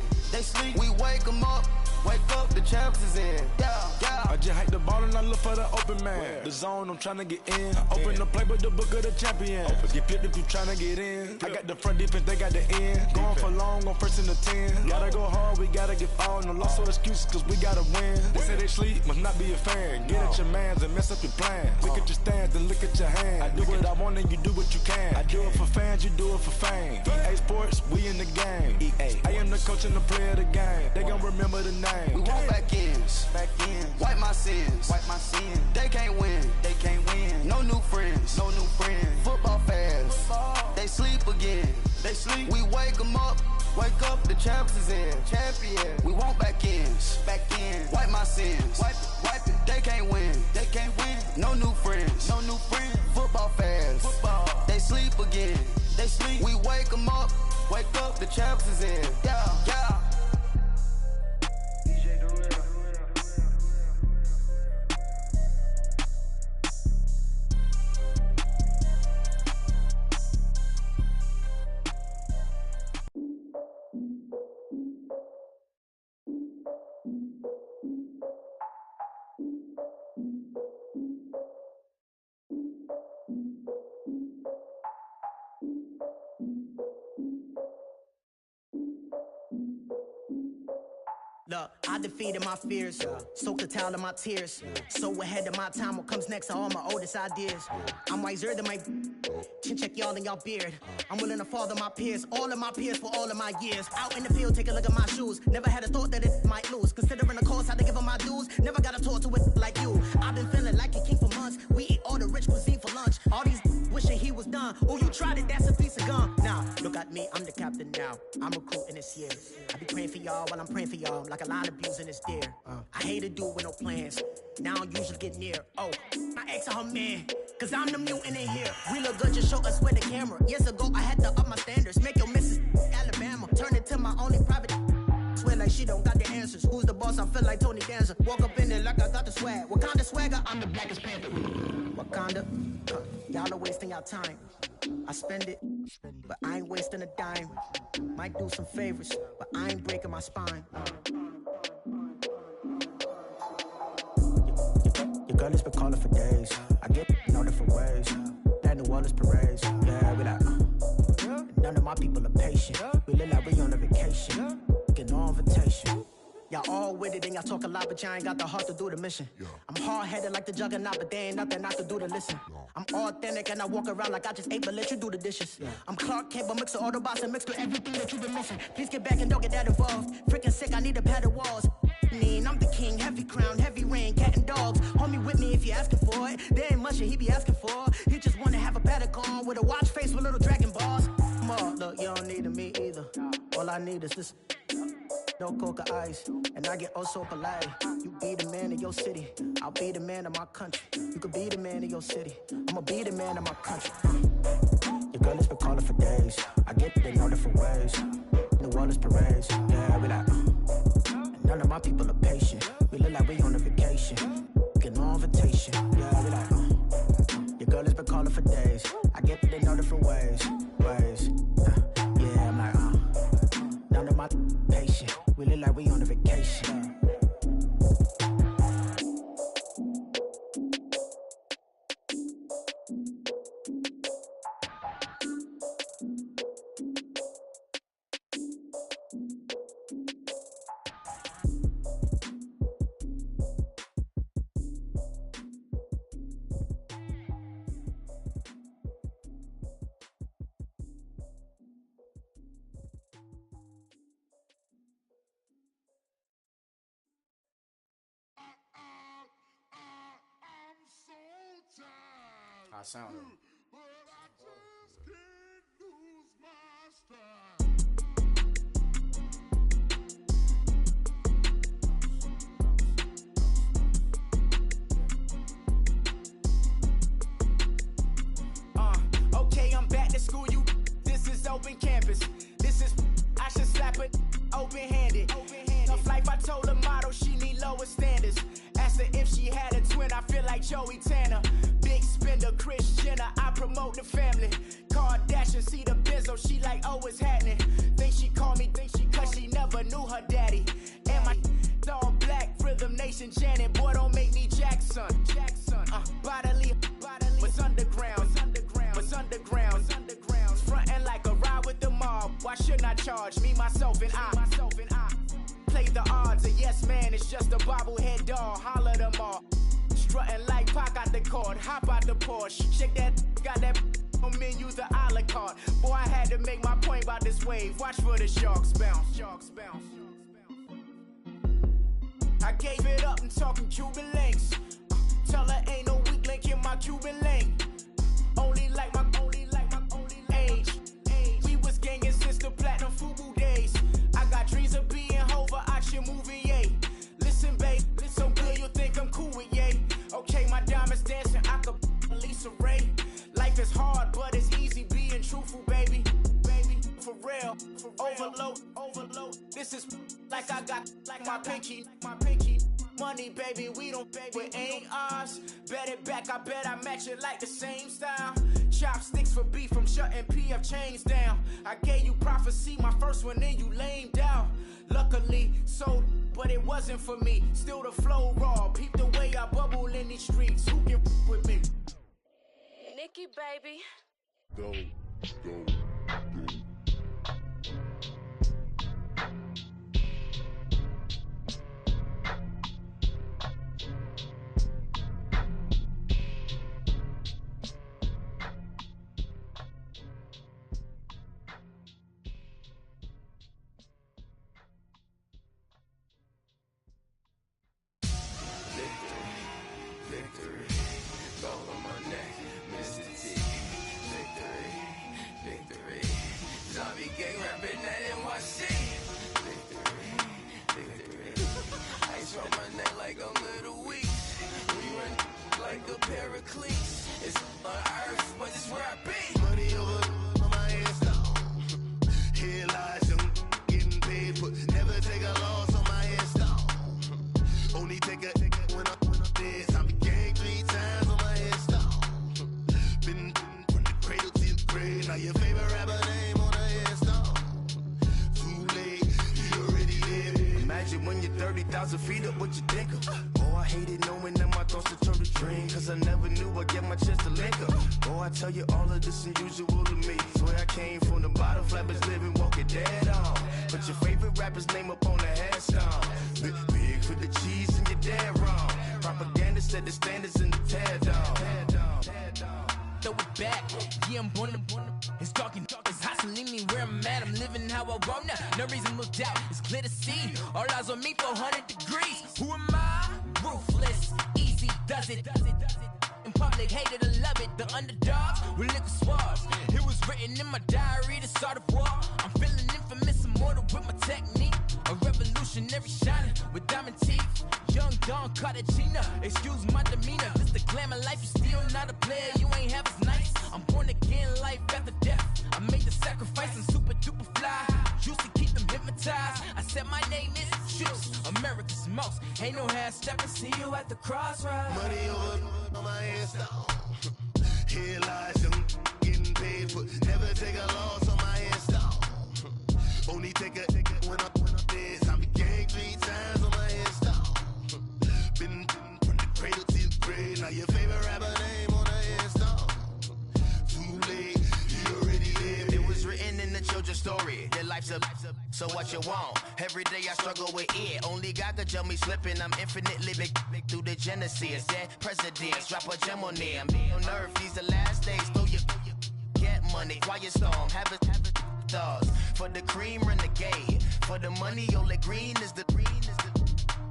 We wake them up. Wake up, the champs is in. Yeah. I just hike the ball and I look for the open man. The zone, I'm trying to get in. Open the playbook, the book of the champion. Get flipped if you trying to get in. I got the front defense, they got the end. Going for long, on 1st and the 10. Gotta go hard, we gotta get all. No loss or excuses, cause we gotta win. They say they sleep, must not be a fan. Get at your mans and mess up your plans. Look at your stands and look at your hands. I do what I want and you do what you can. I do it for fans, you do it for fame. EA Sports, we in the game. I am the coach and the player of the game. They gon' remember the name. We want back ends. Wipe my sins. They can't win. No new friends. Football fans. They sleep again. We wake them up. Wake up, the champs is in. Champion. We want back ends. Wipe my sins. Wipe it. They can't win. No new friends. Football fans. They sleep again. We wake them up. Wake up, the champs is in. Yeah. Look, I defeated my fears, soaked the towel in my tears. So ahead of my time, what comes next are all my oldest ideas. I'm wiser than my chin check y'all in y'all beard. I'm willing to father my peers, all of my peers for all of my years. Out in the field, take a look at my shoes. Never had a thought that it might lose. Considering the cost, I had to give them my dues. Never got to talk to it like you. I've been feeling like a king for months. We eat all the rich cuisine for lunch. All these wishing he was done. Oh, you tried it, that's a piece of gum. Now, look at me, I'm the captain now. I'm recruiting this year. I be praying for y'all while I'm praying for y'all. Like a line of abusing this deer. I hate to do it with no plans. Now I usually get near. Oh, my ex her man. Cause I'm the mutant in here. We look good, just show us where the camera. Years ago, I had to up my standards. Make your missus Alabama. Turn it to my only private. Swear like she don't got the answers. Who's the boss? I feel like Tony Danza. Walk up in there like I got the swag. What kind of swagger? I'm the blackest panther. Wakanda. Y'all are wasting your time. I spend it, but I ain't wasting a dime. Might do some favors, but I ain't breaking my spine. Your girl has been calling for days. I get in all different ways. That New Orleans parades. Yeah, we like. None of my people are patient. We look like we on a vacation. Get no invitation. Y'all all with it and y'all talk a lot, but y'all ain't got the heart to do the mission. I'm hard-headed like the juggernaut, but there ain't nothing I can do to listen. I'm authentic and I walk around like I just ate, but let you do the dishes. I'm Clark Kent, but mix the Autobots and mix with everything that you've been missing. Please get back and don't get that involved. Freaking sick, I need to pad the walls. I'm the king, heavy crown, heavy rain, cat and dogs. Homie with me if you're asking for it. There ain't much that he be asking for. He just just wanna have a paddock on with a watch face with little dragon balls. Look, you don't need me either. All I need is this. No coca ice, and I get oh so polite. You be the man of your city, I'll be the man of my country. You could be the man of your city, I'ma be the man of my country. Your girl has been calling for days. I get they know different ways. New Orleans parades, yeah, we like. And none of my people are patient. We look like we on a vacation. Get no invitation, yeah, we like. Your girl has been calling for days. I get they know different ways. Yeah, I'm like, none of my patient. We look like we on a vacation. I sound it. Okay, I'm back to school, you. This is open campus. This is, I should slap it open-handed. Tough life, I told her motto, she need lower standards. Asked her if she had a twin, I feel like Joey Tanner. Big spender, Kris Jenner, I promote the family. Kardashian, see the Benzo, she like, oh, it's happening. Think she called me, cause she never knew her daddy. And my all black, Rhythm Nation, Janet, boy, don't make me Jackson. Bodily, what's underground, what's underground, frontin' like a ride with the mob. Why shouldn't I charge me, myself, and I? Play the odds, a yes man is just a bobblehead doll, holler them all. Strutting like Pac out the court, hop out the Porsche. Shake that, got that on menu, the a la carte. Boy, I had to make my point about this wave. Watch for the sharks bounce. I gave it up and talking Cuban links. Tell her ain't no weak link in my Cuban link. Only like my age. We was gangin' since the platinum FUBU days. I got dreams of being Hova, action movie, yay. Listen, babe, so good you think I'm cool with yay. Okay, my diamonds dancing, I could Lisa Ray. Life is hard, but it's easy being truthful, baby. For real, overload. This is like I got like my pinky. Money, baby, we don't pay, it ain't ours. Bet it back, I bet I match it like the same style. Chopsticks for beef from shutting PF chains down. I gave you prophecy, my first one, then you lamed out. Luckily, sold, but it wasn't for me. Still the flow raw, peep the way I bubble in these streets. Who can with me? Nikki, baby. Go. public, hated or love it. The underdogs with liquor swabs. It was written in my diary to start a war. I'm feeling infamous, immortal with my technique. A revolutionary shining with diamond teeth. Young Don Cartagena, excuse my demeanor. This the glamour life, you still not a player. You ain't half as nice. I'm born again, life after death. I made the sacrifice, I'm super duper fly. Used to keep them hypnotized. I said my name is Juice, America's most. Ain't no half stepping, see you at the crossroads. Money over on my headstone. Here lies young getting paid for. Never take a loss on my headstone. Only take a when I'm dead. I be gang 3 times on my headstone. Been from the cradle to the grave. Now your favorite rapper name on the headstone. Too late, you already lived. It was written in the children's story. Their life's a so what you want? Every day I struggle with it. Only God could tell me slipping. I'm infinitely big through the genesis. Dead presidents, drop a gem on them. On earth, these the last days. Throw your get money, quiet storm. Have a thoughts for the cream renegade. For the money, only green is the.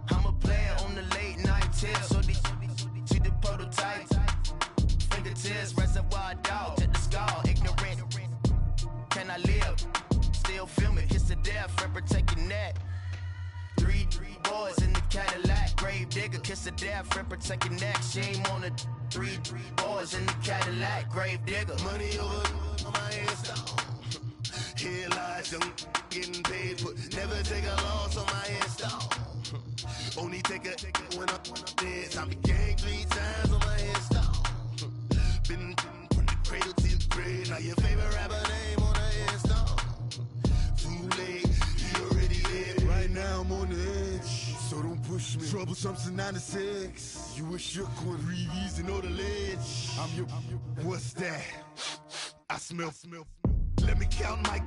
I'm a player on the late night tip. So the prototype. Fingertips, reservoir dog. Check the skull, ignorant. Can I live? Still film it, kiss to death, friend protect your neck. 3 boys in the Cadillac, grave digger, kiss to death, friend protect your neck. Shame on the 3 boys in the Cadillac, grave digger. Money over on my headstone. Here lies young getting paid for. Never take a loss on my headstone. Only take a when I'm dead. I be gang 3 times on my headstone. Been from the cradle to the grave. Now your favorite rapper name on the headstone. Too late, you already lived. Right now I'm on the edge, so don't push me. Troublesome to 96. You a shook one, breathe easy, know the ledge. I'm your. What's that? I smell. Let me count my.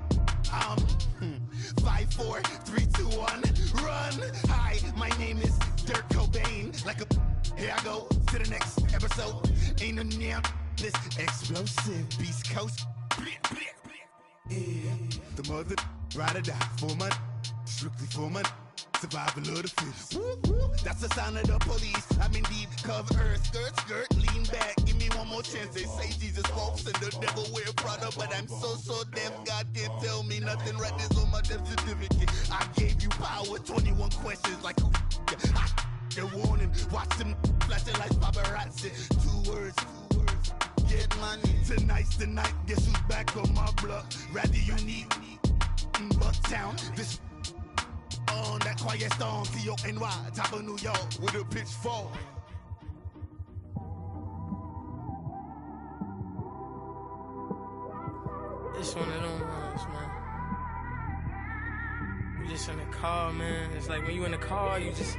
5, 4, 3, 2, 1, run. Hi, my name is Dirk Cobain. Like a. Here I go to the next episode. Ain't no damn this explosive Beast Coast. Yeah. The mother ride or die for my strictly for my survival of the fittest. That's the sound of the police. I'm indeed cover earth, skirt, lean back. Give me one more chance. They say Jesus walks and the devil wear Prada, but I'm so deaf. God can't tell me nothing. Right this on my death certificate. I gave you power. 21 questions like who? The warning. Watch them flashing like paparazzi. 2 words. Get money. Tonight's the night. Guess who's back on my block? Rather unique. Bucktown. This on that quiet storm. T-O-N-Y. Top of New York with a pitchfork. It's one of them ones, man. You just in the car, man. It's like when you in the car, you just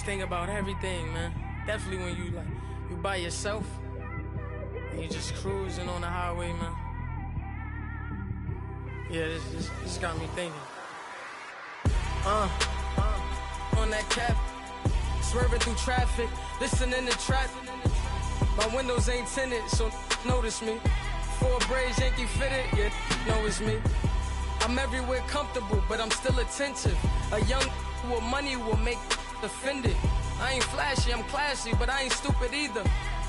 think about everything, man. Definitely when you by yourself and you just cruising on the highway, man. Yeah, this got me thinking. On that cap, swerving through traffic, listening to trap. My windows ain't tinted, so notice me. 4 braids, Yankee fitted, yeah, know it's me. I'm everywhere comfortable, but I'm still attentive. A young with money will make offended. I ain't flashy, I'm classy, but I ain't stupid either.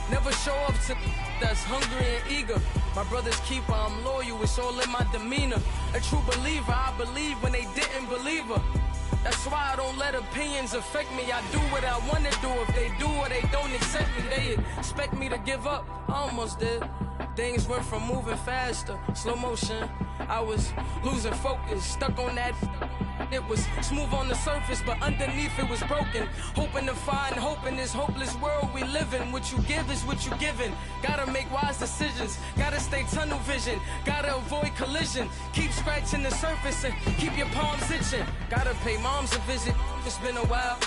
Never show up to that's hungry and eager. My brother's keeper, I'm loyal, it's all in my demeanor. A true believer, I believe when they didn't believe her. That's why I don't let opinions affect me. I do what I want to do. If they do or they don't accept me, they expect me to give up. I almost did. Things went from moving faster, slow motion. I was losing focus, stuck on that. It was smooth on the surface, but underneath it was broken. Hoping to find hope in this hopeless world we live in. What you give is what you given. Gotta make wise decisions. Gotta stay tunnel vision. Gotta avoid collision. Keep scratching the surface and keep your palms itching. Gotta pay moms a visit. It's been a while.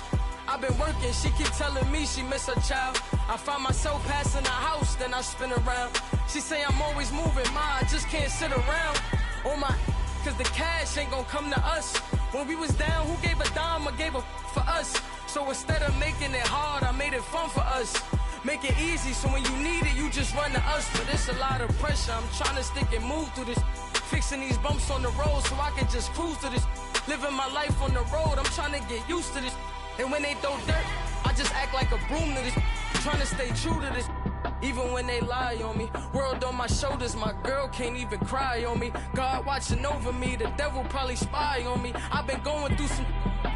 I've been working, she keep telling me she miss her child. I find myself passing the house, then I spin around. She say I'm always moving, ma, I just can't sit around. Oh my, cause the cash ain't gon' come to us. When we was down, who gave a dime or gave a for us? So instead of making it hard, I made it fun for us. Make it easy, so when you need it, you just run to us. But it's a lot of pressure, I'm trying to stick and move through this. Fixing these bumps on the road so I can just cruise to this. Living my life on the road, I'm trying to get used to this. And when they throw dirt, I just act like a broom to this. Trying to stay true to this. even when they lie on me. World on my shoulders, my girl can't even cry on me. God watching over me, the devil probably spy on me. I've been going through some,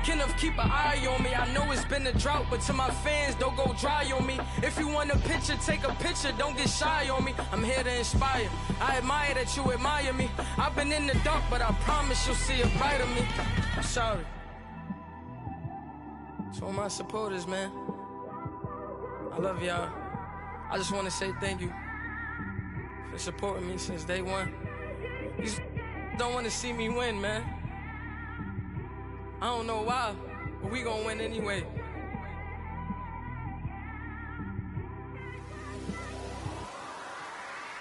Kenneth, keep an eye on me. I know it's been a drought, but to my fans, don't go dry on me. If you want a picture, take a picture, don't get shy on me. I'm here to inspire, I admire that you admire me. I've been in the dark, but I promise you'll see a brighter me. I'm sorry. To all my supporters, man, I love y'all. I just want to say thank you for supporting me since day one. These don't want to see me win, man. I don't know why, but we gonna win anyway.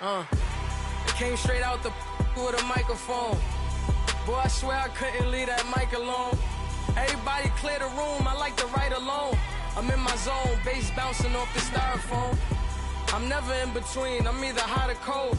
It came straight out the with a microphone. Boy, I swear I couldn't leave that mic alone. Everybody clear the room, I like to write alone. I'm in my zone, bass bouncing off the styrofoam. I'm never in between, I'm either hot or cold.